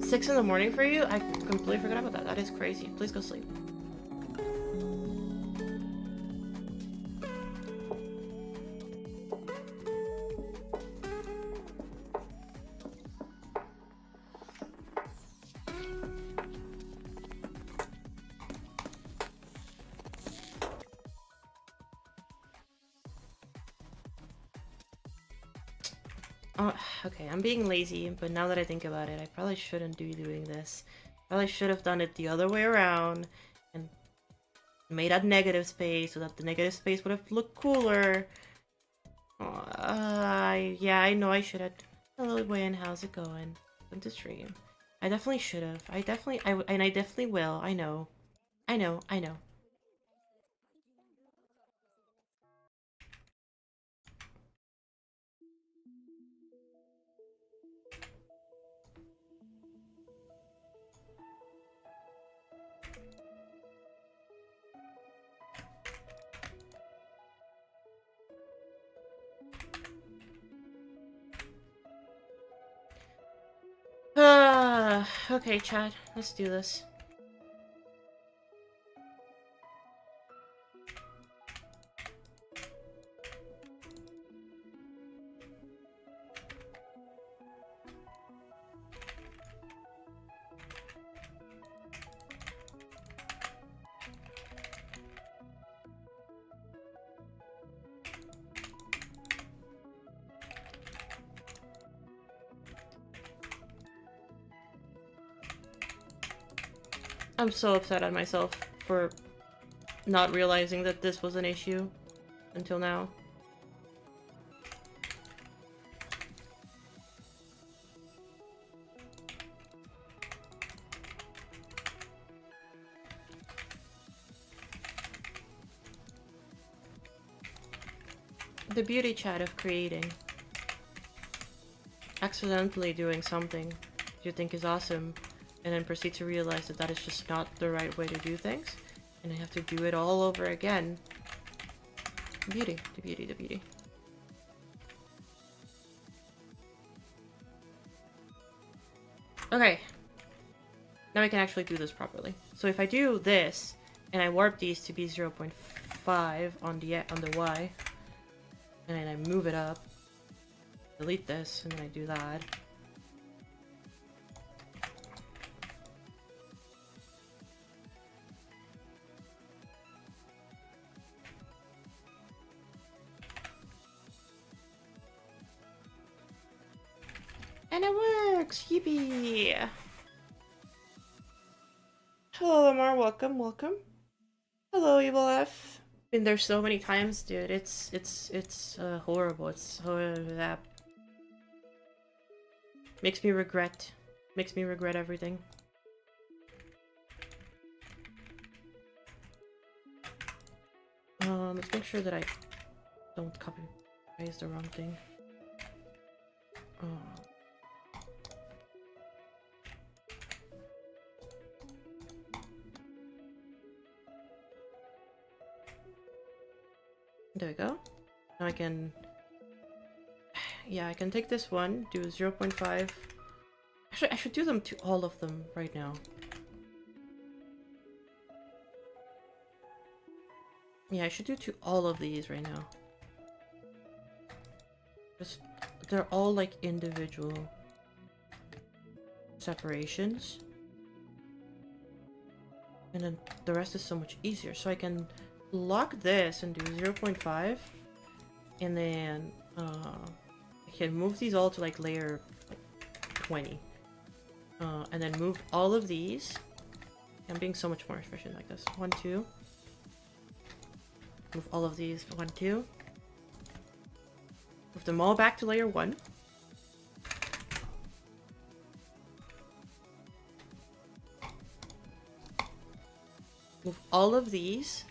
Six in the morning for you? I completely forgot about that. That is crazy. Please go sleep. Oh, okay, I'm being lazy, but now that I think about it, I probably shouldn't be doing this. Probably should have done it the other way around and made a negative space so that the negative space would have looked cooler. Yeah, I know I should have. Hello, Wayne, how's it going? Welcome to stream. I definitely should have. I definitely will. I know. I know. Okay, Chad, let's do this. I'm so upset at myself for not realizing that this was an issue until now. The beauty, chat, of creating. Accidentally doing something you think is awesome, and then proceed to realize that that is just not the right way to do things, and I have to do it all over again. The beauty, the beauty, the beauty. Okay. Now I can actually do this properly. So if I do this, and I warp these to be 0.5 on the Y, and then I move it up, delete this, and then I do that. And it works! Yippee! Hello, Lamar. Welcome, welcome. Hello, Evil F. Been there so many times, dude. It's horrible. It's that makes me regret everything. Let's make sure that I don't copy Why is the wrong thing? Oh. There we go. Now I can... Yeah, I can take this one, do 0.5. Actually, I should do them to all of them right now. Yeah, I should do to all of these right now. Just, they're all like individual separations. And then the rest is so much easier. So I can lock this and do 0.5. And then I can move these all to like layer like 20. And then move all of these. I'm being so much more efficient like this. 1, 2. Move all of these. 1, 2. Move them all back to layer 1. Move all of these.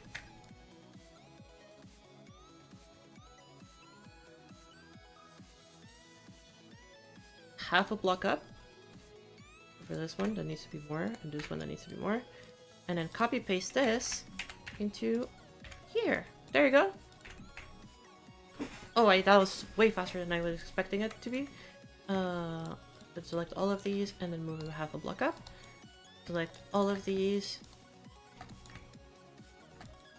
Half a block up. For this one, that needs to be more. And this one, that needs to be more. And then copy paste this into here. There you go. Oh, that was way faster than I was expecting it to be. Let's select all of these and then move them half a block up. Select all of these.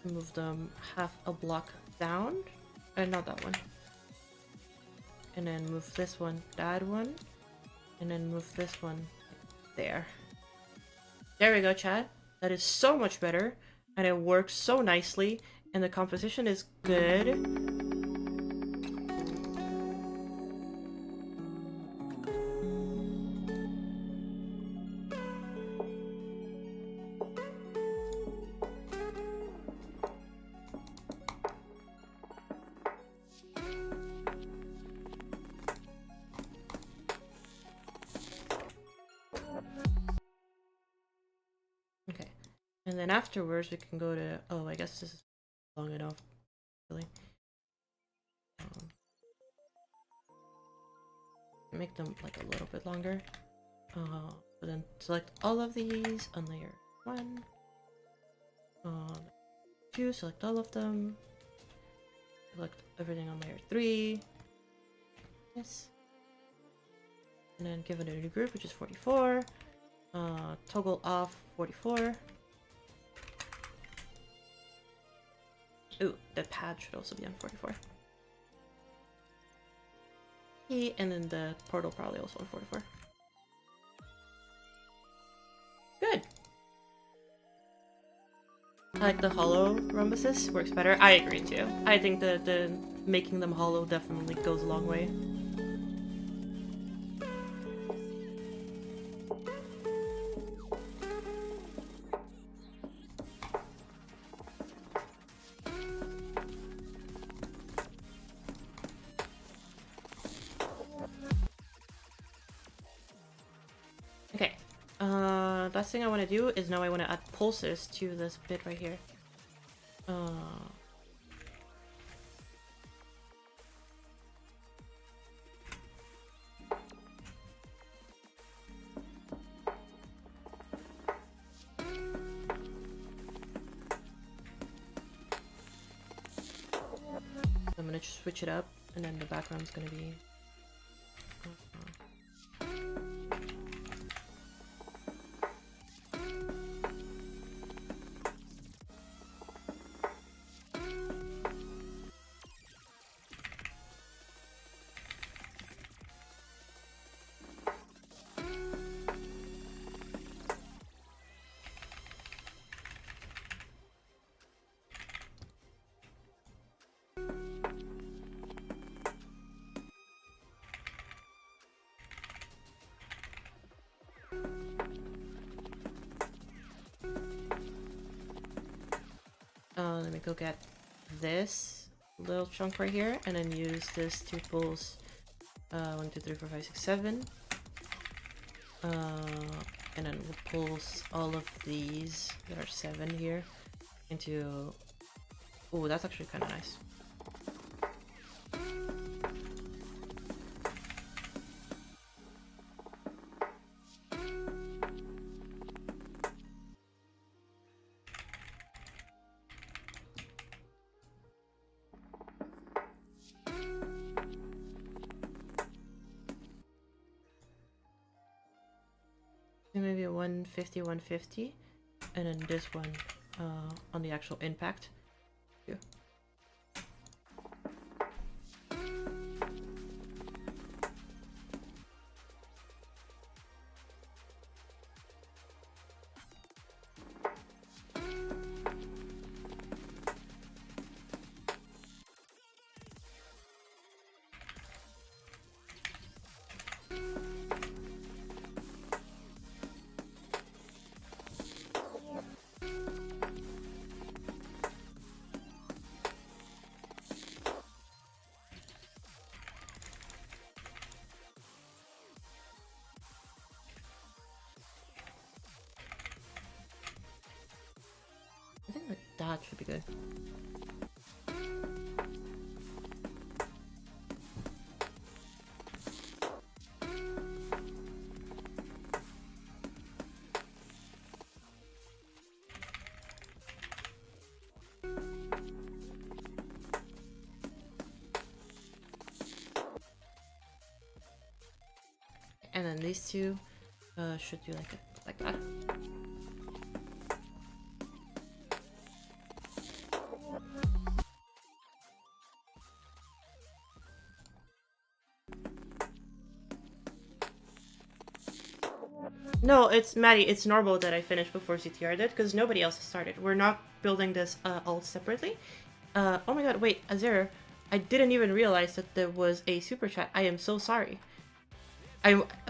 Move them half a block down. And not that one. And then move this one, that one. And then move this one there. There we go, chat. That is so much better. And it works so nicely. And the composition is good. And then afterwards we can go to, oh, I guess this is long enough, really. Make them like a little bit longer. But then select all of these on layer 1. 2, select all of them. Select everything on layer 3. Yes. And then give it a new group, which is 44. Toggle off 44. Ooh, the pad should also be on 44. And then the portal probably also on 44. Good. I like the hollow rhombuses, works better. I agree too. I think the making them hollow definitely goes a long way. Last thing I want to do is now I want to add pulses to this bit right here. I'm gonna just switch it up, and then the background's gonna be. Let me go get this little chunk right here and then use this to pulse 1, 2, 3, 4, 5, 6, 7. And then we'll pulse all of these that are 7 here into. Oh, that's actually kind of nice. maybe a 150, 150, and then this one on the actual impact. Yeah. I think like that should be good. And then these two should do like that. No, it's Maddie. It's normal that I finished before CTR did because nobody else has started. We're not building this all separately. Oh my god! Wait, Azir, I didn't even realize that there was a super chat. I am so sorry.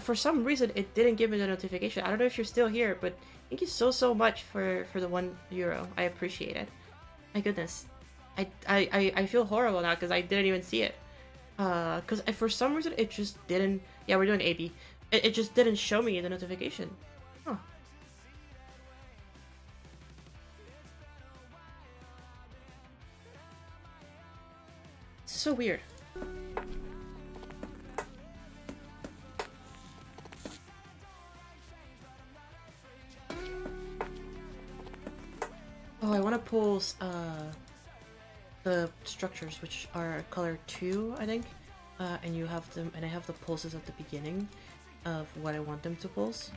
For some reason it didn't give me the notification. I don't know if you're still here, but thank you so much for the €1. I appreciate it. My goodness, I feel horrible now because I didn't even see it. Because for some reason it just didn't. Yeah, we're doing AB. It just didn't show me the notification. Huh. It's so weird. Oh, I want to pulse the structures, which are color 2, I think. And you have them, and I have the pulses at the beginning of what I want them to pulse.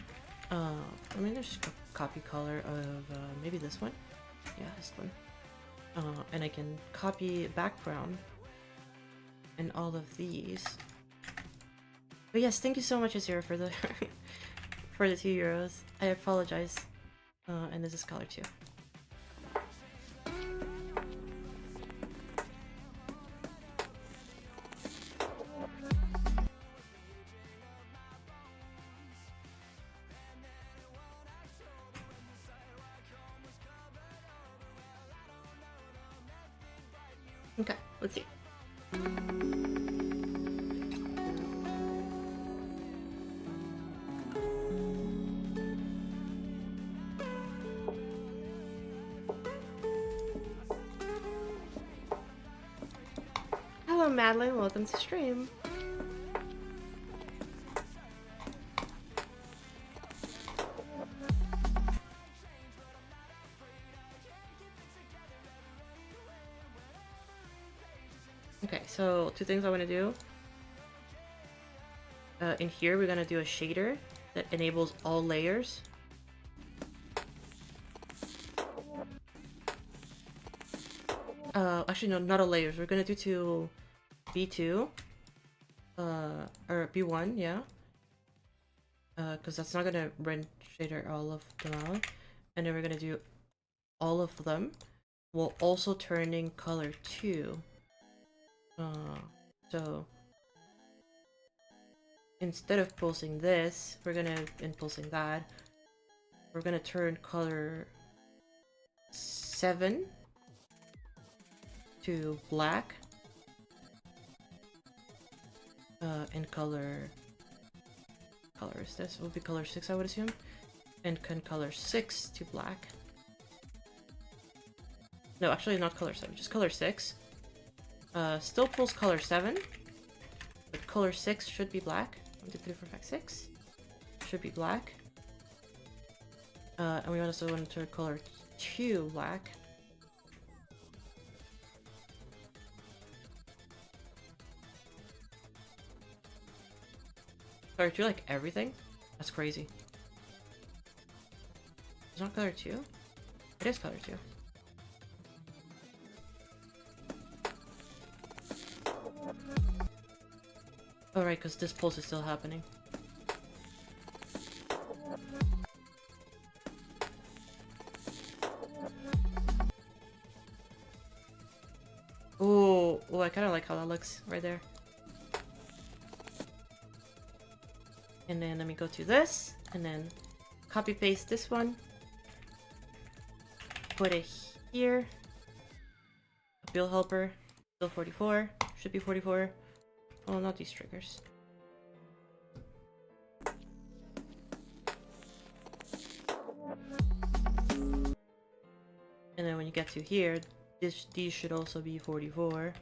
I mean, there's just a copy color of maybe this one. Yeah, this one. And I can copy background and all of these. But yes, thank you so much, Azira, for the for the €2. I apologize. And this is color 2. Okay, let's see. Hello, Madeline. Welcome to stream. Okay, so 2 things I want to do. In here, we're going to do a shader that enables all layers. Actually, no, not all layers. We're going to do to B2. Or B1, yeah. Because that's not going to run shader all of them out. And then we're going to do all of them while also turning color 2. So instead of pulsing this, we're gonna, and pulsing that, we're gonna turn color 7 to black, and colors, this will be color 6, I would assume, and color 6 to black. No, actually not color 7, just color 6. Still pulls color 7, but color 6 should be black. 1, 2, 3, 4, 5, 6 should be black. And we also want to turn color 2 black. Color 2 like everything? That's crazy. It's not color 2? It is color 2. Oh right, because this pulse is still happening. Oh, I kind of like how that looks right there. And then let me go to this, and then copy paste this one. Put it here. Build helper, build 44, should be 44. Oh, not these triggers. And then when you get to here, these should also be 44.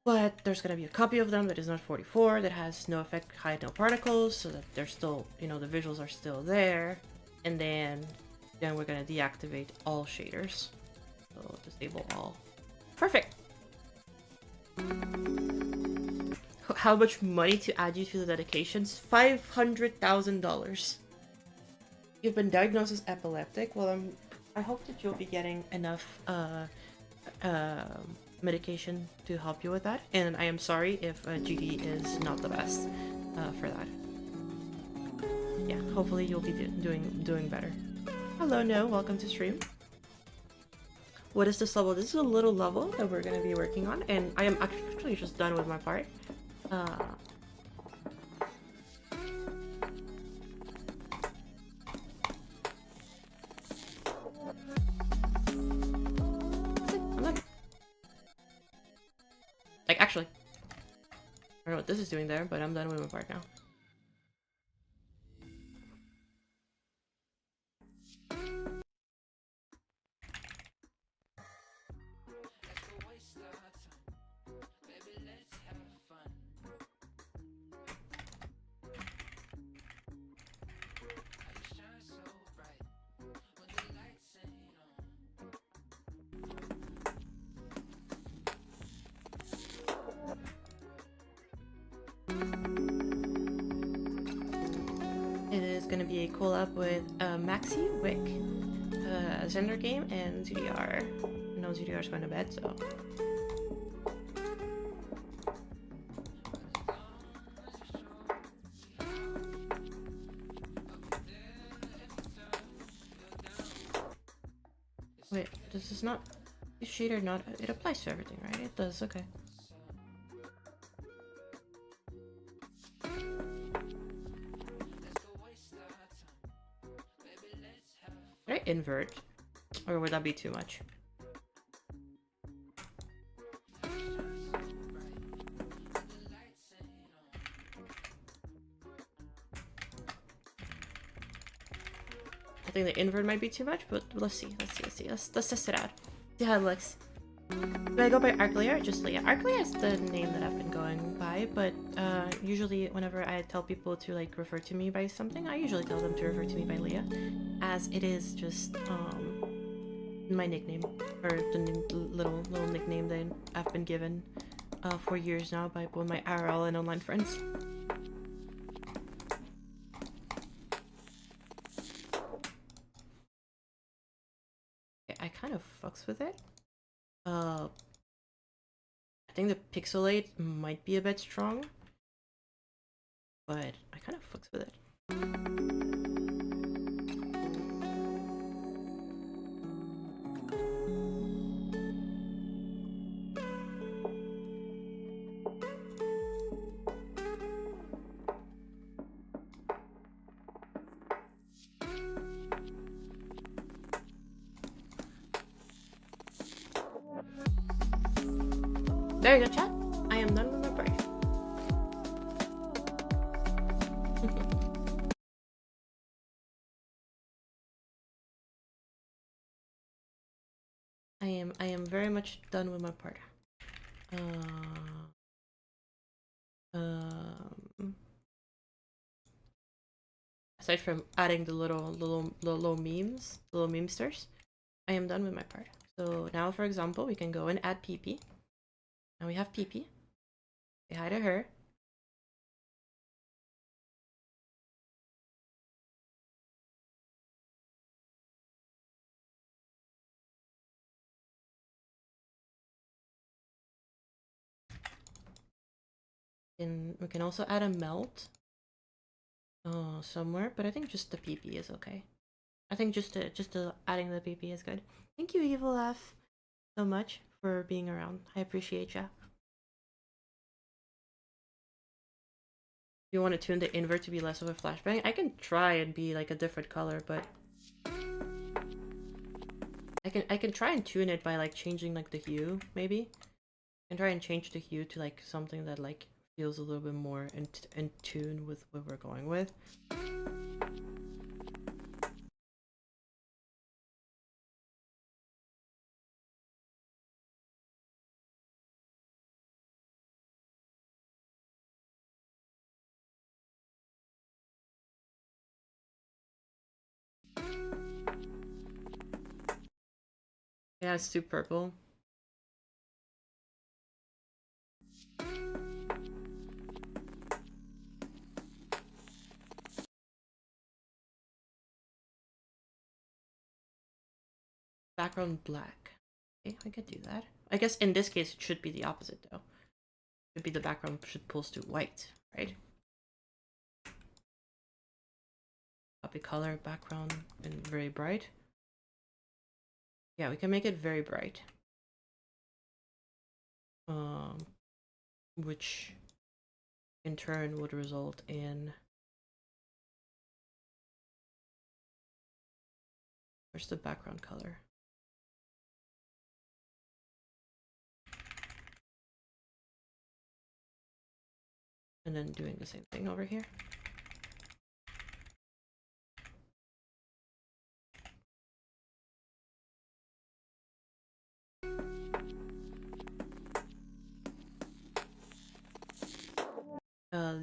But there's gonna be a copy of them that is not 44, that has no effect, hide no particles, so that they're still, you know, the visuals are still there. And then we're gonna deactivate all shaders. So disable all. Perfect! How much money to add you to the dedications? $500,000. You've been diagnosed as epileptic. Well, I hope that you'll be getting enough medication to help you with that. And I am sorry if GD is not the best for that. Yeah, hopefully you'll be doing better. Hello, No, welcome to stream. What is this level? This is a little level that we're going to be working on, and I am actually just done with my part. I'm done. Like, actually, I don't know what this is doing there, but I'm done with my part now. It is going to be a collab with Maxi, Wick, Zender Game, and ZDR. I know ZDR is going to bed, so. Wait, this is not. This shader not. It applies to everything, right? It does, okay. Should I invert? Or would that be too much? I think the invert might be too much, but let's see. Let's test it out. See how it looks. Do I go by Arclea or just Leah? Arclea is the name that I've been going by, but usually whenever I tell people to like refer to me by something, I usually tell them to refer to me by Leah, as it is just my nickname, or the little nickname that I've been given for years now by both my IRL and online friends. I kind of fucks with it. I think the pixelate might be a bit strong, but I kind of fucks with it. There you go, chat. I am done with my part. I am very much done with my part. Aside from adding the little memes, little memesters, I am done with my part. So now, for example, we can go and add PP. Now we have PP. Say hi to her. we can also add a melt somewhere, but I think just the PP is okay. I think just adding the PP is good. Thank you, Evil F, so much for being around. I appreciate ya. You want to tune the invert to be less of a flashbang? I can try and be like a different color, but I can try and tune it by like changing like the hue, maybe. I can try and change the hue to like something that like feels a little bit more in tune with what we're going with. Yeah, it's too purple. Background black. Okay, I could do that. I guess in this case it should be the opposite though. It should be the background should pulse to white, right? Copy color, background, and very bright. Yeah, we can make it very bright. Which in turn would result in... Where's the background color? And then doing the same thing over here.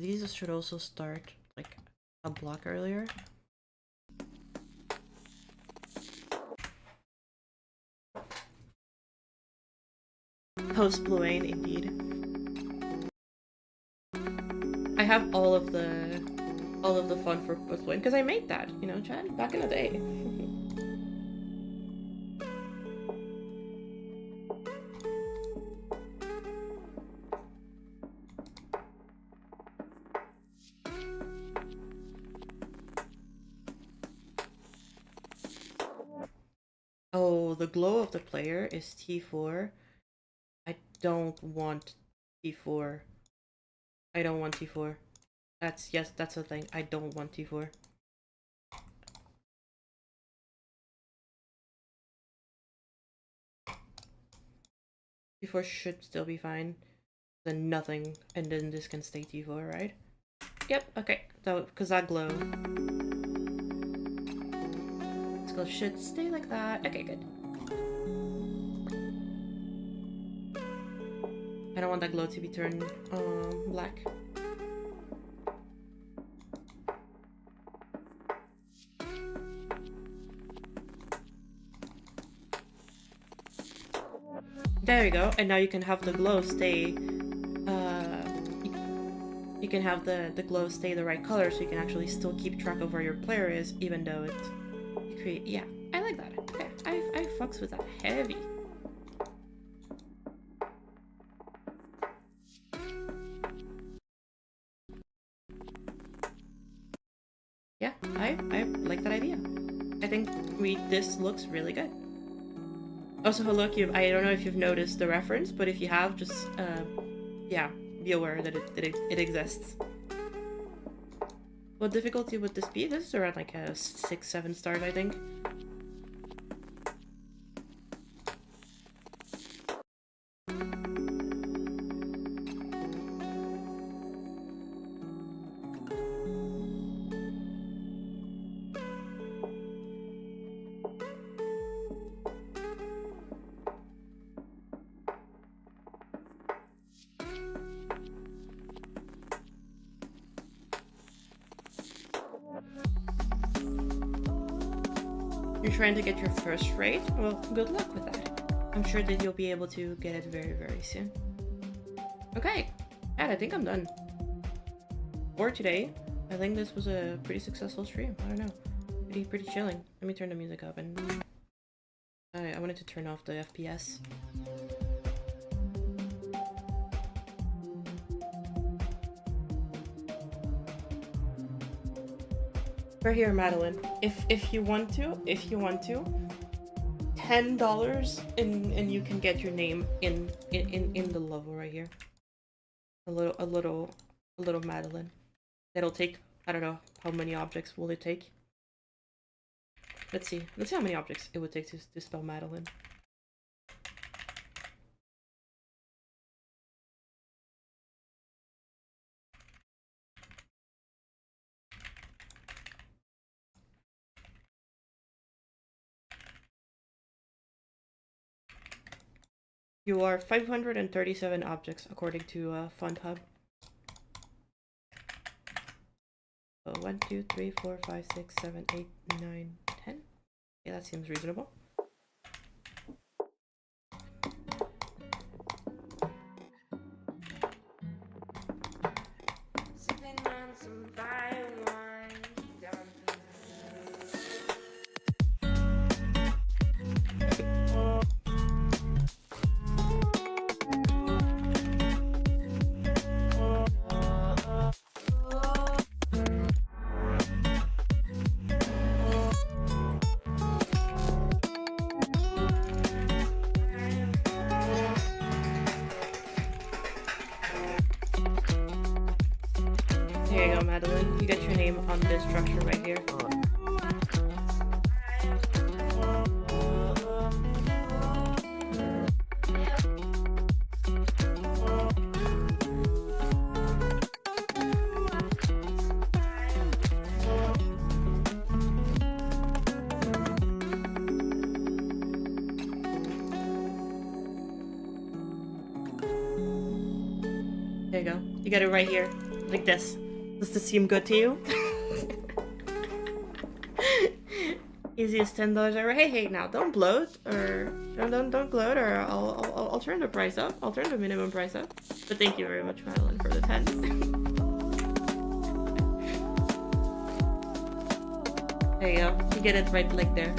These should also start like a block earlier. Post Bluane, indeed. I have all of the fun for Post Bluane because I made that, you know, Chad, back in the day. Oh, the glow of the player is T4. I don't want T4. I don't want T4. Yes, that's the thing. I don't want T4. T4 should still be fine. Then nothing, and then this can stay T4, right? Yep, okay. So, because that glow. This glow should stay like that. Okay, good. I don't want that glow to be turned black. There we go, and now you can have the glow stay, you can have the glow stay the right color so you can actually still keep track of where your player is, even though it yeah, I like that. Okay, I fucks with that heavy. Yeah, I like that idea. I think this looks really good. Also, hello, I don't know if you've noticed the reference, but if you have, just, yeah, be aware that it exists. What difficulty would this be? This is around like a 6-7 stars, I think. You're trying to get your first rate? Well, good luck with that. I'm sure that you'll be able to get it very, very soon. Okay, and I think I'm done. For today, I think this was a pretty successful stream. I don't know. Pretty chilling. Let me turn the music up and... I wanted to turn off the FPS. Right here, Madeline. If you want to, $10 and you can get your name in the level right here. A little Madeline. It'll take, I don't know how many objects will it take. Let's see how many objects it would take to spell Madeline. You are 537 objects according to Fund Hub. So 1, 2, 3, 4, 5, 6, 7, 8, 9, 10. Yeah, that seems reasonable. Here you go, Madeline. You get your name on this structure right here. There you go. You got it right here. Like this. Does this seem good to you? Easiest $10 ever. Hey, now don't bloat, or don't gloat, or I'll turn the price up. I'll turn the minimum price up. But thank you very much, Madeline, for the 10. There you go. You get it right like there.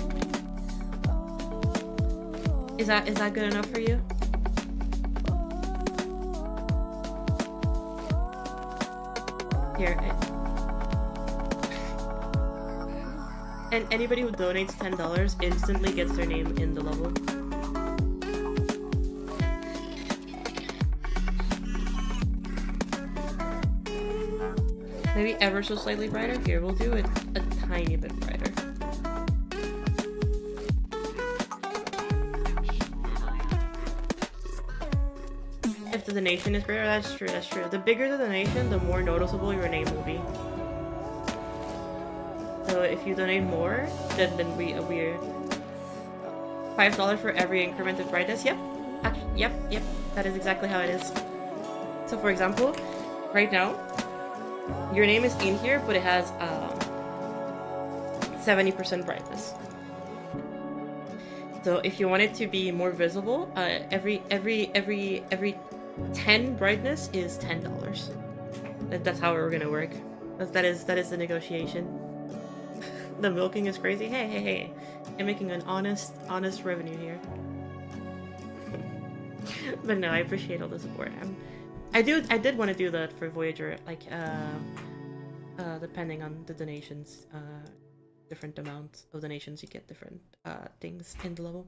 Is that good enough for you? Here. And anybody who donates $10 instantly gets their name in the level. Maybe ever so slightly brighter. Here, we'll do it a tiny bit brighter. If the donation is greater, that's true. The bigger the donation, the more noticeable your name will be. So if you donate more, then we're $5 for every increment of brightness. Yep. Actually, yep. That is exactly how it is. So for example, right now, your name is in here, but it has 70% brightness. So if you want it to be more visible, every 10 brightness is $10. That's how we're gonna work. That is the negotiation. The milking is crazy. Hey. I'm making an honest revenue here. But no, I appreciate all the support. I did want to do that for Voyager, like depending on the donations, different amounts of donations you get different things in the level.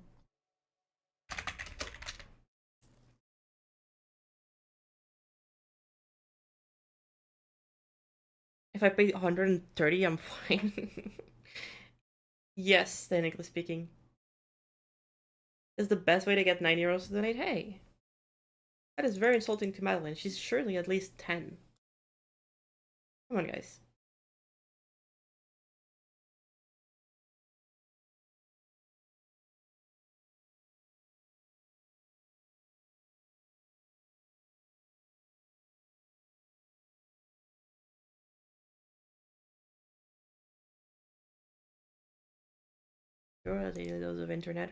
If I pay 130, I'm fine. Yes, technically speaking. Is the best way to get 9 euros to donate? Hey. That is very insulting to Madeline. She's surely at least 10. Come on, guys. You're a those of internet.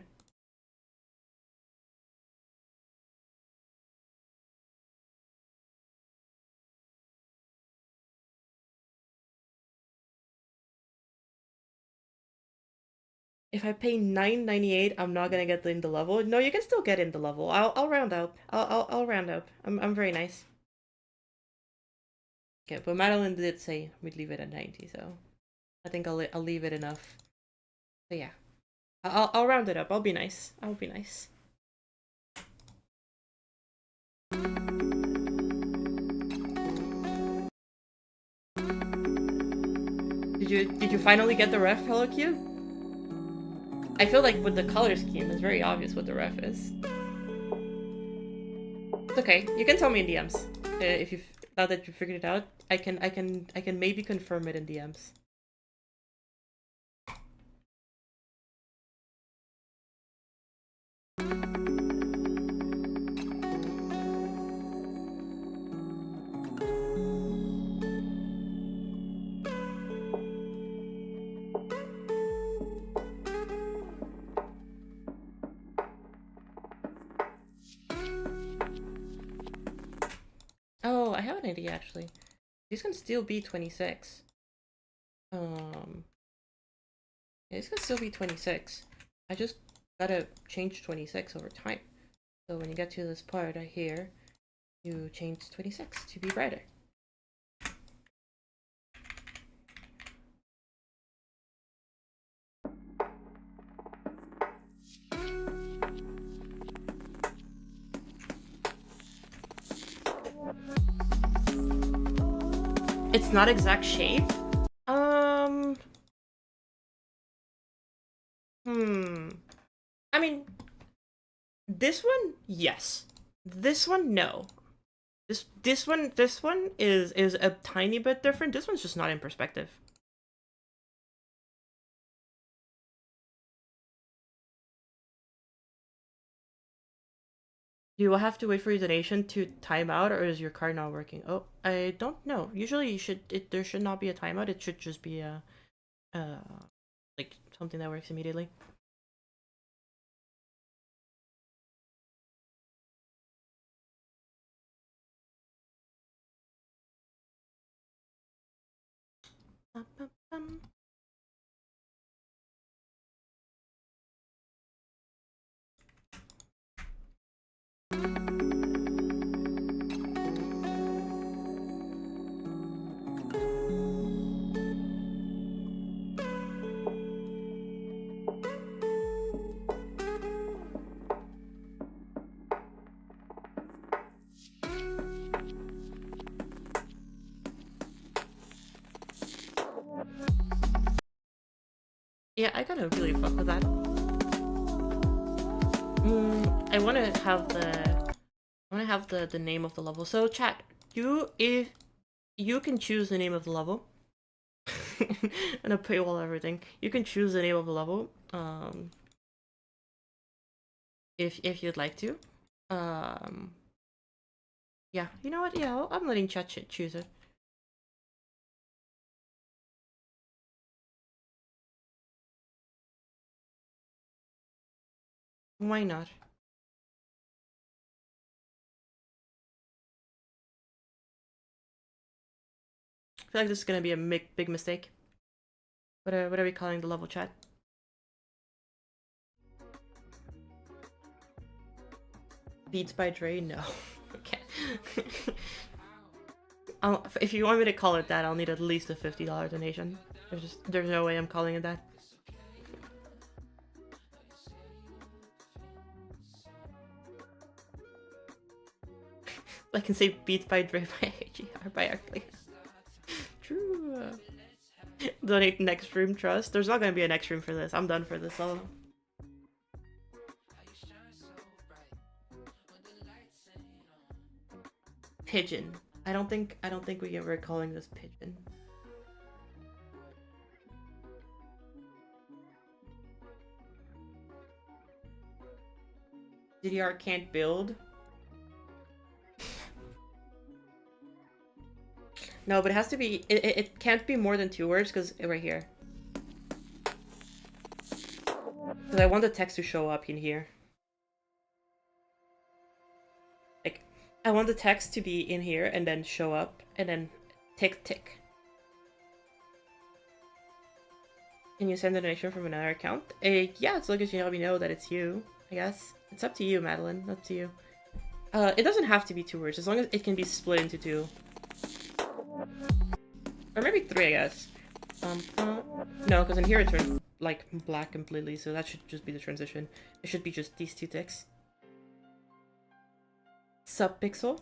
If I pay $9.98, I'm not gonna get in the level. No, you can still get in the level. I'll round up. I'll round up. I'm very nice. Okay, but Madeline did say we'd leave it at 90, so I think I'll leave it enough. But yeah, I'll round it up. I'll be nice. I'll be nice. Did you finally get the ref, Hello Q? I feel like with the color scheme, it's very obvious what the ref is. It's okay. You can tell me in DMs if you now that you figured it out. I can maybe confirm it in DMs. Oh, I have an idea actually. These can still be 26. These can still be 26. I just gotta change 26 over time. So when you get to this part right here, you change 26 to be brighter. It's not exact shape. I mean, this one, yes. This one, no. This one is a tiny bit different. This one's just not in perspective. You will have to wait for your donation to time out, or is your card not working? Oh, I don't know. Usually, there should not be a timeout. It should just be a, like something that works immediately. Yeah, I gotta really fuck with that. I wanna have the name of the level. So chat, if you can choose the name of the level. And a paywall everything. You can choose the name of the level. If you'd like to. Yeah, you know what? Yeah, I'm letting chat choose it. Why not? I feel like this is gonna be a big mistake. What are we calling the level, chat? Beats by Dre? No. Okay. If you want me to call it that, I'll need at least a $50 donation. There's no way I'm calling it that. I can say Beats by Dre by AGR by Arclay. True. Donate next stream, trust. There's not gonna be a next stream for this. I'm done for this level. Pigeon. I don't think we ever calling this pigeon. DDR can't build. No, but it has to be. It can't be more than 2 words because right here. Because I want the text to show up in here. Like, I want the text to be in here and then show up and then tick. Can you send a donation from another account? Yeah, as long as you let me know that it's you, I guess. It's up to you, Madeline. Up to you. It doesn't have to be 2 words, as long as it can be split into 2. Or maybe 3, I guess. No, because in here it turned like black completely, so that should just be the transition. It should be just these two ticks. Subpixel.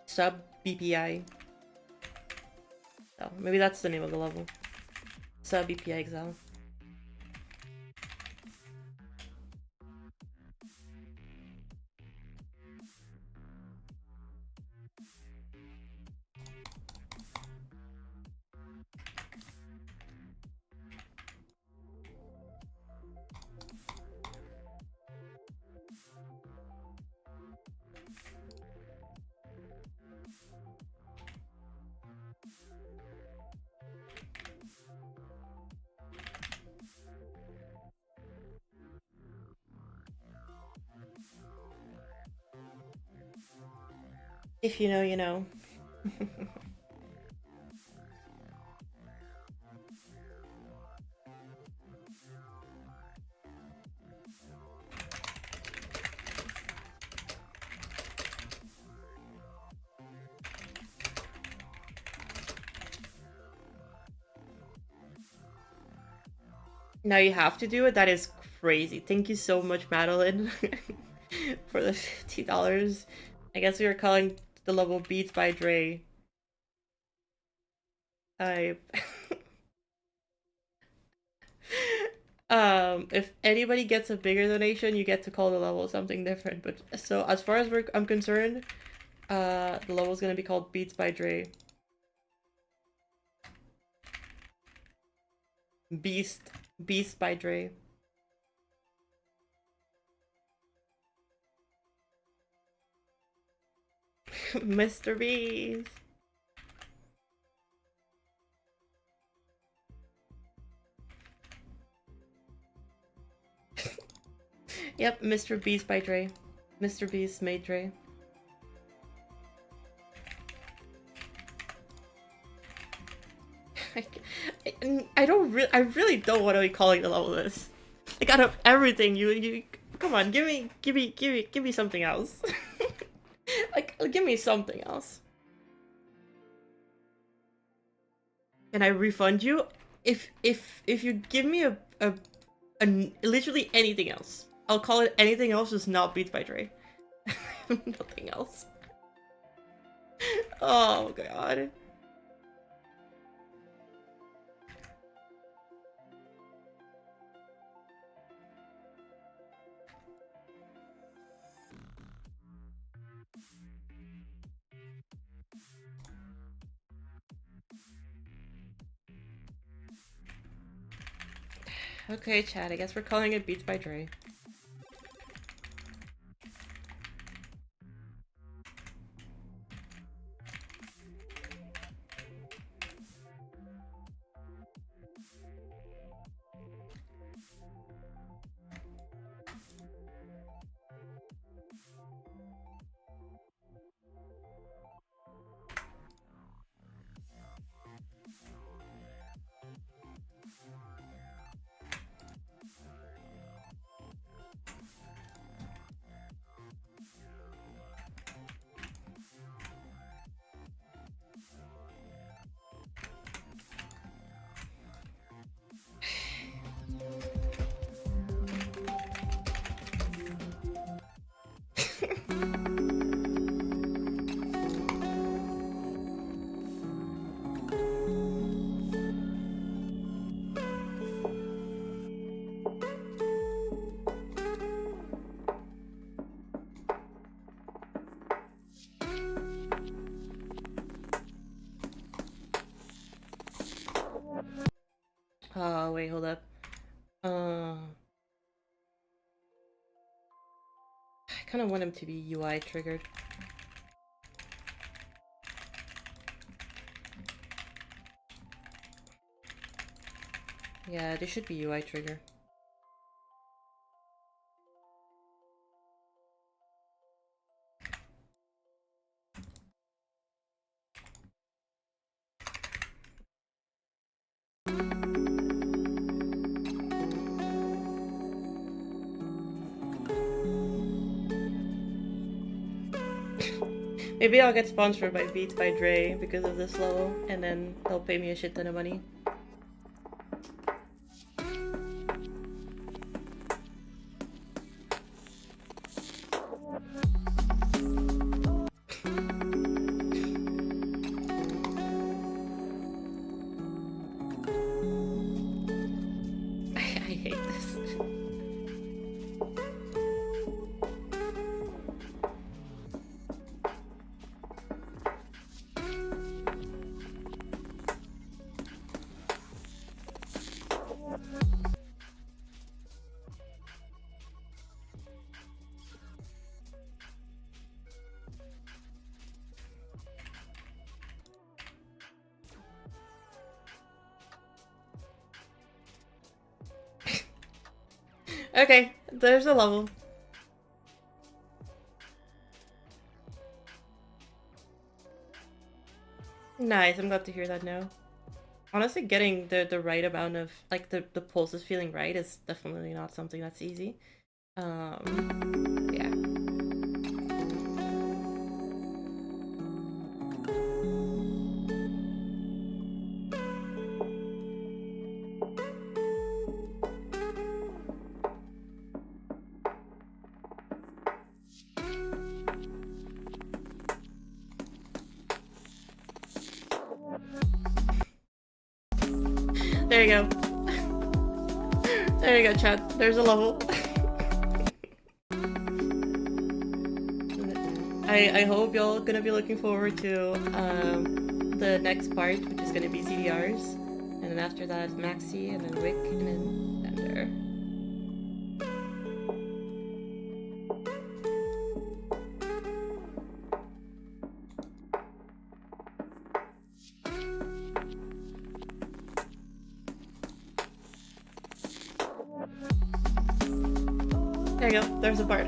Sub BPI. Oh, maybe that's the name of the level. Sub BPI exile. If you know, you know. Now you have to do it? That is crazy. Thank you so much, Madeline, for the $50. I guess we were calling the level Beats by Dre. I... if anybody gets a bigger donation, you get to call the level something different. But so as far as I'm concerned, the level's gonna be called Beats by Dre. Beast by Dre. Mr. Beast. Yep, Mr. Beast by Dre. Mr. Beast made Dre. I really don't want to be calling the level this. Like out of everything, you come on, give me something else. Like, give me something else. Can I refund you? If you give me a literally anything else, I'll call it anything else, just not Beats by Dre. Nothing else. Oh god. Okay, Chad, I guess we're calling it Beats by Dre. Oh, wait, hold up. I kind of want him to be UI triggered. Yeah, they should be UI trigger. Maybe I'll get sponsored by Beats by Dre because of this level, and then they'll pay me a shit ton of money. I hate this. Okay, there's a level. Nice, I'm glad to hear that now. Honestly, getting the right amount of, like, the pulses feeling right is definitely not something that's easy. Yeah. There you go. There you go, chat. There's a level. I hope y'all gonna be looking forward to the next part, which is gonna be CDRs, and then after that Maxi, and then Wick, and then Thunder. There you go. There's a part.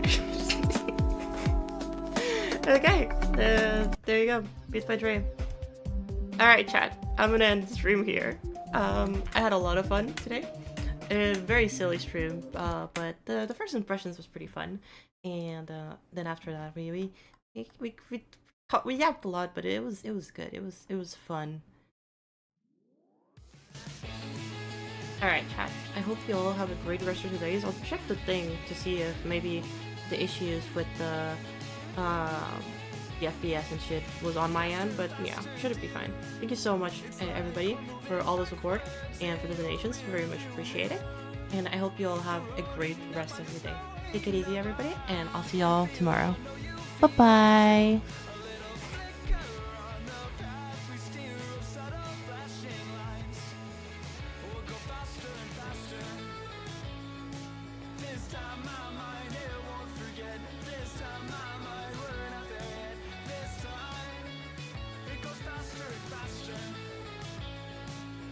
Okay, there you go. Beats by Dre. Alright, chat. I'm gonna end the stream here. I had a lot of fun today. A very silly stream, but the first impressions was pretty fun. And then after that, we yapped a lot, but it was good. It was fun. Alright, chat. I hope you all have a great rest of your days. I'll check the thing to see if maybe the issues with the FPS and shit was on my end, but yeah, should it be fine. Thank you so much, everybody, for all the support and for the donations. Very much appreciate it. And I hope you all have a great rest of your day. Take it easy, everybody, and I'll see y'all tomorrow. Bye-bye!